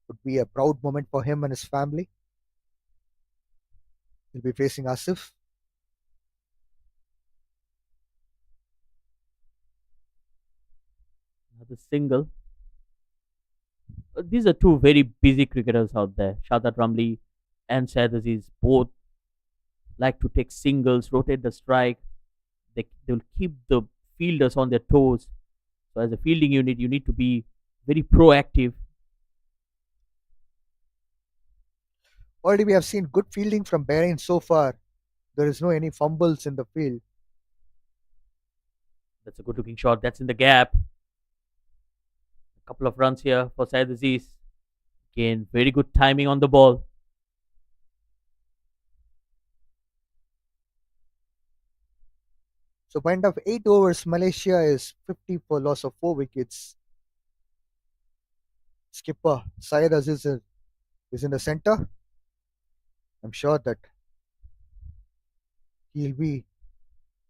would be a proud moment for him and his family. He'll be facing Asif. Another single. These are two very busy cricketers out there. Shahzad Ramli and Syed Aziz both like to take singles, rotate the strike. They'll keep the fielders on their toes. So as a fielding unit, you need to be very proactive. Already we have seen good fielding from Bahrain so far. There is no any fumbles in the field. That's a good looking shot. That's in the gap. A couple of runs here for Syed Aziz. Again, very good timing on the ball. So by end of 8 overs, Malaysia is 50 for loss of 4 wickets. Skipper Syed Aziz is in the center. I'm sure that he'll be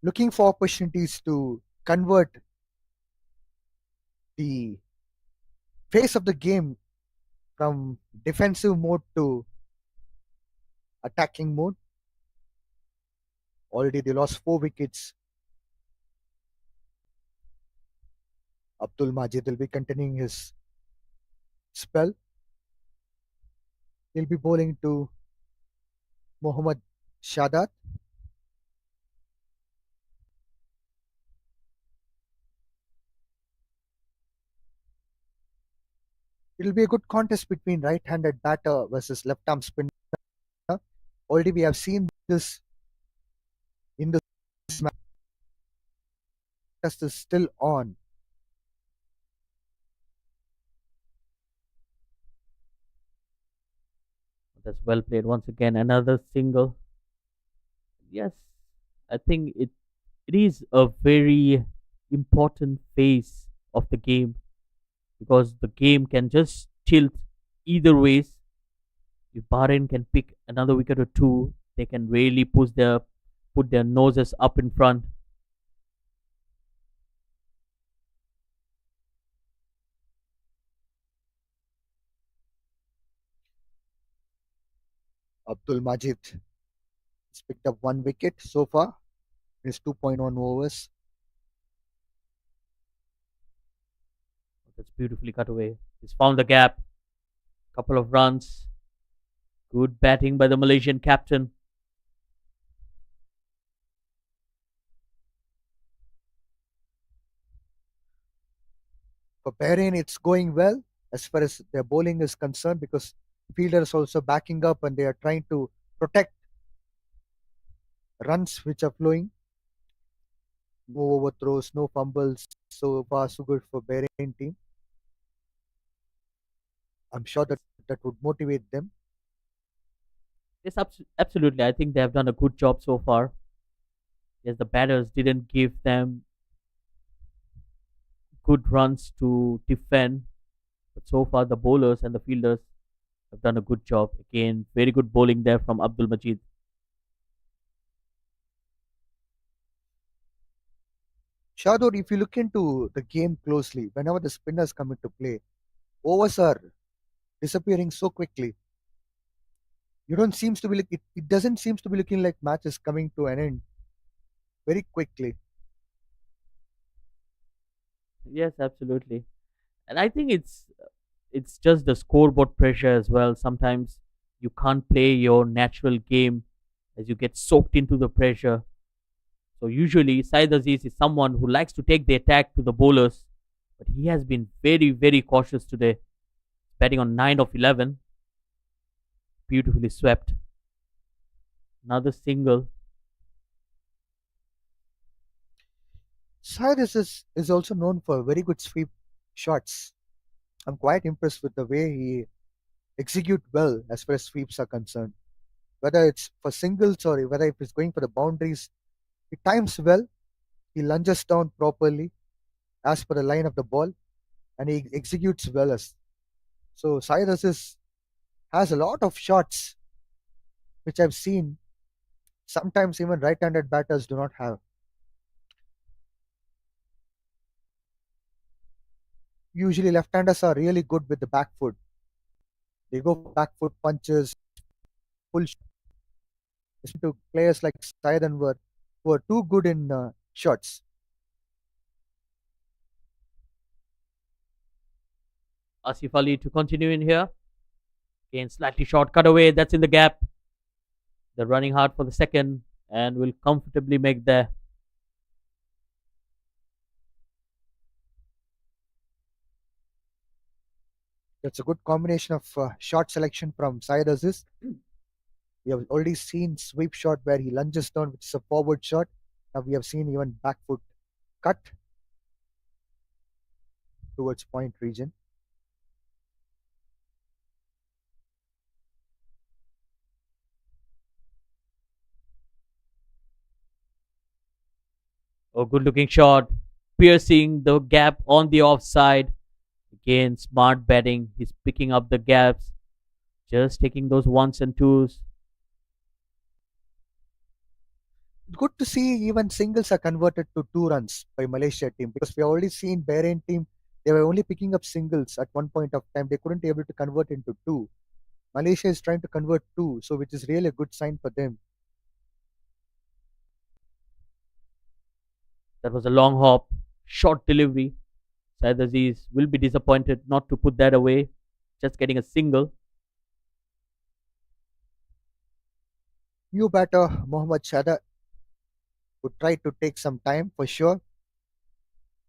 looking for opportunities to convert the face of the game from defensive mode to attacking mode. Already they lost 4 wickets. Abdul Majid will be continuing his spell. He'll be bowling to Mohammad Shadat. It'll be a good contest between right-handed batter versus left-arm spinner. Already we have seen this in this match. Test is still on. That's well played once again. Another single. Yes, I think it is a very important phase of the game because the game can just tilt either ways. If Bahrain can pick another wicket or two, they can really put their noses up in front. Abdul Majid has picked up 1 wicket so far in his 2.1 overs. That's beautifully cut away. He's found the gap. Couple of runs. Good batting by the Malaysian captain. For Bahrain, it's going well as far as their bowling is concerned because fielders also backing up and they are trying to protect runs which are flowing. No overthrows, no fumbles. So far, so good for Bahrain team. I'm sure that would motivate them. Yes, absolutely. I think they have done a good job so far. Yes, the batters didn't give them good runs to defend, but so far the bowlers and the fielders have done a good job. Again, very good bowling there from Abdul Majid. Shador, if you look into the game closely, whenever the spinners come into play, overs are disappearing so quickly. You don't seems to be it doesn't seems to be looking like match is coming to an end very quickly. Yes, absolutely. And I think it's just the scoreboard pressure as well. Sometimes you can't play your natural game as you get soaked into the pressure. So usually Syed Aziz is someone who likes to take the attack to the bowlers, but he has been very, very cautious today. Batting on 9 of 11. Beautifully swept. Another single. Cyrus is also known for very good sweep shots. I'm quite impressed with the way he execute well as far as sweeps are concerned. Whether it's for singles or whether if it's going for the boundaries, he times well. He lunges down properly as per the line of the ball, and he executes well as. So Cyrus has a lot of shots which I've seen. Sometimes even right-handed batters do not have. Usually left-handers are really good with the back foot. They go for back foot punches, full especially to players like Syed Anwar, who are too good in shots. Asif Ali to continue in here. Again, slightly short cutaway. That's in the gap. They're running hard for the second and will comfortably make there. That's a good combination of shot selection from Syed Aziz. We have already seen sweep shot where he lunges down, which is a forward shot. Now we have seen even back foot cut towards point region. Oh, good looking shot. Piercing the gap on the offside. Again, smart batting. He's picking up the gaps. Just taking those ones and twos. Good to see even singles are converted to 2 runs by Malaysia team, because we have already seen Bahrain team, they were only picking up singles at one point of time. They couldn't be able to convert into two. Malaysia is trying to convert two, so which is really a good sign for them. That was a long hop. Short delivery. Syed Aziz will be disappointed not to put that away. Just getting a single. New batter Mohammad Shada would try to take some time for sure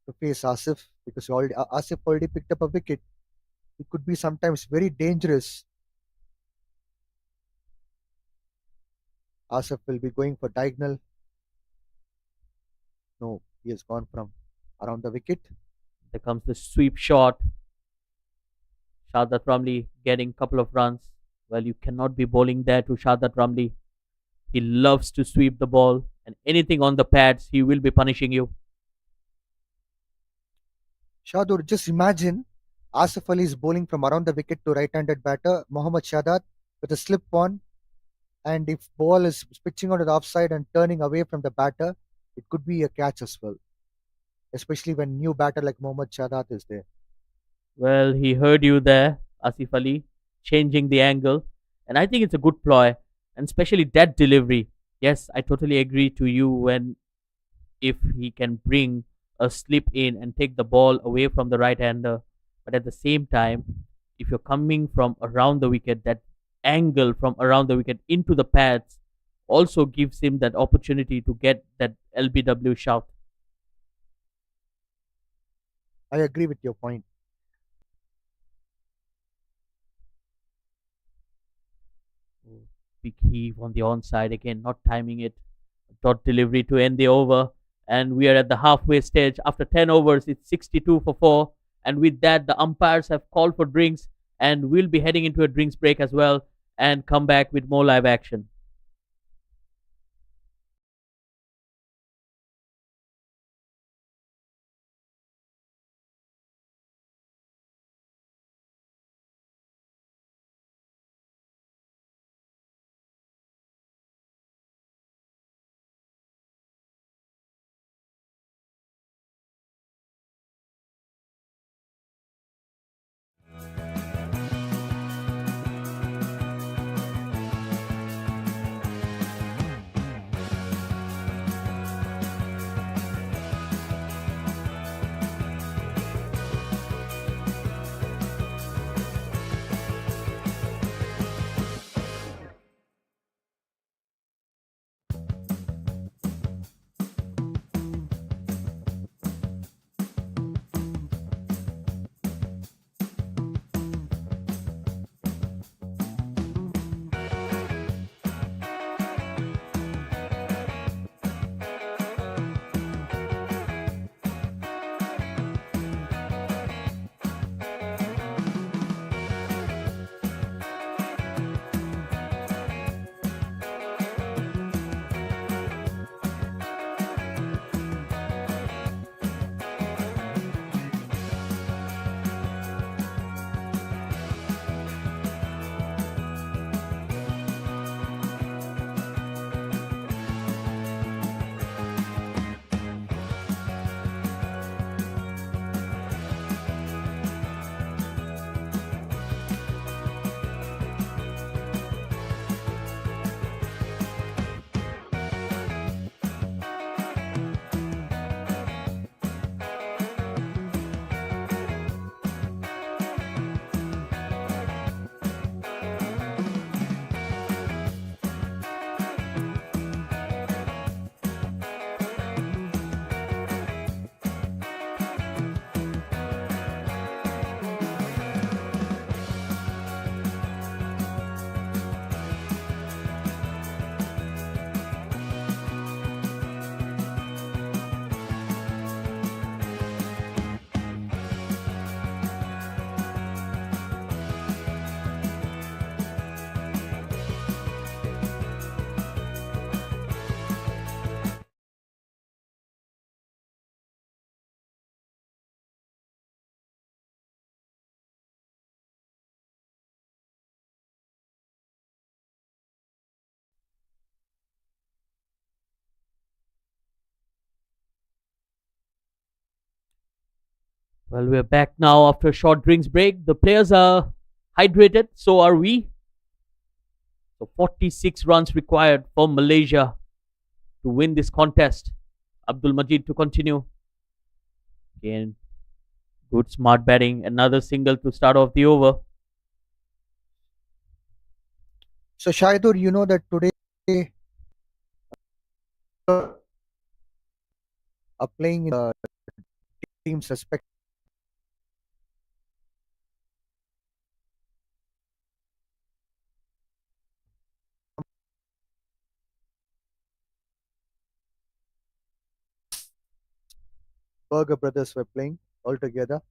to face Asif, because Asif already picked up a wicket. It could be sometimes very dangerous. Asif will be going for diagonal. No, he has gone from around the wicket. There comes the sweep shot. Shadat Ramli getting a couple of runs. Well, you cannot be bowling there to Shadat Ramli. He loves to sweep the ball, and anything on the pads, he will be punishing you. Shadur, just imagine Asif Ali is bowling from around the wicket to right-handed batter Mohammad Shadat with a slip on, and if ball is pitching onto the offside and turning away from the batter, it could be a catch as well, especially when new batter like Mohammad Shadat is there. Well, he heard you there, Asif Ali, changing the angle, and I think it's a good ploy, and especially that delivery. Yes, I totally agree to you when if he can bring a slip in and take the ball away from the right hander. But at the same time, if you're coming from around the wicket, that angle from around the wicket into the pads also gives him that opportunity to get that LBW shout. I agree with your point. Big heave on the onside again, not timing it. Dot delivery to end the over. And we are at the halfway stage. After 10 overs, it's 62 for 4. And with that, the umpires have called for drinks. And we'll be heading into a drinks break as well and come back with more live action. Well, we're back now after a short drinks break. The players are hydrated, so are we. So 46 runs required for Malaysia to win this contest. Abdul Majid to continue. Again, good smart batting. Another single to start off the over. So Shaidur, you know that today are playing in team's respect. Berger brothers were playing all together.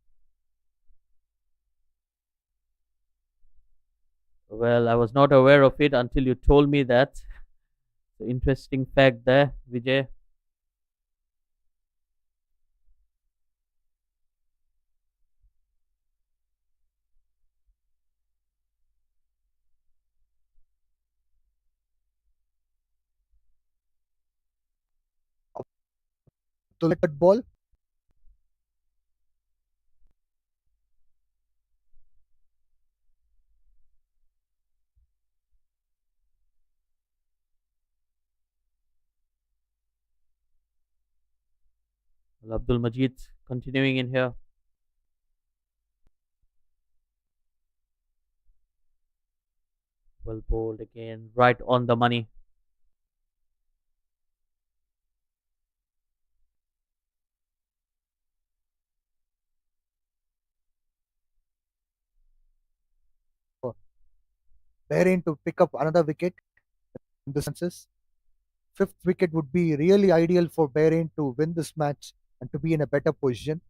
Well, I was not aware of it until you told me that. So interesting fact there, Vijay. To let that ball, Well, Abdul Majid continuing in here. Well bowled again, right on the money. Bahrain to pick up another wicket in the senses. Fifth wicket would be really ideal for Bahrain to win this match and to be in a better position.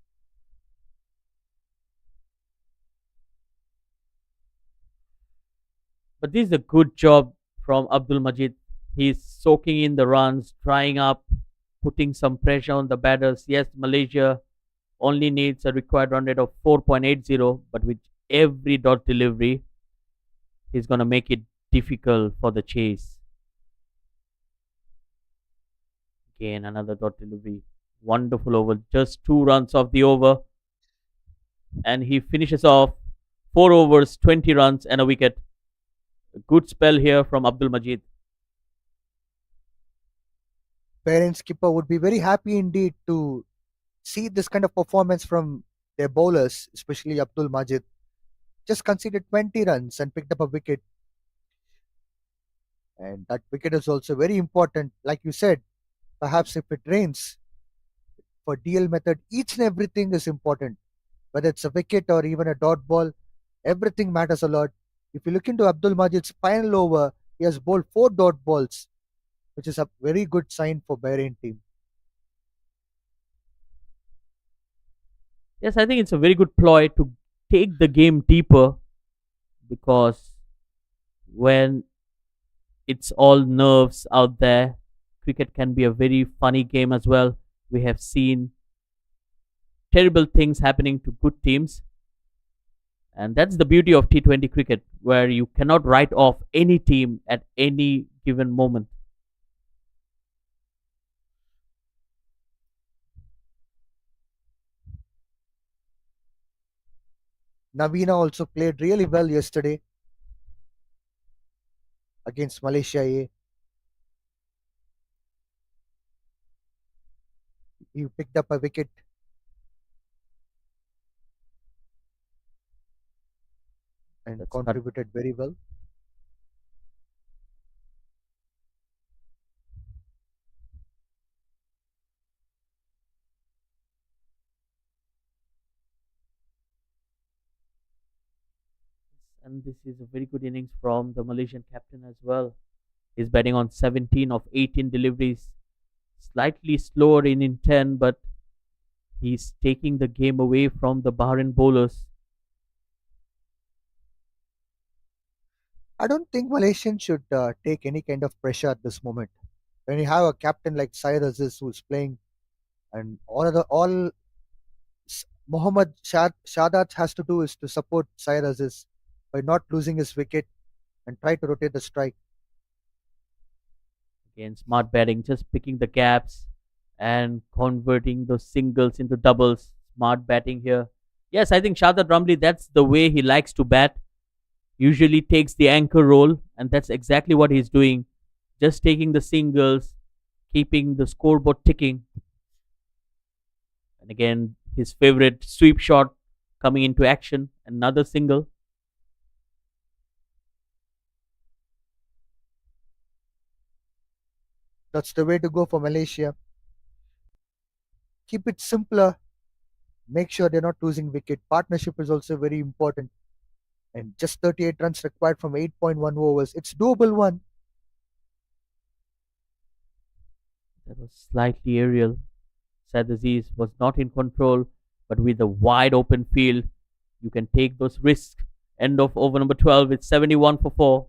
But this is a good job from Abdul Majid. He's soaking in the runs, trying up, putting some pressure on the batters. Yes, Malaysia only needs a required run rate of 4.80, but with every dot delivery, he's going to make it difficult for the chase. Again, another dot delivery. Wonderful over. Just 2 runs off the over. And he finishes off 4 overs, 20 runs, and a wicket. A good spell here from Abdul Majid. Bahrain skipper would be very happy indeed to see this kind of performance from their bowlers, especially Abdul Majid. Just conceded 20 runs and picked up a wicket. And that wicket is also very important. Like you said, perhaps if it rains, for DL method, each and everything is important. Whether it's a wicket or even a dot ball, everything matters a lot. If you look into Abdul Majid's final over, he has bowled 4 dot balls, which is a very good sign for Bahrain team. Yes, I think it's a very good ploy to take the game deeper, because when it's all nerves out there, cricket can be a very funny game as well. We have seen terrible things happening to good teams. And that's the beauty of T20 cricket, where you cannot write off any team at any given moment. Navina also played really well yesterday against Malaysia A. He picked up a wicket and That's contributed very well. And this is a very good innings from the Malaysian captain as well. He's batting on 17 of 18 deliveries. Slightly slower in 10, but he's taking the game away from the Bahrain bowlers. I don't think Malaysians should take any kind of pressure at this moment. When you have a captain like Syed Aziz who's playing, and all Mohammad Shadat has to do is to support Syed Aziz by not losing his wicket and try to rotate the strike. Again, smart batting, just picking the gaps and converting those singles into doubles. Smart batting here. Yes, I think Shadad Ramli, that's the way he likes to bat. Usually takes the anchor role, and that's exactly what he's doing. Just taking the singles, keeping the scoreboard ticking. And again, his favorite sweep shot coming into action. Another single. That's the way to go for Malaysia. Keep it simpler. Make sure they're not losing wicket. Partnership is also very important. And just 38 runs required from 8.1 overs. It's doable one. That was slightly aerial. Said Aziz was not in control, but with a wide open field, you can take those risks. End of over number 12 with 71 for 4.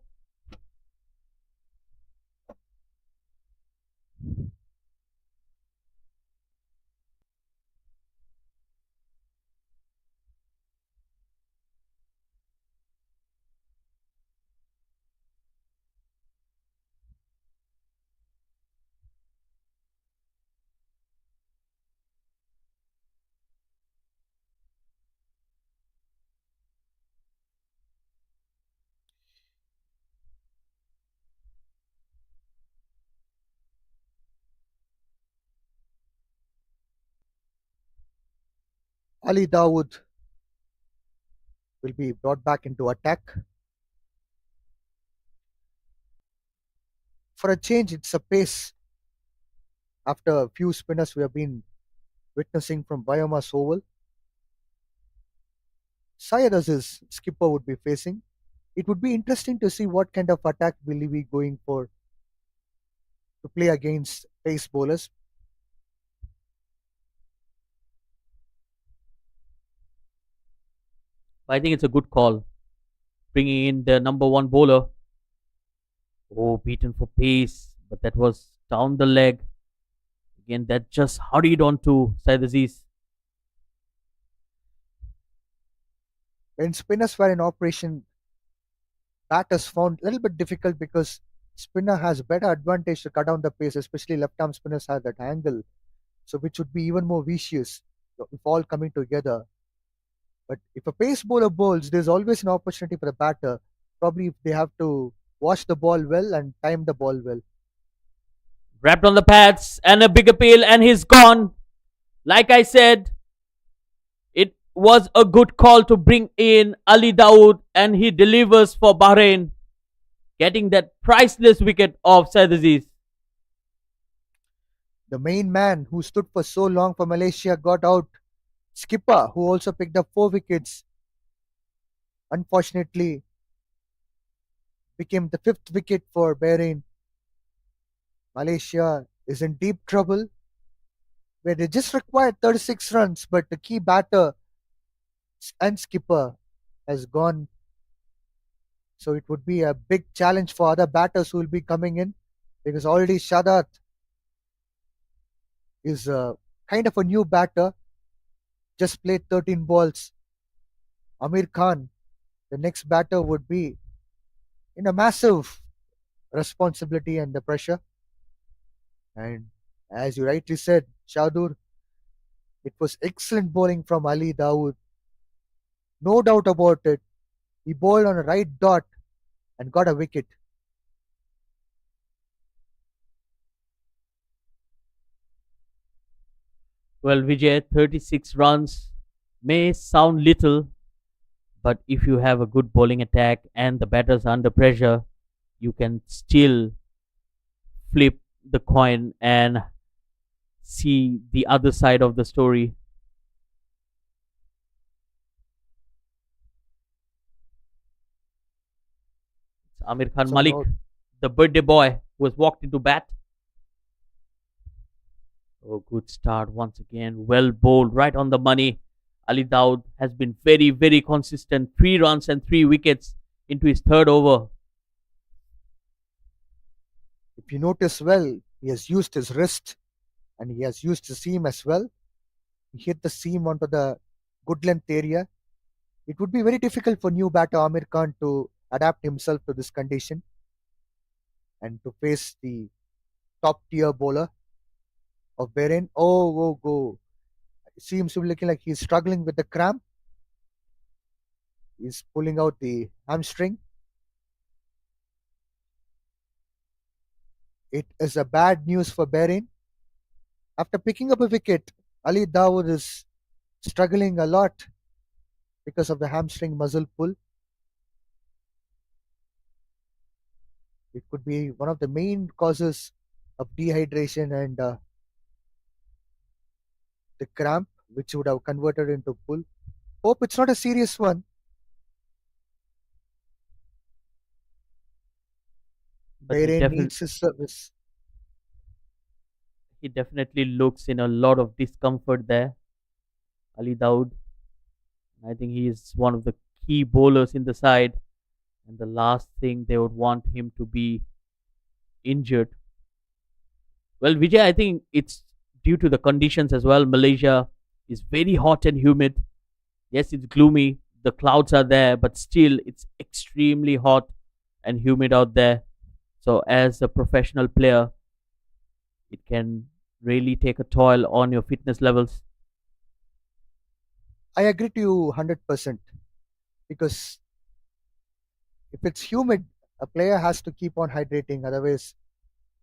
Ali Dawood will be brought back into attack. For a change, it's a pace. After a few spinners we have been witnessing from BAYUEMAS Oval, Syed as his skipper would be facing. It would be interesting to see what kind of attack will he be going for to play against pace bowlers. I think it's a good call. Bringing in the number one bowler. Oh, beaten for pace, but that was down the leg. Again, that just hurried on to Syed Aziz. When spinners were in operation, batters found a little bit difficult because spinner has better advantage to cut down the pace, especially left arm spinners have that angle, so which would be even more vicious if all coming together. But if a pace bowler bowls, there's always an opportunity for the batter. Probably if they have to watch the ball well and time the ball well. Wrapped on the pads and a big appeal, and he's gone. Like I said, it was a good call to bring in Ali Dawood, and he delivers for Bahrain, getting that priceless wicket of Syed Aziz. The main man who stood for so long for Malaysia got out. Skipper, who also picked up 4 wickets, unfortunately became the 5th wicket for Bahrain. Malaysia is in deep trouble where they just required 36 runs, but the key batter and skipper has gone. So it would be a big challenge for other batters who will be coming in because already Shadat is kind of a new batter, just played 13 balls. Amir Khan, the next batter, would be in a massive responsibility and the pressure. And as you rightly said, Shadur, it was excellent bowling from Ali Dawood. No doubt about it. He bowled on a right dot and got a wicket. Well, Vijay, 36 runs may sound little, but if you have a good bowling attack and the batters are under pressure, you can still flip the coin and see the other side of the story. It's Amir Khan So Malik, no, the birthday boy who has walked into bat. Oh, good start once again. Well bowled, right on the money. Ali Daud has been very, very consistent. 3 runs and 3 wickets into his third over. if you notice well, he has used his wrist and he has used the seam as well. He hit the seam onto the good length area. It would be very difficult for new batter Amir Khan to adapt himself to this condition and to face the top tier bowler of Bahrain. Oh, go. It seems to be looking like he's struggling with the cramp. He's pulling out the hamstring. It is a bad news for Bahrain. After picking up a wicket, Ali Dawood is struggling a lot because of the hamstring muscle pull. It could be one of the main causes of dehydration and the cramp, which would have converted into pull. Hope it's not a serious one. But he Bahrain definitely needs his service. he definitely looks in a lot of discomfort there, Ali Daud. I think he is one of the key bowlers in the side, and the last thing they would want him to be injured. Well, Vijay, I think it's due to the conditions as well. Malaysia is very hot and humid. Yes, it's gloomy. The clouds are there, but still, it's extremely hot and humid out there. So, as a professional player, it can really take a toll on your fitness levels. I agree to you 100% because if it's humid, a player has to keep on hydrating, otherwise,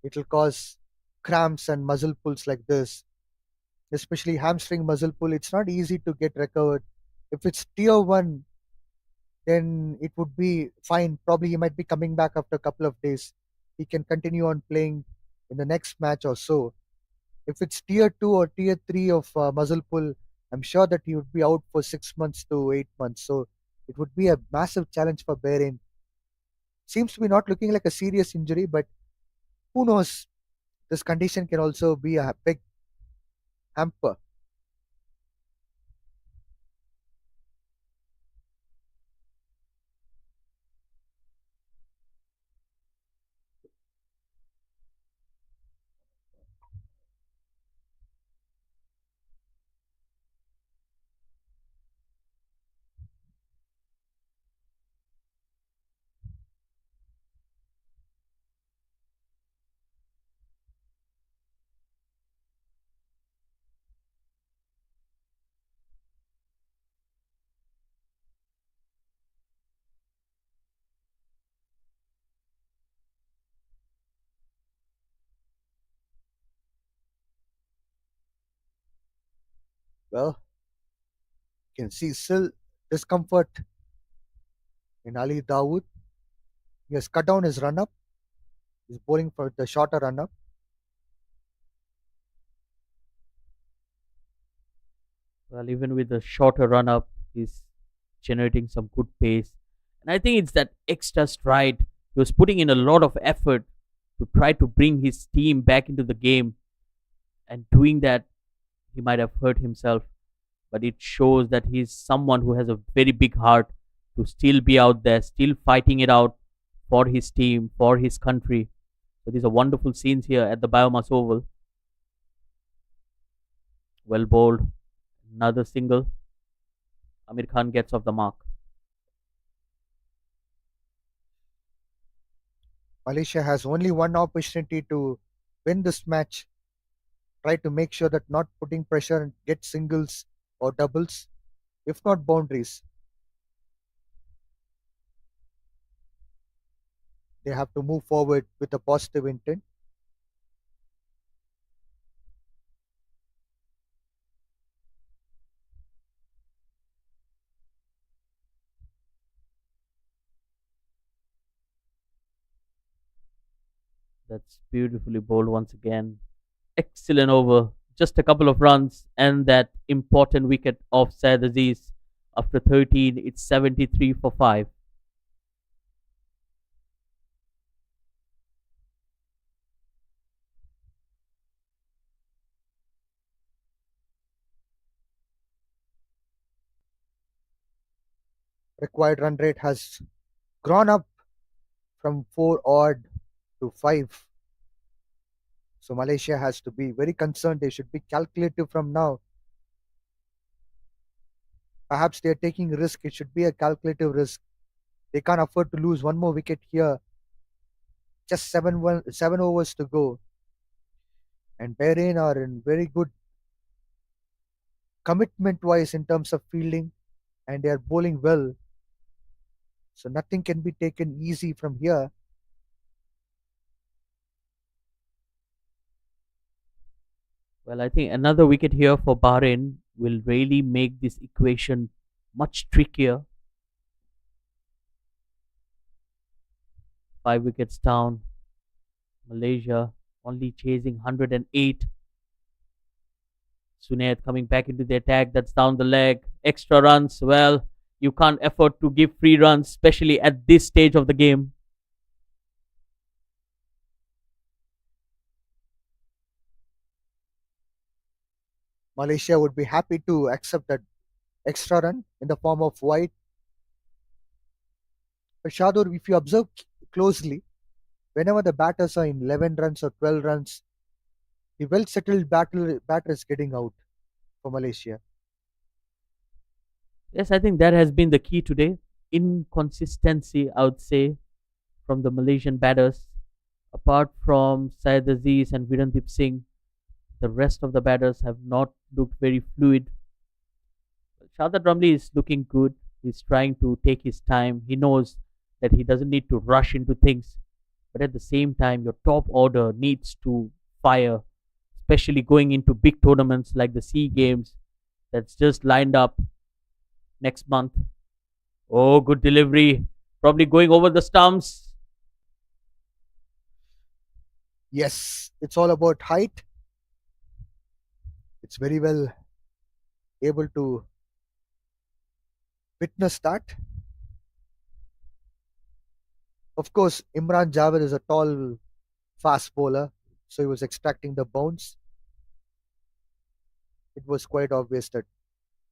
it will cause cramps and muscle pulls like this, especially hamstring muscle pull. It's not easy to get recovered. If it's tier 1, then it would be fine. Probably he might be coming back after a couple of days. He can continue on playing in the next match or so. If it's tier 2 or tier 3 of muscle pull, I'm sure that he would be out for 6 months to 8 months. So it would be a massive challenge for Bahrain. Seems to be not looking like a serious injury, but who knows? This condition can also be a big hamper. Well, you can see still discomfort in Ali Dawood. He has cut down his run up. He's bowling for the shorter run up. Well, even with a shorter run up, he's generating some good pace. And I think it's that extra stride. He was putting in a lot of effort to try to bring his team back into the game. And doing that, he might have hurt himself. But it shows that he's someone who has a very big heart to still be out there, still fighting it out for his team, for his country. So these are wonderful scenes here at the Biomass Oval. Well bowled. Another single. Amir Khan gets off the mark. Malaysia has only one opportunity to win this match. Try to make sure that not putting pressure and get singles or doubles, if not boundaries. They have to move forward with a positive intent. That's beautifully bowled once again. Excellent over. Just a couple of runs and that important wicket of Saad Aziz. After 13, it's 73 for 5. Required run rate has gone up from 4 odd to 5. So Malaysia has to be very concerned. They should be calculative from now. Perhaps they are taking risk. It should be a calculative risk. They can't afford to lose one more wicket here. Just 7 overs to go. And Bahrain are in very good commitment wise in terms of fielding, and they are bowling well. So nothing can be taken easy from here. Well, I think another wicket here for Bahrain will really make this equation much trickier. 5 wickets down. Malaysia only chasing 108. Sunaid coming back into the attack. That's down the leg. Extra runs. Well, you can't afford to give free runs, especially at this stage of the game. Malaysia would be happy to accept that extra run in the form of wide. But Shadur, if you observe closely, whenever the batters are in 11 runs or 12 runs, the well settled batter is getting out for Malaysia. Yes, I think that has been the key today. Inconsistency, I would say, from the Malaysian batters. Apart from Syed Aziz and Virendep Singh, the rest of the batters have not looked very fluid. Shahzad Ramli is looking good. He's trying to take his time. He knows that he doesn't need to rush into things. But at the same time, your top order needs to fire, especially going into big tournaments like the Sea Games that's just lined up next month. Oh, good delivery. Probably going over the stumps. Yes, it's all about height. It's very well able to witness that. Of course, Imran Javed is a tall, fast bowler, so he was extracting the bounce. It was quite obvious that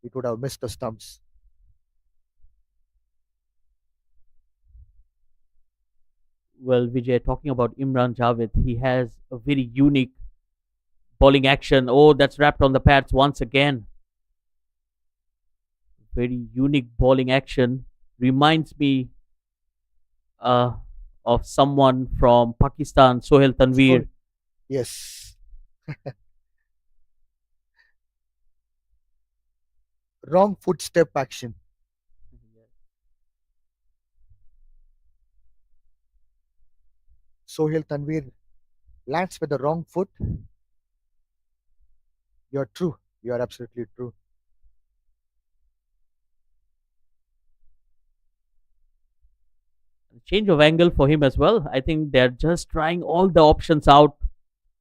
it would have missed the stumps. Well, Vijay, talking about Imran Javed, he has a very unique bowling action. Oh, that's wrapped on the pads once again. Very unique bowling action. Reminds me uh, of someone from Pakistan, Sohail Tanveer. Yes. Wrong footstep action. Sohail Tanveer lands with the wrong foot. You're true. You're absolutely true. Change of angle for him as well. I think they're just trying all the options out.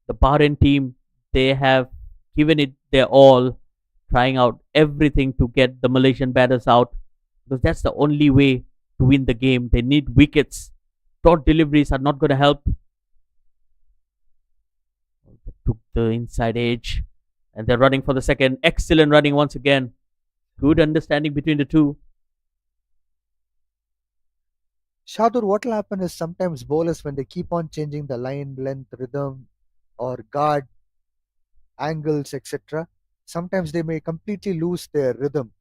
The Bahrain team, they have given it their all, trying out everything to get the Malaysian batters out because that's the only way to win the game. They need wickets. Dot deliveries are not going to help. Took the inside edge and they're running for the second. Excellent running once again. Good understanding between the two. Shadur, what will happen is sometimes bowlers, when they keep on changing the line, length, rhythm, or guard, angles, etc., sometimes they may completely lose their rhythm.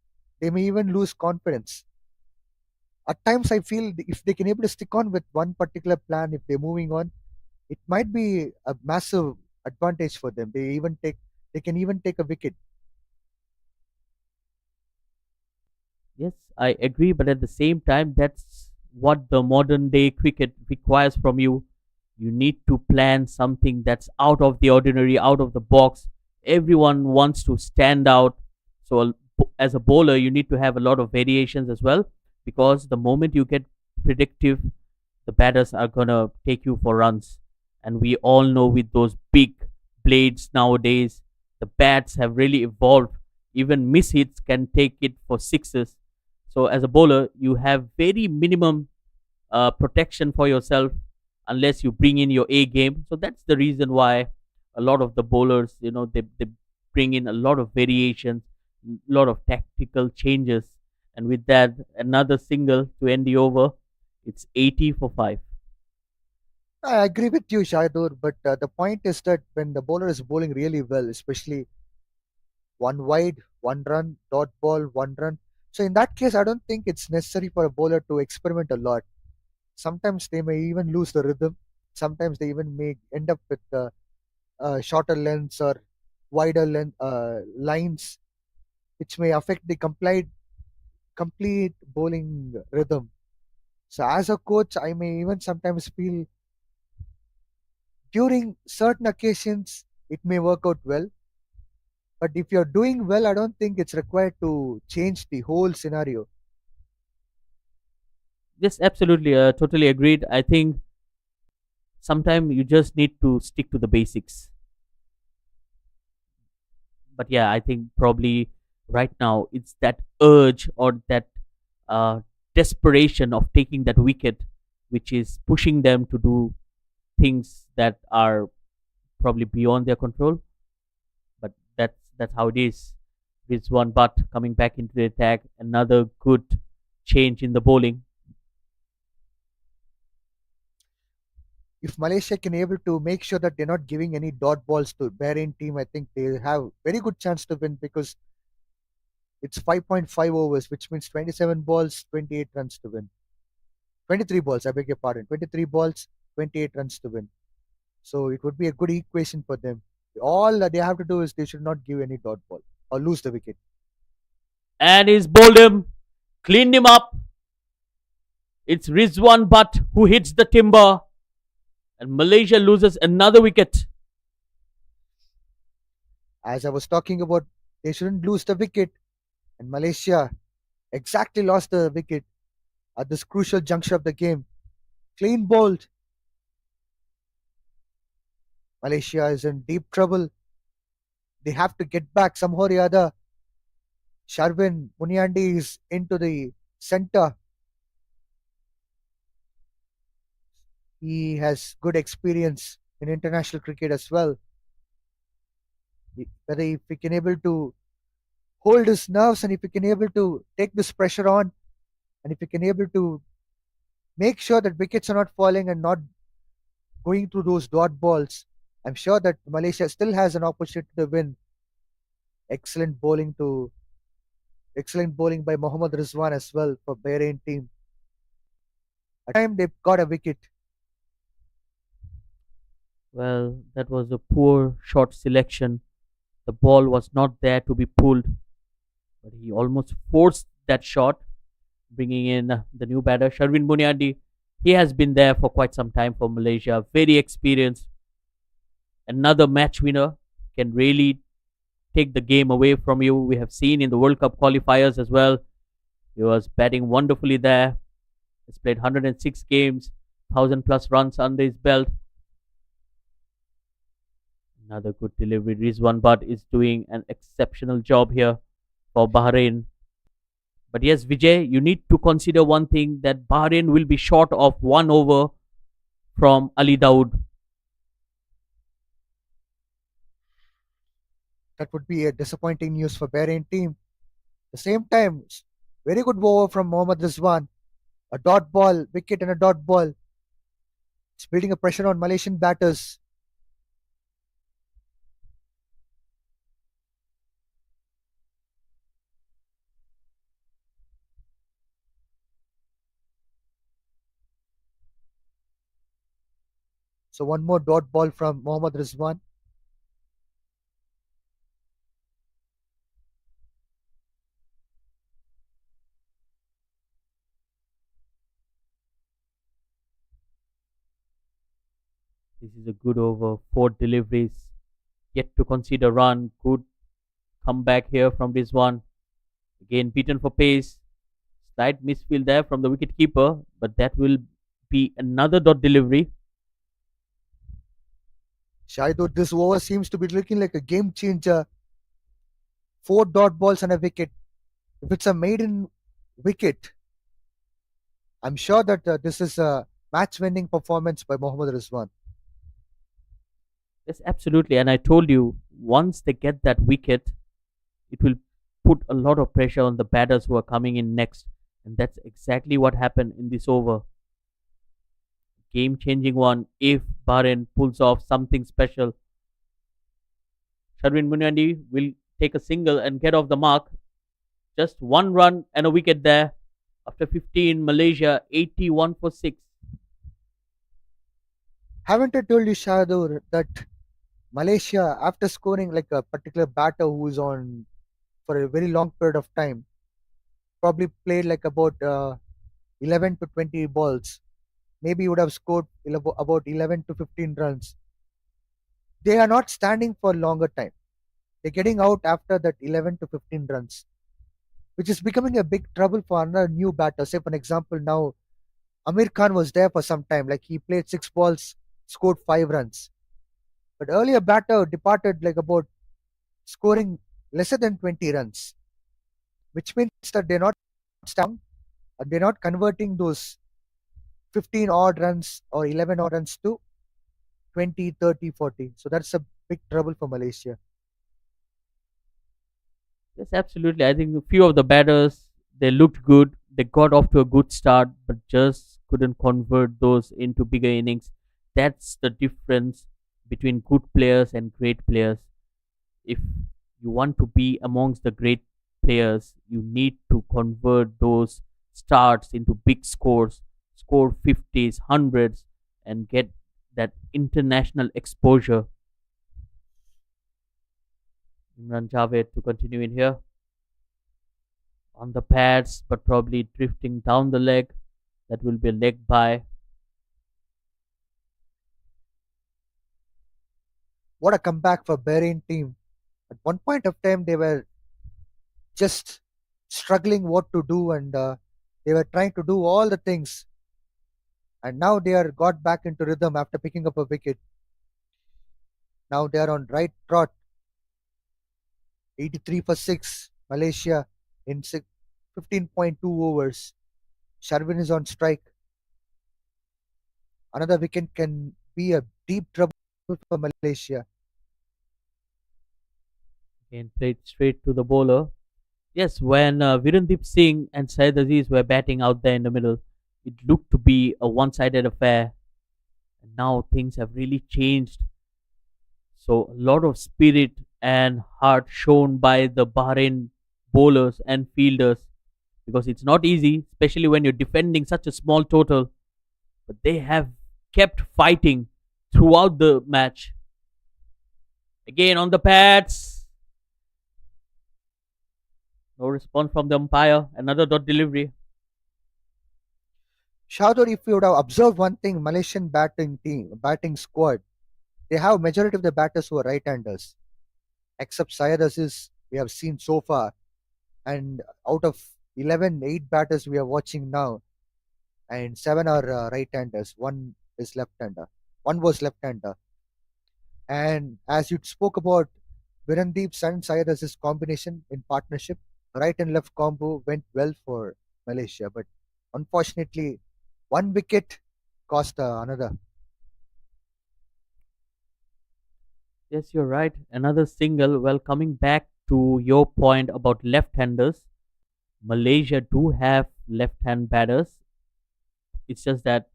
They may even lose confidence. At times, I feel if they can able to stick on with one particular plan, if they're moving on, it might be a massive advantage for them. They can even take a wicket. Yes, I agree, but at the same time, that's what the modern day cricket requires from you. You need to plan something that's out of the ordinary, out of the box. Everyone wants to stand out. So, as a bowler, you need to have a lot of variations as well because the moment you get predictive, the batters are going to take you for runs. And we all know with those big blades nowadays, the bats have really evolved. Even miss hits can take it for sixes. So, as a bowler, you have very minimum protection for yourself unless you bring in your A game. So that's the reason why a lot of the bowlers, they bring in a lot of variations, a lot of tactical changes. And with that, another single to end the over. It's 80 for 5. I agree with you, Shaidur, but the point is that when the bowler is bowling really well, especially one wide, one run, dot ball, one run. So in that case, I don't think it's necessary for a bowler to experiment a lot. Sometimes they may even lose the rhythm. Sometimes they even may end up with shorter lengths or wider lines, which may affect the complete bowling rhythm. So as a coach, I may even sometimes feel during certain occasions it may work out well. But if you're doing well, I don't think it's required to change the whole scenario. Yes, absolutely. Totally agreed. I think sometimes you just need to stick to the basics. But yeah, I think probably right now it's that urge or that uh, desperation of taking that wicket, which is pushing them to do things that are probably beyond their control. But that's how it is. Rizwan Butt coming back into the attack, another good change in the bowling. If Malaysia can able to make sure that they're not giving any dot balls to Bahrain team, I think they have very good chance to win because it's 5.5 overs, which means 27 balls, 28 runs to win. 23 balls, I beg your pardon. 23 balls, 28 runs to win. So it would be a good equation for them. All that they have to do is they should not give any dot ball or lose the wicket. And he's bowled him, cleaned him up. It's Rizwan Butt who hits the timber, and Malaysia loses another wicket. As I was talking about, they shouldn't lose the wicket, and Malaysia exactly lost the wicket at this crucial juncture of the game. Clean bowled. Malaysia is in deep trouble. They have to get back somehow or the other. Sharvin Muniandi is into the center. He has good experience in international cricket as well. Whether if he can able to hold his nerves and if he can able to take this pressure on and if he can able to make sure that wickets are not falling and not going through those dot balls, I'm sure that Malaysia still has an opportunity to win. Excellent bowling to excellent bowling by Mohammad Rizwan as well for Bahrain team. At the time they got a wicket. Well, that was a poor shot selection. The ball was not there to be pulled, but he almost forced that shot, bringing in the new batter, Sharvin Buniadi. He has been there for quite some time for Malaysia, very experienced. Another match winner can really take the game away from you. We have seen in the World Cup qualifiers as well. He was batting wonderfully there. He's played 106 games, 1,000 plus runs under his belt. Another good delivery. Rizwan Butt is doing an exceptional job here for Bahrain. But yes, Vijay, you need to consider one thing that Bahrain will be short of 1 over from Ali Dawood. That would be a disappointing news for Bahrain team. At the same time, very good over from Mohammad Rizwan. A dot ball, wicket and a dot ball. It's building a pressure on Malaysian batters. So one more dot ball from Mohammad Rizwan. This is a good over. 4 deliveries. Yet to consider run. Good comeback here from this one. Again, beaten for pace. Slight misfield there from the wicket keeper, but that will be another dot delivery. Shahidul, this over seems to be looking like a game changer. 4 dot balls and a wicket. If it's a maiden wicket, I'm sure that this is a match-winning performance by Mohammad Rizwan. Yes, absolutely. And I told you, once they get that wicket, it will put a lot of pressure on the batters who are coming in next. And that's exactly what happened in this over. Game changing one if Bahrain pulls off something special. Sharvin Munyandi will take a single and get off the mark. Just 1 run and a wicket there. After 15, Malaysia 81 for 6. Haven't I told you, Shahidul, that Malaysia, after scoring like a particular batter who is on for a very long period of time, probably played like about 11 to 20 balls, maybe would have scored about 11 to 15 runs. They are not standing for longer time. They're getting out after that 11 to 15 runs, which is becoming a big trouble for another new batter. Say, for an example, now Amir Khan was there for some time. Like he played 6 balls, scored 5 runs. But earlier batter departed like about scoring lesser than 20 runs, which means that they're not down and they're not converting those 15 odd runs or 11 odd runs to 20, 30, 40. So that's a big trouble for Malaysia. Yes, absolutely. I think a few of the batters, they looked good. They got off to a good start, but just couldn't convert those into bigger innings. That's the difference between good players and great players. If you want to be amongst the great players, you need to convert those starts into big scores, score 50s, 100s, and get that international exposure. Imran Javed to continue in here on the pads, but probably drifting down the leg. That will be a leg by. What a comeback for Bahrain team. At one point of time, they were just struggling what to do, and they were trying to do all the things. And now they are got back into rhythm after picking up a wicket. Now they are on right trot. 83 for 6. Malaysia in 15.2 overs. Sharvin is on strike. Another wicket can be a deep trouble for Malaysia. Again, played straight to the bowler. Yes, when Virendep Singh and Syed Aziz were batting out there in the middle, it looked to be a one-sided affair. And now things have really changed. So a lot of spirit and heart shown by the Bahrain bowlers and fielders, because it's not easy, especially when you're defending such a small total. But they have kept fighting throughout the match. Again on the pads. No response from the umpire. Another dot delivery. Shahdur, if you would have observed one thing, Malaysian batting squad, they have majority of the batters who are right-handers, except Syed Aziz we have seen so far. And out of 11, 8 batters we are watching now, and 7 are right-handers. One is left-hander. One was left-hander. And as you spoke about Virendep's and Syed Aziz's combination in partnership, right and left combo went well for Malaysia. But unfortunately, one wicket cost another. Yes, you're right. Another single. Well, coming back to your point about left-handers, Malaysia do have left-hand batters. It's just that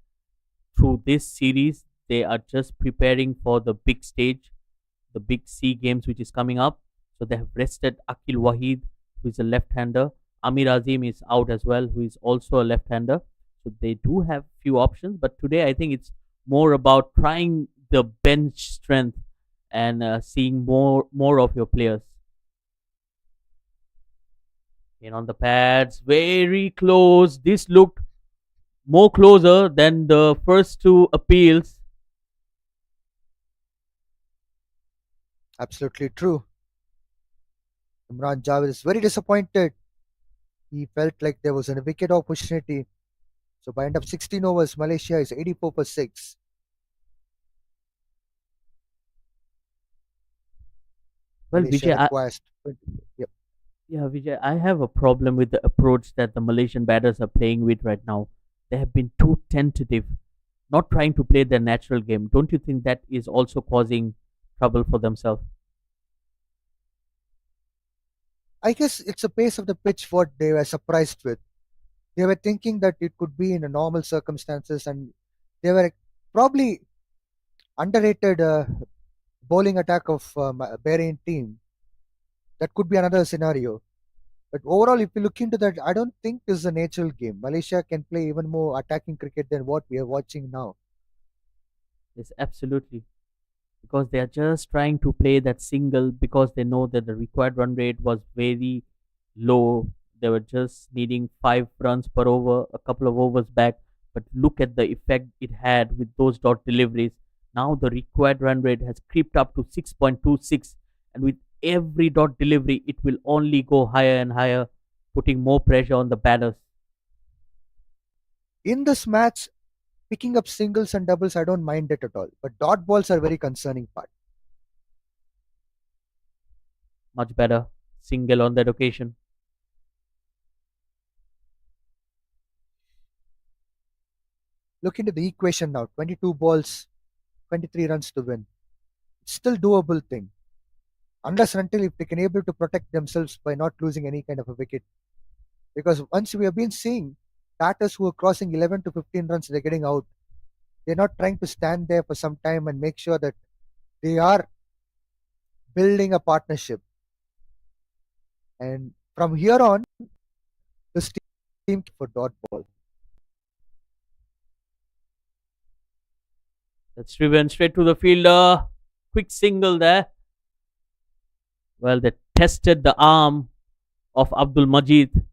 through this series, they are just preparing for the big stage, the big C games which is coming up. So they have rested Akil Wahid, who is a left-hander. Amir Azim is out as well, who is also a left-hander. So they do have few options, but today I think it's more about trying the bench strength and seeing more of your players. In on the pads, very close. This looked more closer than the first two appeals. Absolutely true. Imran Javed is very disappointed. He felt like there was a wicket opportunity. So by end of 16 overs, Malaysia is 84 for 6. Well, Malaysia Vijay, requires 20. Yep. yeah, Vijay, I have a problem with the approach that the Malaysian batters are playing with right now. They have been too tentative, not trying to play their natural game. Don't you think that is also causing trouble for themselves? I guess it's a pace of the pitch what they were surprised with. They were thinking that it could be in a normal circumstances, and they were probably underrated bowling attack of Bahrain team. That could be another scenario. But overall, if you look into that, I don't think this is a natural game. Malaysia can play even more attacking cricket than what we are watching now. Yes, absolutely. Because they are just trying to play that single because they know that the required run rate was very low. They were just needing 5 runs per over a couple of overs back. But look at the effect it had with those dot deliveries. Now the required run rate has creeped up to 6.26, and with every dot delivery, it will only go higher and higher, putting more pressure on the batters. In this match, picking up singles and doubles, I don't mind it at all. But dot balls are very concerning part. Much better single on that occasion. Look into the equation now. 22 balls, 23 runs to win. It's still doable thing. Unless and until if they can able to protect themselves by not losing any kind of a wicket. Because once we have been seeing batters who are crossing 11 to 15 runs, they're getting out. They're not trying to stand there for some time and make sure that they are building a partnership. And from here on, this team for dot ball. That's driven straight to the fielder. Quick single there. Well, they tested the arm of Abdul Majid.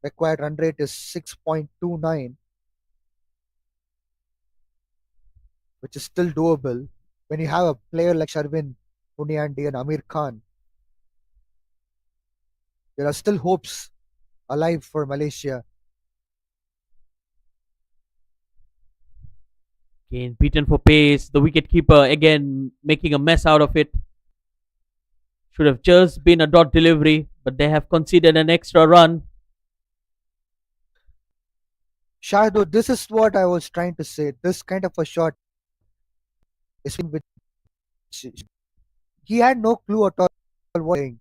Required run rate is 6.29, which is still doable. When you have a player like Sharvin Muniandi and Amir Khan, there are still hopes alive for Malaysia. Again, beaten for pace. The wicketkeeper again making a mess out of it. Should have just been a dot delivery, but they have conceded an extra run. Shahidul, this is what I was trying to say. This kind of a shot is with he had no clue at all what saying.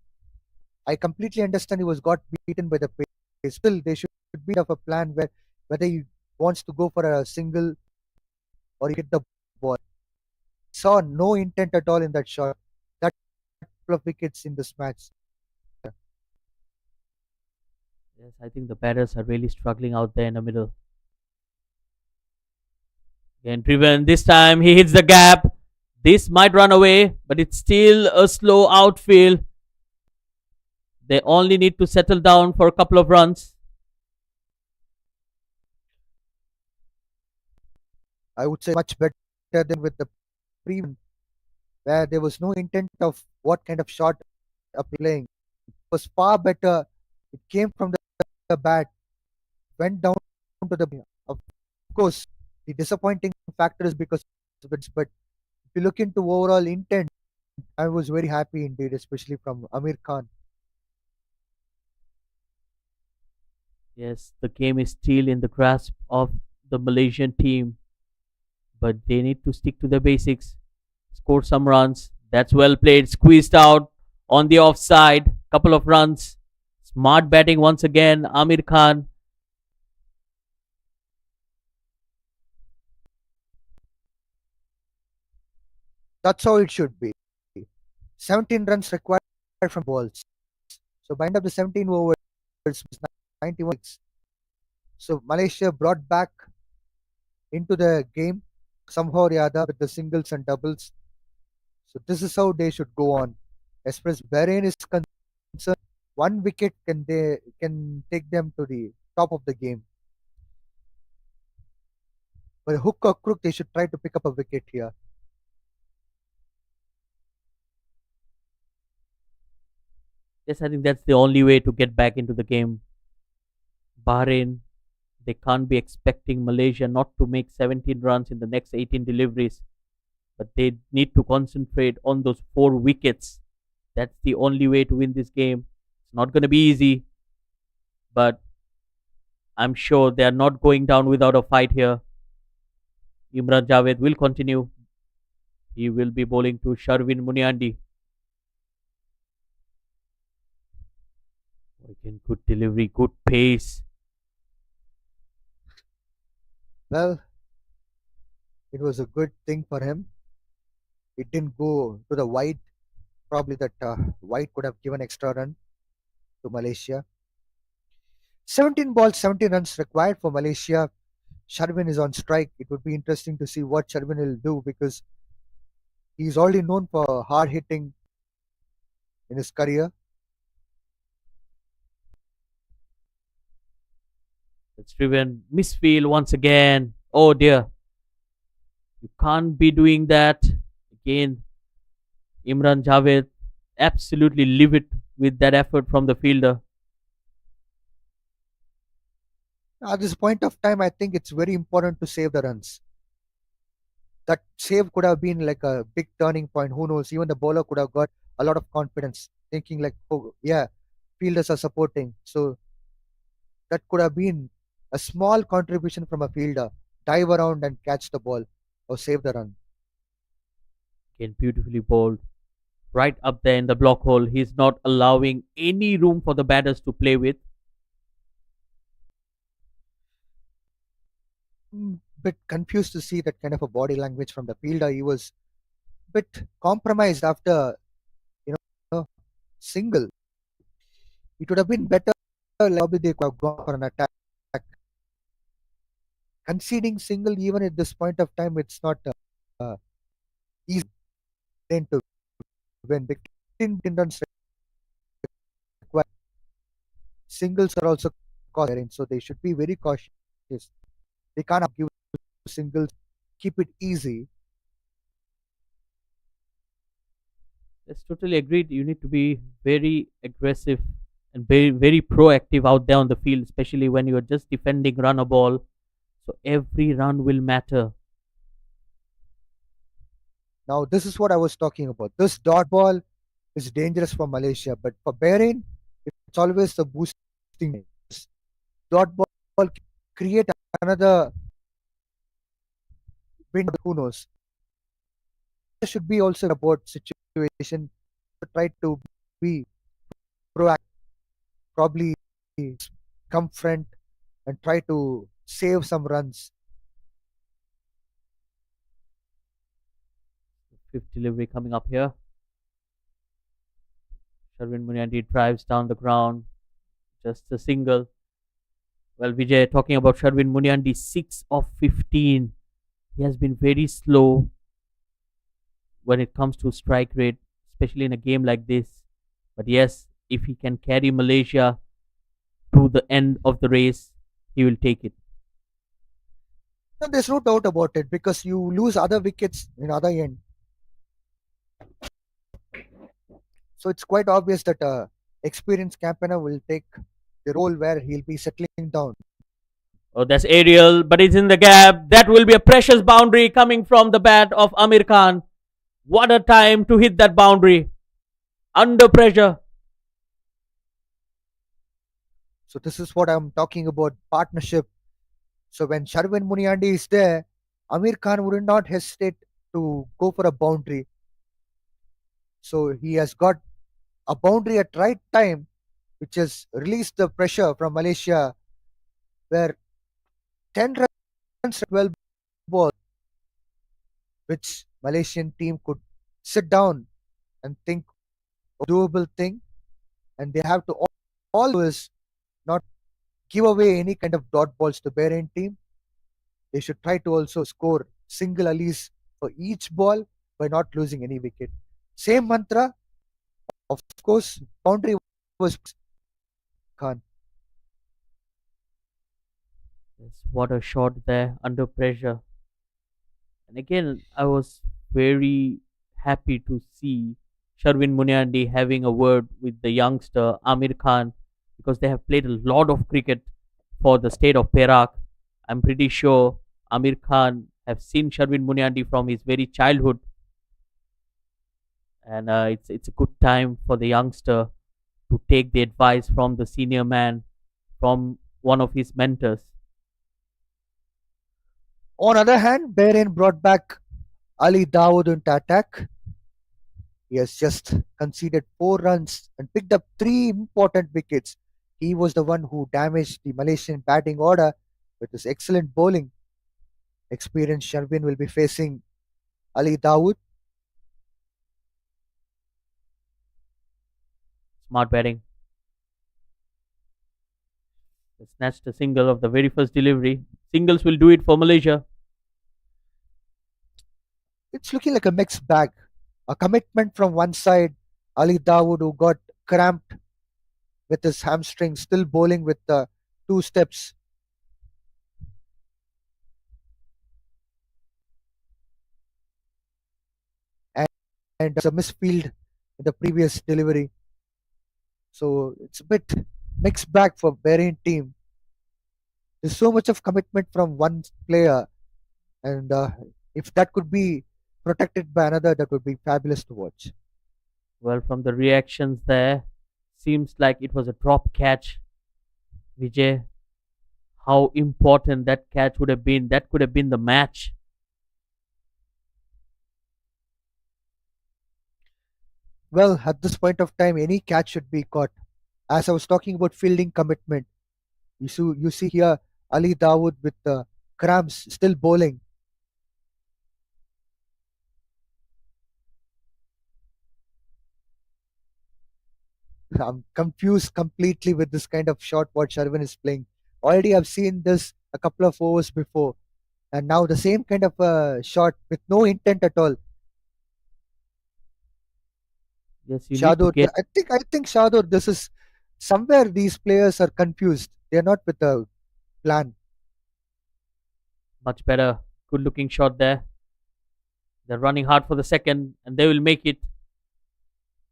I completely understand he was got beaten by the pace. Still, they should be of a plan where whether he wants to go for a single or hit the ball. Saw no intent at all in that shot. That couple of wickets in this match. Yes, I think the batters are really struggling out there in the middle. Again, driven. This time he hits the gap. This might run away, but it's still a slow outfield. They only need to settle down for a couple of runs. I would say much better than with the previous, where there was no intent of what kind of shot playing. It was far better. It came from the bat, went down to the. Of course, the disappointing factor is because of it, but if you look into overall intent, I was very happy indeed, especially from Amir Khan. Yes, the game is still in the grasp of the Malaysian team, but they need to stick to the basics, score some runs. That's well played, squeezed out on the offside, couple of runs. Smart batting once again, Amir Khan. That's how it should be. 17 runs required from balls. So by end of the 17 overs, 91. So Malaysia brought back into the game somehow or the other with the singles and doubles. So this is how they should go on. As far as Bahrain is concerned, one wicket can take them to the top of the game. But hook or crook, they should try to pick up a wicket here. Yes, I think that's the only way to get back into the game. Bahrain, they can't be expecting Malaysia not to make 17 runs in the next 18 deliveries, but they need to concentrate on those 4 wickets. That's the only way to win this game. It's not going to be easy, but I'm sure they are not going down without a fight here. Imran Javed will continue. He will be bowling to Sharvin Muniandi. Again, good delivery, good pace. Well, it was a good thing for him. It didn't go to the wide. Probably that wide could have given extra run to Malaysia. 17 balls, 17 runs required for Malaysia. Sharvin is on strike, it would be interesting to see what Sharvin will do because he's already known for hard hitting in his career. It's driven misfield once again. Oh dear. You can't be doing that. Again, Imran Javed absolutely livid with that effort from the fielder. At this point of time, I think it's very important to save the runs. That save could have been like a big turning point. Who knows? Even the bowler could have got a lot of confidence, thinking like, oh yeah, fielders are supporting. So that could have been a small contribution from a fielder. Dive around and catch the ball or save the run. Again, beautifully bowled. Right up there in the block hole. He's not allowing any room for the batters to play with. Bit confused to see that kind of a body language from the fielder. He was bit compromised after single. It would have been better. Probably they could have gone for an attack. Conceding single even at this point of time, it's not uh, easy to win. The 15 runs required. Singles are also costing, so they should be very cautious. They can't give singles. Keep it easy. That's totally agreed. You need to be very aggressive and very proactive out there on the field, especially when you're just defending run a ball. So every run will matter. Now, this is what I was talking about. This dot ball is dangerous for Malaysia, but for Bahrain, it's always the boosting. Dot ball create another wind. Who knows? There should be also about situation. Try to be proactive. Probably come front and try to save some runs. Fifth delivery coming up here. Sharvin Muniandi drives down the ground. Just a single. Well, Vijay, talking about Sharvin Muniandi, 6 of 15. He has been very slow when it comes to strike rate, especially in a game like this. But yes, if he can carry Malaysia to the end of the race, he will take it. No, there's no doubt about it because you lose other wickets in other end. So it's quite obvious that experienced campaigner will take the role where he'll be settling down. Oh, that's aerial, but it's in the gap. That will be a precious boundary coming from the bat of Amir Khan. What a time to hit that boundary. Under pressure. So this is what I'm talking about, partnership. So when Sharvin Muniandi is there, Amir Khan would not hesitate to go for a boundary. So he has got a boundary at right time, which has released the pressure from Malaysia, where 10 runs, 12 balls, which Malaysian team could sit down and think of doable thing, and they have to always not give away any kind of dot balls to Bahrain team. They should try to also score single alleys for each ball by not losing any wicket. Same mantra, of course, boundary was Khan. Yes, what a shot there under pressure. And again, I was very happy to see Sharvin Muniandi having a word with the youngster Amir Khan because they have played a lot of cricket for the state of Perak. I'm pretty sure Amir Khan have seen Sharvin Muniandi from his very childhood, and it's a good time for the youngster to take the advice from the senior man, from one of his mentors. On other hand, Bahrain brought back Ali Dawood into attack. He has just conceded 4 runs and picked up 3 important wickets. He was the one who damaged the Malaysian batting order with his excellent bowling. Experienced Sharvin will be facing Ali Dawood. Smart batting. They snatched a single of the very first delivery. singles will do it for Malaysia. It's looking like a mixed bag. A commitment from one side, Ali Dawood, who got cramped with his hamstring, still bowling with the two steps. And a misfield in the previous delivery. So it's a bit mixed bag for Bahrain team. There's so much of commitment from one player, and if that could be protected by another, that would be fabulous to watch. Well, from the reactions there, seems like it was a drop catch. Vijay, how important that catch would have been. That could have been the match. Well, at this point of time, any catch should be caught. As I was talking about fielding commitment, you see here Ali Dawood with the cramps still bowling. I'm confused completely with this kind of shot what Sharvin is playing. Already I've seen this a couple of overs before, and now the same kind of shot with no intent at all. Yes, you need to Shador, get I think Shador, this is somewhere these players are confused. They're not with a plan. much better. Good looking shot there. They're running hard for the second and they will make it.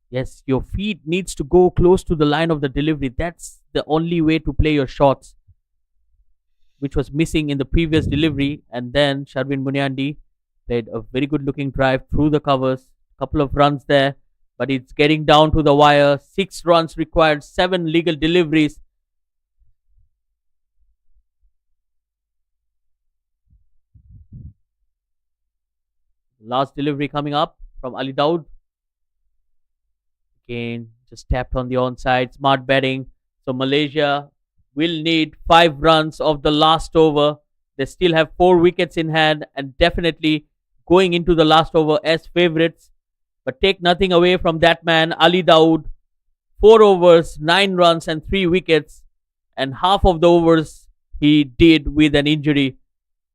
Yes, your feet needs to go close to the line of the delivery. That's the only way to play your shots, which was missing in the previous delivery. And then Sharvin Muniandi played a very good looking drive through the covers. Couple of runs there, but it's getting down to the wire. 6 runs required, 7 legal deliveries. Last delivery coming up from Ali Dawood. Again, just tapped on the onside. Smart batting. So Malaysia will need 5 runs of the last over. They still have 4 wickets in hand and definitely going into the last over as favourites. But take nothing away from that man, Ali Dawood. 4 overs, 9 runs and 3 wickets. And half of the overs he did with an injury.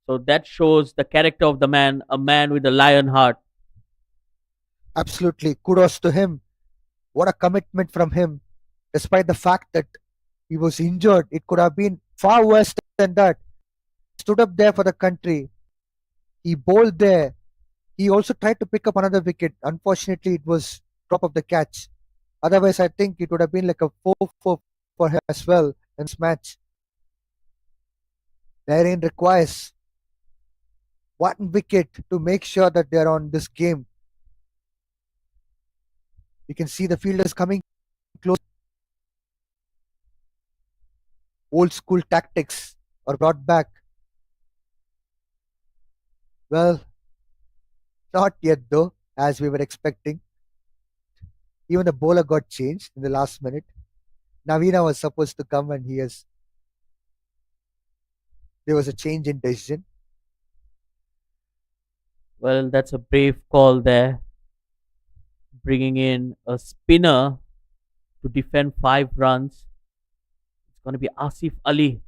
So that shows the character of the man, a man with a lion heart. Absolutely. Kudos to him. What a commitment from him. Despite the fact that he was injured, it could have been far worse than that. Stood up there for the country. He bowled there. He also tried to pick up another wicket. Unfortunately, it was drop of the catch. Otherwise, I think it would have been like a 4-4 for him as well in this match. Bahrain requires 1 wicket to make sure that they're on this game. You can see the fielders coming close. Old school tactics are brought back. Well, not yet though, as we were expecting. Even the bowler got changed in the last minute. Navina was supposed to come and there was a change in decision. Well, that's a brave call there. Bringing in a spinner to defend 5 runs. It's going to be Asif Ali.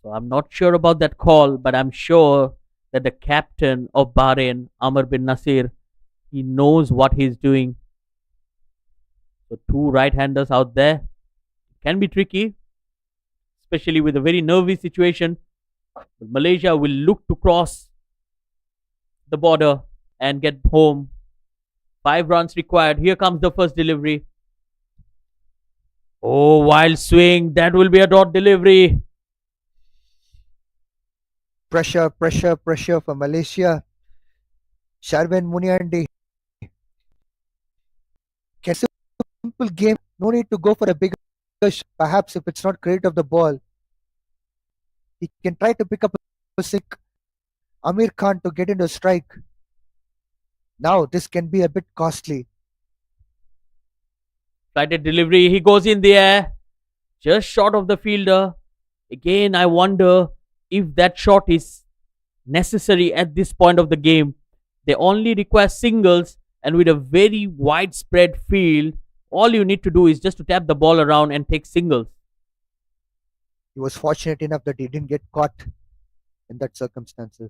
So I'm not sure about that call, but I'm sure that the captain of Bahrain, Amr bin Nasir, he knows what he's doing. So 2 right-handers out there. Can be tricky, especially with a very nervy situation. But Malaysia will look to cross the border and get home. 5 runs required. Here comes the first delivery. Oh, wild swing. That will be a dot delivery. Pressure for Malaysia. Sharvin Muniandi. Simple game. No need to go for a bigger shot. Perhaps if it's not credit of the ball, he can try to pick up a sick Amir Khan to get into a strike. Now this can be a bit costly. Flighted delivery. He goes in the air. Just short of the fielder. Again, I wonder if that shot is necessary at this point of the game. They only require singles, and with a very widespread field, all you need to do is just to tap the ball around and take singles. He was fortunate enough that he didn't get caught in that circumstances.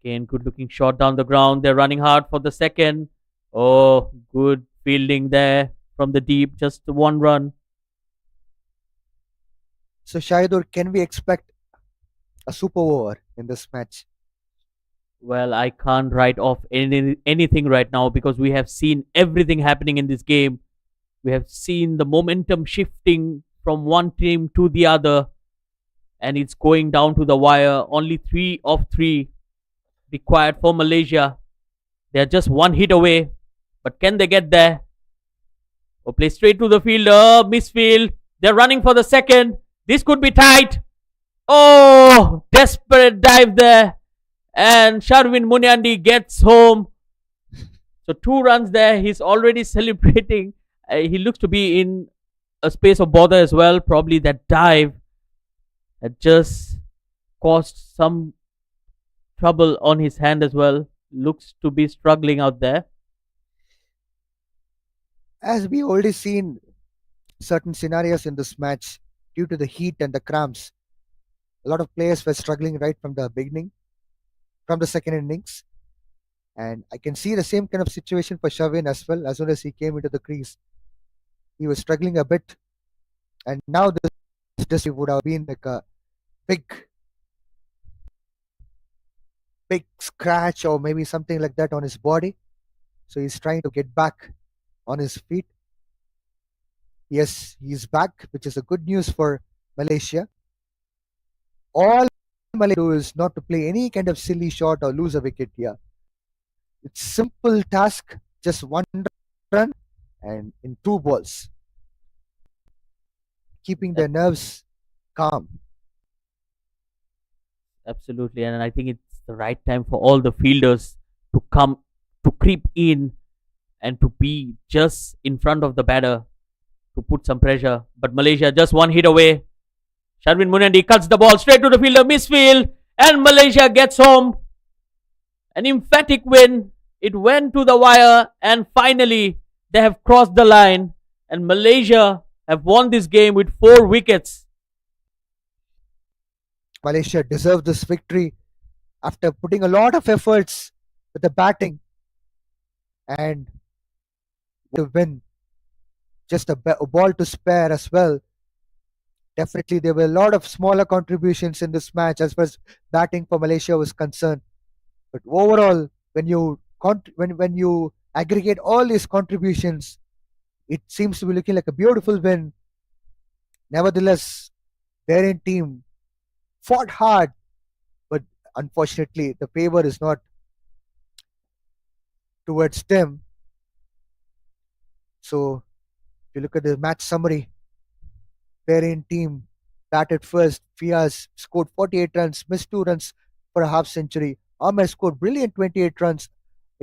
Again, good looking shot down the ground. They're running hard for the second. Oh, good fielding there from the deep. Just one run. So Shahidur, can we expect a super over in this match? Well, I can't write off anything right now because we have seen everything happening in this game. We have seen the momentum shifting from one team to the other, and it's going down to the wire. Only 3 of 3 required for Malaysia. They are just one hit away, but can they get there? Or play straight to the fielder, misfield. They're running for the second. This could be tight. Oh, desperate dive there. And Sharvin Munyandi gets home. So 2 runs there. He's already celebrating. He looks to be in a space of bother as well. Probably that dive that just caused some trouble on his hand as well. Looks to be struggling out there. As we already seen certain scenarios in this match due to the heat and the cramps, a lot of players were struggling right from the beginning, from the second innings. And I can see the same kind of situation for Shavin as well. As soon as he came into the crease, he was struggling a bit. And now this would have been like a big scratch or maybe something like that on his body. So he's trying to get back on his feet. Yes, he's back, which is a good news for Malaysia. All Malaysia do is not to play any kind of silly shot or lose a wicket here. It's simple task, just one run and in 2 balls. Keeping their nerves calm. Absolutely, and I think it's the right time for all the fielders to come to creep in and to be just in front of the batter to put some pressure. But Malaysia just one hit away. Sharvin Munandi cuts the ball straight to the fielder, misfield, and Malaysia gets home. An emphatic win. It went to the wire, and finally they have crossed the line, and Malaysia have won this game with 4 wickets. Malaysia deserved this victory after putting a lot of efforts with the batting and to win. Just a ball to spare as well. Definitely, there were a lot of smaller contributions in this match as far as batting for Malaysia was concerned. But overall, when you aggregate all these contributions, it seems to be looking like a beautiful win. Nevertheless, Bahrain team fought hard, but unfortunately, the favor is not towards them. So, if you look at the match summary, Bahrain team batted first. Fias scored 48 runs, missed 2 runs for a half century. Ahmed scored brilliant 28 runs.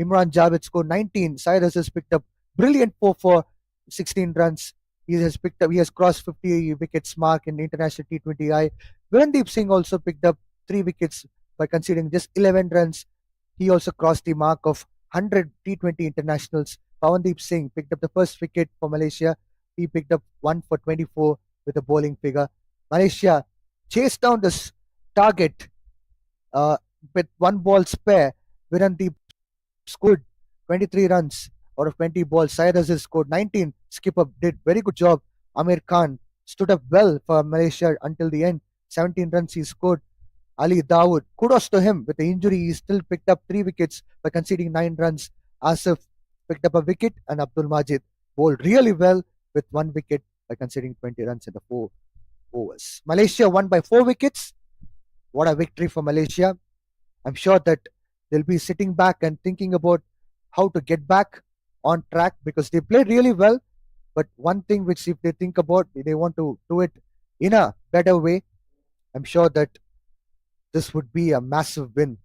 Imran Javed scored 19. Cyrus has picked up brilliant 4 for 16 runs. He has crossed 50 wickets mark in international T20i. Virendep Singh also picked up 3 wickets by conceding just 11 runs. He also crossed the mark of 100 T20 internationals. Pavandeep Singh picked up the first wicket for Malaysia. He picked up 1 for 24 with a bowling figure. Malaysia chased down this target with 1 ball spare. Virendep scored 23 runs out of 20 balls. Cyrus has scored 19. Skipper did very good job. Amir Khan stood up well for Malaysia until the end. 17 runs he scored. Ali Dawood, kudos to him. With the injury, he still picked up 3 wickets by conceding 9 runs. Asif picked up a wicket and Abdul Majid bowled really well with 1 wicket by conceding 20 runs in the 4 overs. Malaysia won by 4 wickets. What a victory for Malaysia. I'm sure that they'll be sitting back and thinking about how to get back on track because they played really well. But one thing which if they think about, they want to do it in a better way. I'm sure that this would be a massive win.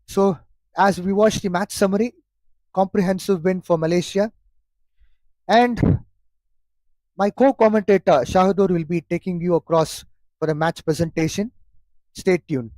So as we watch the match summary, comprehensive win for Malaysia. And my co-commentator Shahadur will be taking you across for the match presentation. Stay tuned.